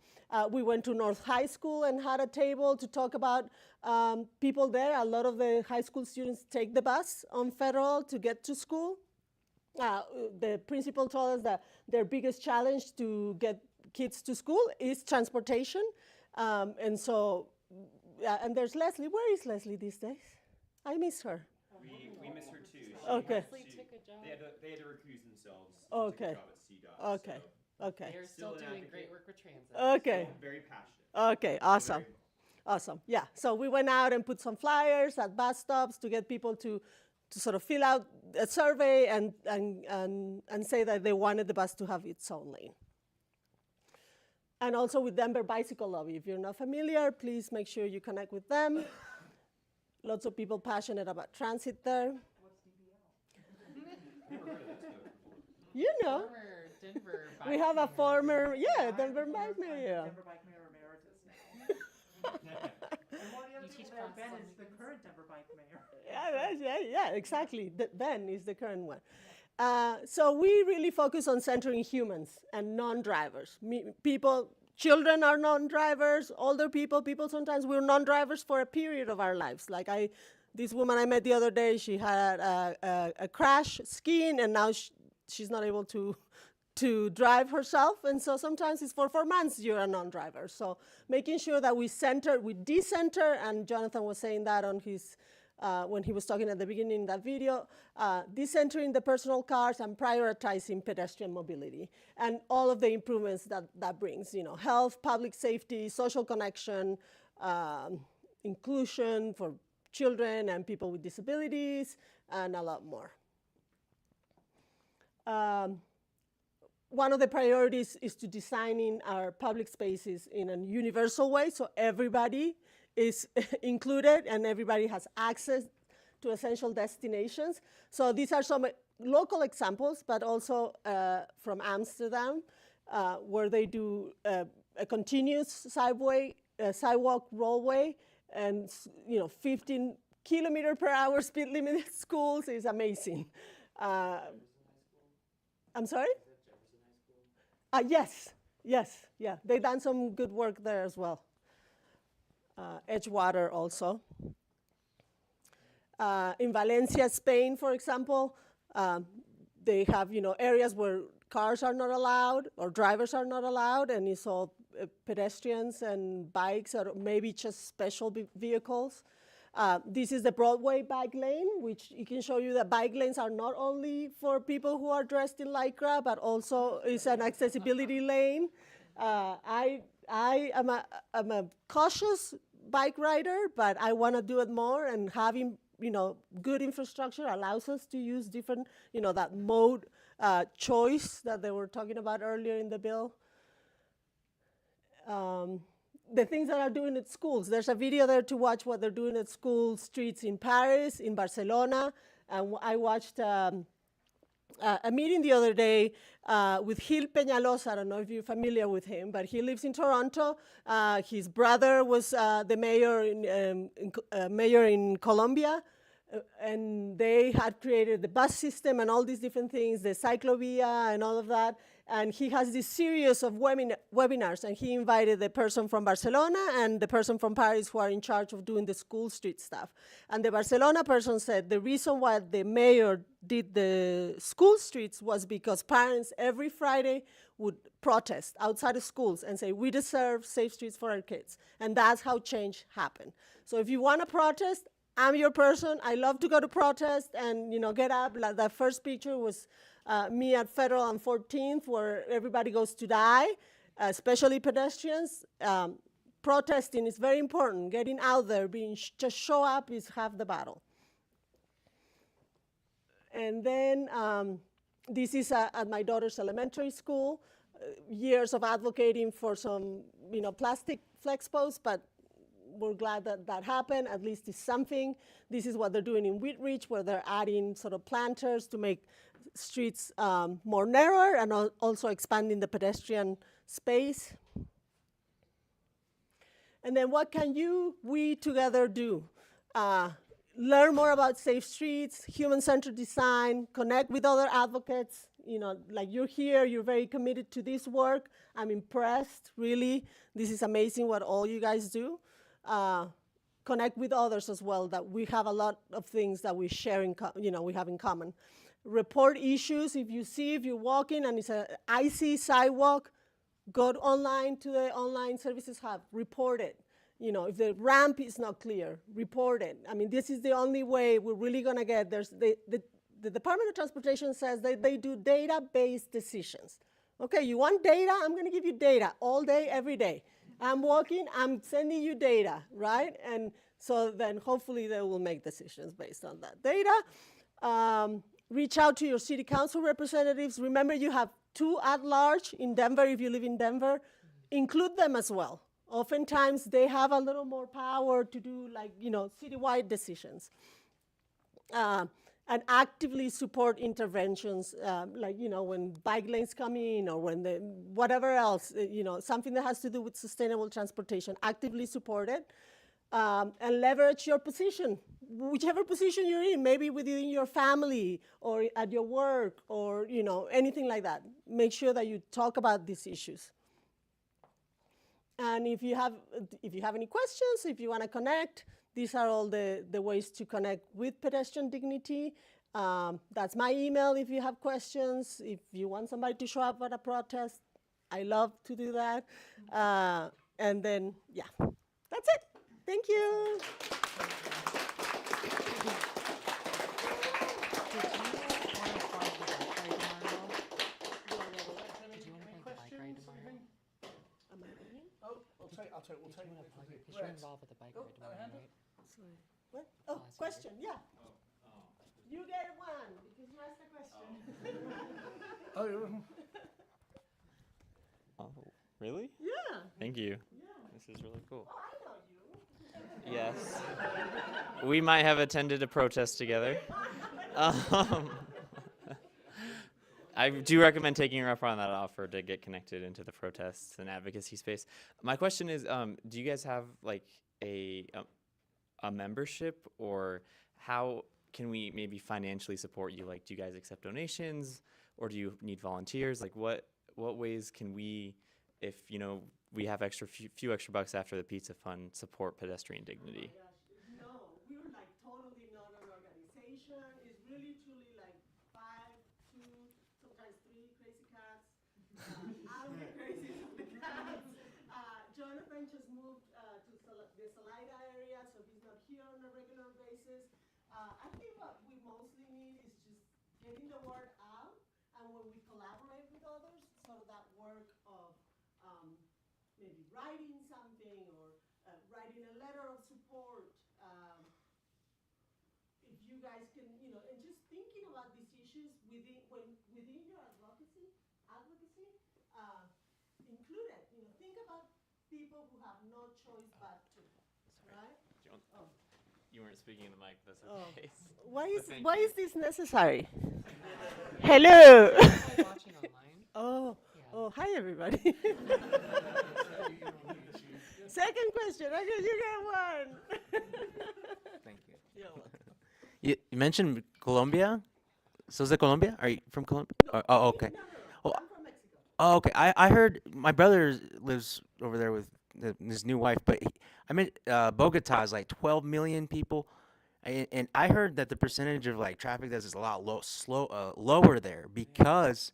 We went to North High School and had a table to talk about people there. A lot of the high school students take the bus on Federal to get to school. The principal told us that their biggest challenge to get kids to school is transportation. And so, and there's Leslie. Where is Leslie these days? I miss her. We miss her too. Okay. They had to recuse themselves. Okay. To take a job at CDOT. Okay. Okay. They're still doing great work with transit. Okay. Still very passionate. Okay. Awesome. Awesome. Yeah. So we went out and put some flyers at bus stops to get people to sort of fill out a survey and say that they wanted the bus to have its own lane. And also with Denver Bicycle Lobby. If you're not familiar, please make sure you connect with them. Lots of people passionate about transit there. You know. Denver we have a former, Denver Bike Mayor. Denver Bike Mayor Emeritus now. And one of the other people there, Ben is the current Denver Bike Mayor. Yeah, exactly. Ben is the current one. So we really focus on centering humans and non-drivers. People, children are non-drivers, older people sometimes we're non-drivers for a period of our lives. Like this woman I met the other day, she had a crash skiing, and now she's not able to drive herself, and so sometimes it's for 4 months you're a non-driver. So making sure that we decenter, and Jonathan was saying that on his, when he was talking at the beginning of that video, decentering the personal cars and prioritizing pedestrian mobility and all of the improvements that brings, health, public safety, social connection, inclusion for children and people with disabilities, and a lot more. One of the priorities is to designing our public spaces in a universal way, so everybody is included and everybody has access to essential destinations. So these are some local examples, but also from Amsterdam, where they do a continuous sidewalk sidewalk rollway, and 15 kilometer per hour speed limit at schools is amazing. I'm sorry? Yes, yeah. They done some good work there as well. Edgewater also. In Valencia, Spain, for example, they have areas where cars are not allowed or drivers are not allowed, and it's all pedestrians and bikes or maybe just special vehicles. This is the Broadway bike lane, which it can show you that bike lanes are not only for people who are dressed in Lycra, but also is an accessibility lane. I am a cautious bike rider, but I want to do it more, and having good infrastructure allows us to use different, that mode choice that they were talking about earlier in the bill. The things that are doing at schools. There's a video there to watch what they're doing at school streets in Paris, in Barcelona. And I watched a meeting the other day with Gil Peñalosa. I don't know if you're familiar with him, but he lives in Toronto. His brother was the mayor in Colombia. And they had created the bus system and all these different things, the cyclovia and all of that. And he has this series of webinars, and he invited the person from Barcelona and the person from Paris who are in charge of doing the school street stuff. And the Barcelona person said the reason why the mayor did the school streets was because parents every Friday would protest outside of schools and say, we deserve safe streets for our kids. And that's how change happened. So if you want to protest, I'm your person. I love to go to protest and get up. Like that first picture was me at Federal on 14th, where everybody goes to die, especially pedestrians. Protesting is very important. Getting out there, just show up is half the battle. And then this is at my daughter's elementary school. Years of advocating for some, plastic flex posts, but we're glad that that happened. At least it's something. This is what they're doing in Wheatridge, where they're adding sort of planters to make streets more narrower and also expanding the pedestrian space. And then what can we together do? Learn more about safe streets, human-centered design, connect with other advocates. Like you're here, you're very committed to this work. I'm impressed, really. This is amazing what all you guys do. Connect with others as well, that we have a lot of things that we share we have in common. Report issues. If you're walking and it's an icy sidewalk, go online to the online services hub, report it. If the ramp is not clear, report it. I mean, this is the only way we're really gonna get, the Department of Transportation says that they do data-based decisions. Okay, you want data? I'm gonna give you data all day, every day. I'm walking, I'm sending you data, right? And so then hopefully they will make decisions based on that data. Reach out to your city council representatives. Remember, you have 2 at-large in Denver if you live in Denver. Include them as well. Oftentimes they have a little more power to do citywide decisions. And actively support interventions, when bike lanes come in or when whatever else, something that has to do with sustainable transportation, actively support it. And leverage your position, whichever position you're in, maybe within your family or at your work or anything like that. Make sure that you talk about these issues. And if you have any questions, if you want to connect, these are all the ways to connect with pedestrian dignity. That's my email if you have questions. If you want somebody to show up at a protest, I love to do that. And then, yeah, that's it. Thank you. We'll take Because you're involved with the bike ride tomorrow, right? What? Oh, question, yeah. You get one because you asked the question. Oh, really? Yeah. Thank you. Yeah. This is really cool. Oh, I know you. Yes. We might have attended a protest together. I do recommend taking her up on that offer to get connected into the protests and advocacy space. My question is, do you guys have like a membership, or how can we maybe financially support you? Like, do you guys accept donations, or do you need volunteers? Like, what ways can we, if we have few extra bucks after the pizza fund, support pedestrian dignity? No, we're like totally not an organization. It's really truly like 5, 2, sometimes 3 crazy cats. I'm the craziest of the cats. Jonathan just moved to the Salida area, so he's not here on a regular basis. I think what we mostly need is just getting the word out, and when we collaborate with others, sort of that work of maybe writing something or writing a letter of support. If you guys can, and just thinking about these issues within your advocacy, include it. Think about people who have no choice but to, right? You weren't speaking in the mic. That's Oh. okay. Why is this necessary? Hello. Watching online. Oh, Yeah. oh, hi everybody. Second question. Okay, you get one. Thank you. You're welcome. You mentioned Colombia. So is it Colombia? Are you from Colombia? Oh, okay. Oh, I'm from Mexico. oh, okay. I heard my brother lives over there with his new wife, but I mean Bogota is like 12 million people, and I heard that the percentage of like traffic that's a lot lower there because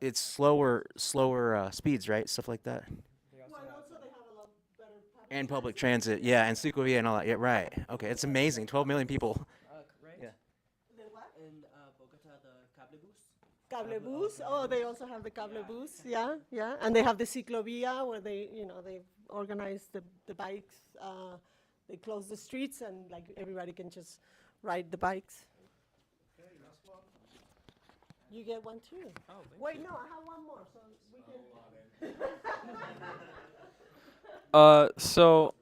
it's slower speeds, right? Stuff like that. Well, also they have a lot better And public transit, yeah, and ciclovia and all that. Yeah, right. Okay, it's amazing. 12 million people. Right? Yeah. The what? In Bogota, the cablebus. Cablebus. Oh, they also have the cablebus. Yeah, yeah. And they have the ciclovia where they organize the bikes. They close the streets and like everybody can just ride the bikes. Okay, last one. You get one too. Oh, wait, no, I have one more, so we can. So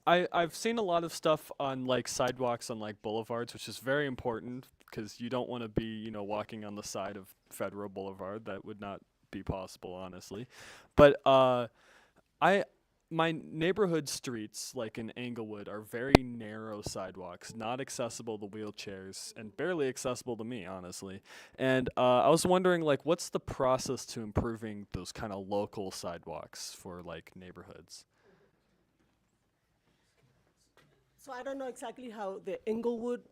I've seen a lot of stuff on like sidewalks on like boulevards, which is very important because you don't want to be, walking on the side of Federal Boulevard. That would not be possible, honestly. But my neighborhood streets, like in Englewood, are very narrow sidewalks, not accessible to wheelchairs, and barely accessible to me, honestly. And I was wondering, like, what's the process to improving those kind of local sidewalks for like neighborhoods? So I don't know exactly how the Englewood,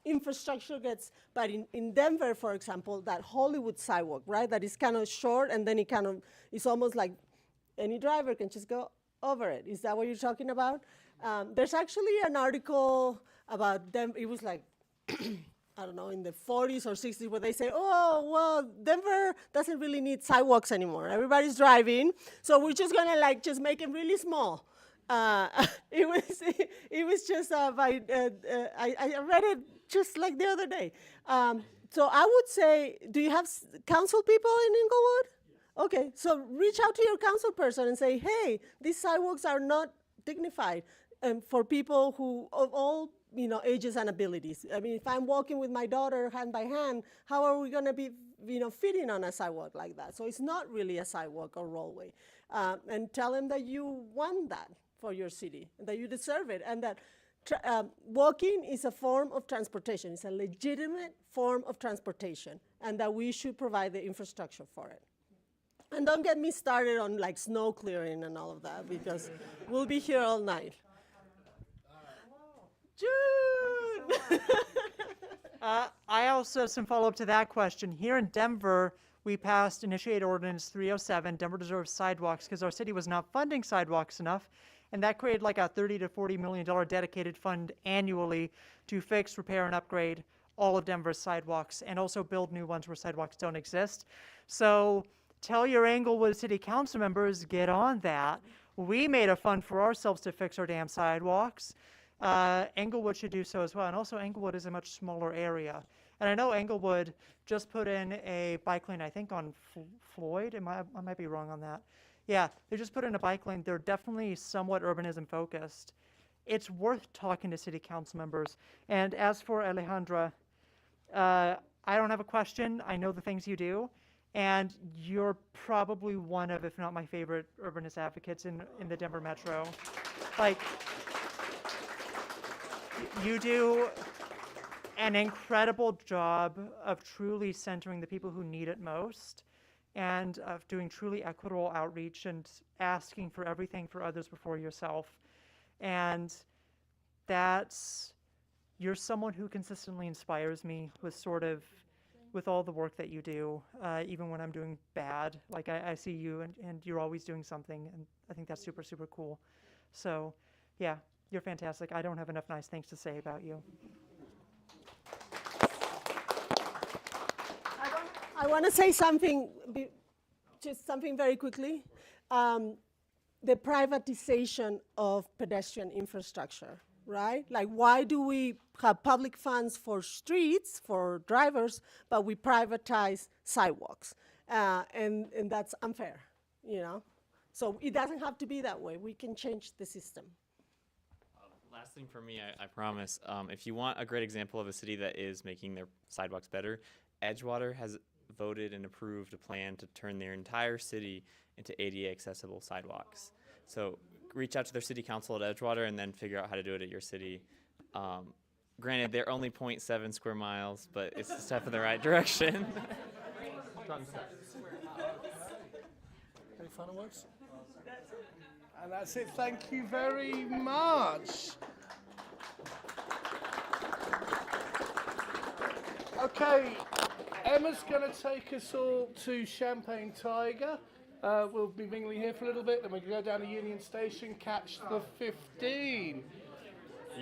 infrastructure gets, but in Denver, for example, that Hollywood sidewalk, right, that is kind of short and then it's almost like any driver can just go over it. Is that what you're talking about? There's actually an article about them. It was like, I don't know, in the 40s or 60s where they say, oh, well, Denver doesn't really need sidewalks anymore. Everybody's driving, so we're just gonna just make them really small. It was just I read it just like the other day. So I would say, do you have council people in Inglewood? Okay, so reach out to your council person and say, hey, these sidewalks are not dignified for people who of all ages and abilities. I mean, if I'm walking with my daughter hand by hand, how are we going to be fitting on a sidewalk like that? So it's not really a sidewalk or roadway. And tell them that you want that for your city, that you deserve it, and that walking is a form of transportation. It's a legitimate form of transportation, and that we should provide the infrastructure for it. And don't get me started on like snow clearing and all of that, because we'll be here all night. June! I also have some follow-up to that question. Here in Denver, we passed Initiated Ordinance 307, Denver Deserves Sidewalks, because our city was not funding sidewalks enough. And that created like a $30 to $40 million dedicated fund annually to fix, repair, and upgrade all of Denver's sidewalks, and also build new ones where sidewalks don't exist. So tell your Englewood City Council members, get on that. We made a fund for ourselves to fix our damn sidewalks. Englewood should do so as well. And also Englewood is a much smaller area. And I know Englewood just put in a bike lane, I think on Floyd. I might be wrong on that. Yeah, they just put in a bike lane. They're definitely somewhat urbanism focused. It's worth talking to city council members. And as for Alejandra, I don't have a question. I know the things you do. And you're probably one of, if not my favorite, urbanist advocates in the Denver Metro. Like, you do an incredible job of truly centering the people who need it most, and of doing truly equitable outreach and asking for everything for others before yourself. And you're someone who consistently inspires me with all the work that you do, even when I'm doing bad. Like, I see you, and you're always doing something, and I think that's super, super cool. So, yeah, you're fantastic. I don't have enough nice things to say about you. I want to say something, just something very quickly. The privatization of pedestrian infrastructure, right? Like, why do we have public funds for streets, for drivers, but we privatize sidewalks? And that's unfair, you know? So it doesn't have to be that way. We can change the system. Last thing for me, I promise. If you want a great example of a city that is making their sidewalks better, Edgewater has voted and approved a plan to turn their entire city into ADA accessible sidewalks. So reach out to their city council at Edgewater and then figure out how to do it at your city. Granted, they're only 0.7 square miles, but it's a step in the right direction. Any final words? And that's it. Thank you very much. Okay, Emma's going to take us all to Champagne Tiger. We'll be mingling here for a little bit, then we'll go down to Union Station, catch the 15.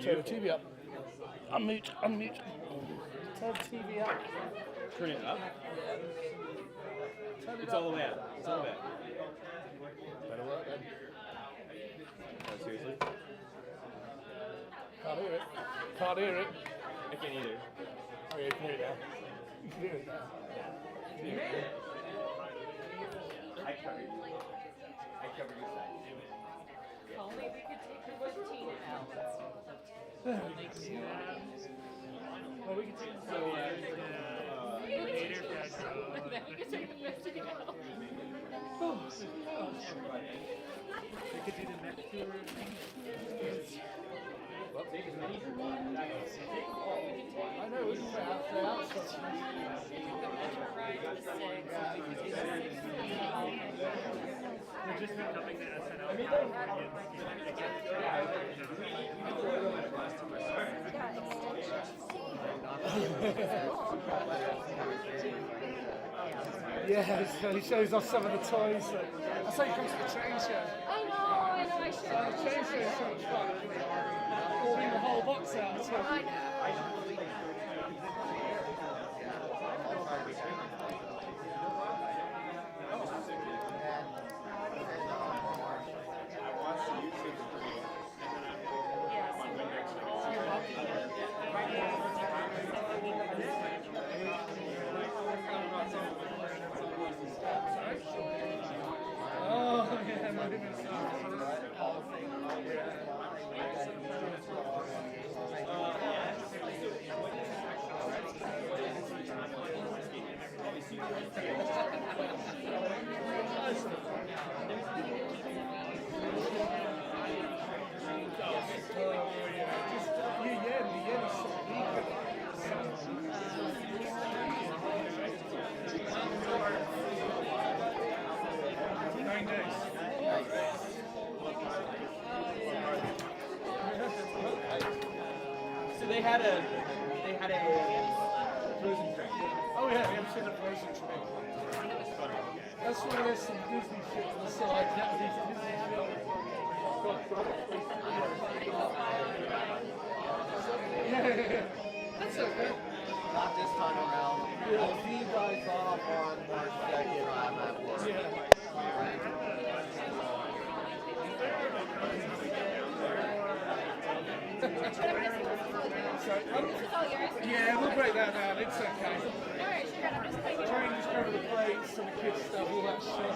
Turn the TV up. Unmute. Turn the TV up. Turn it up. Turn it It's up. all the way up. It's all the way up. Better work then. Oh, seriously? Can't hear it. Can't hear it. I can't either. Oh yeah, you can hear it now. You can hear it now. I covered you. I covered your side. Only we could take the 15 out. Well, we can take the Then we could take the 15 out. We could do the next tour. I know, we can put out the outside. We're just not coming to SNL. Yeah, so he shows off some of the toys. That's how you come to the train show. I know, I should. The train show is so much fun. Ordering the whole box out. So. I know. Oh, yeah, my goodness. So they had a frozen train. Oh yeah, we have seen the frozen train. That's why there's some Disney shit on the side. Japanese Disney shit. That's okay. Not this time around. Yeah. I'll see you guys off on March 2nd. I'm at work. Yeah, we'll break that down. It's okay. Try and just cover the plates and the kids' stuff, all that shit.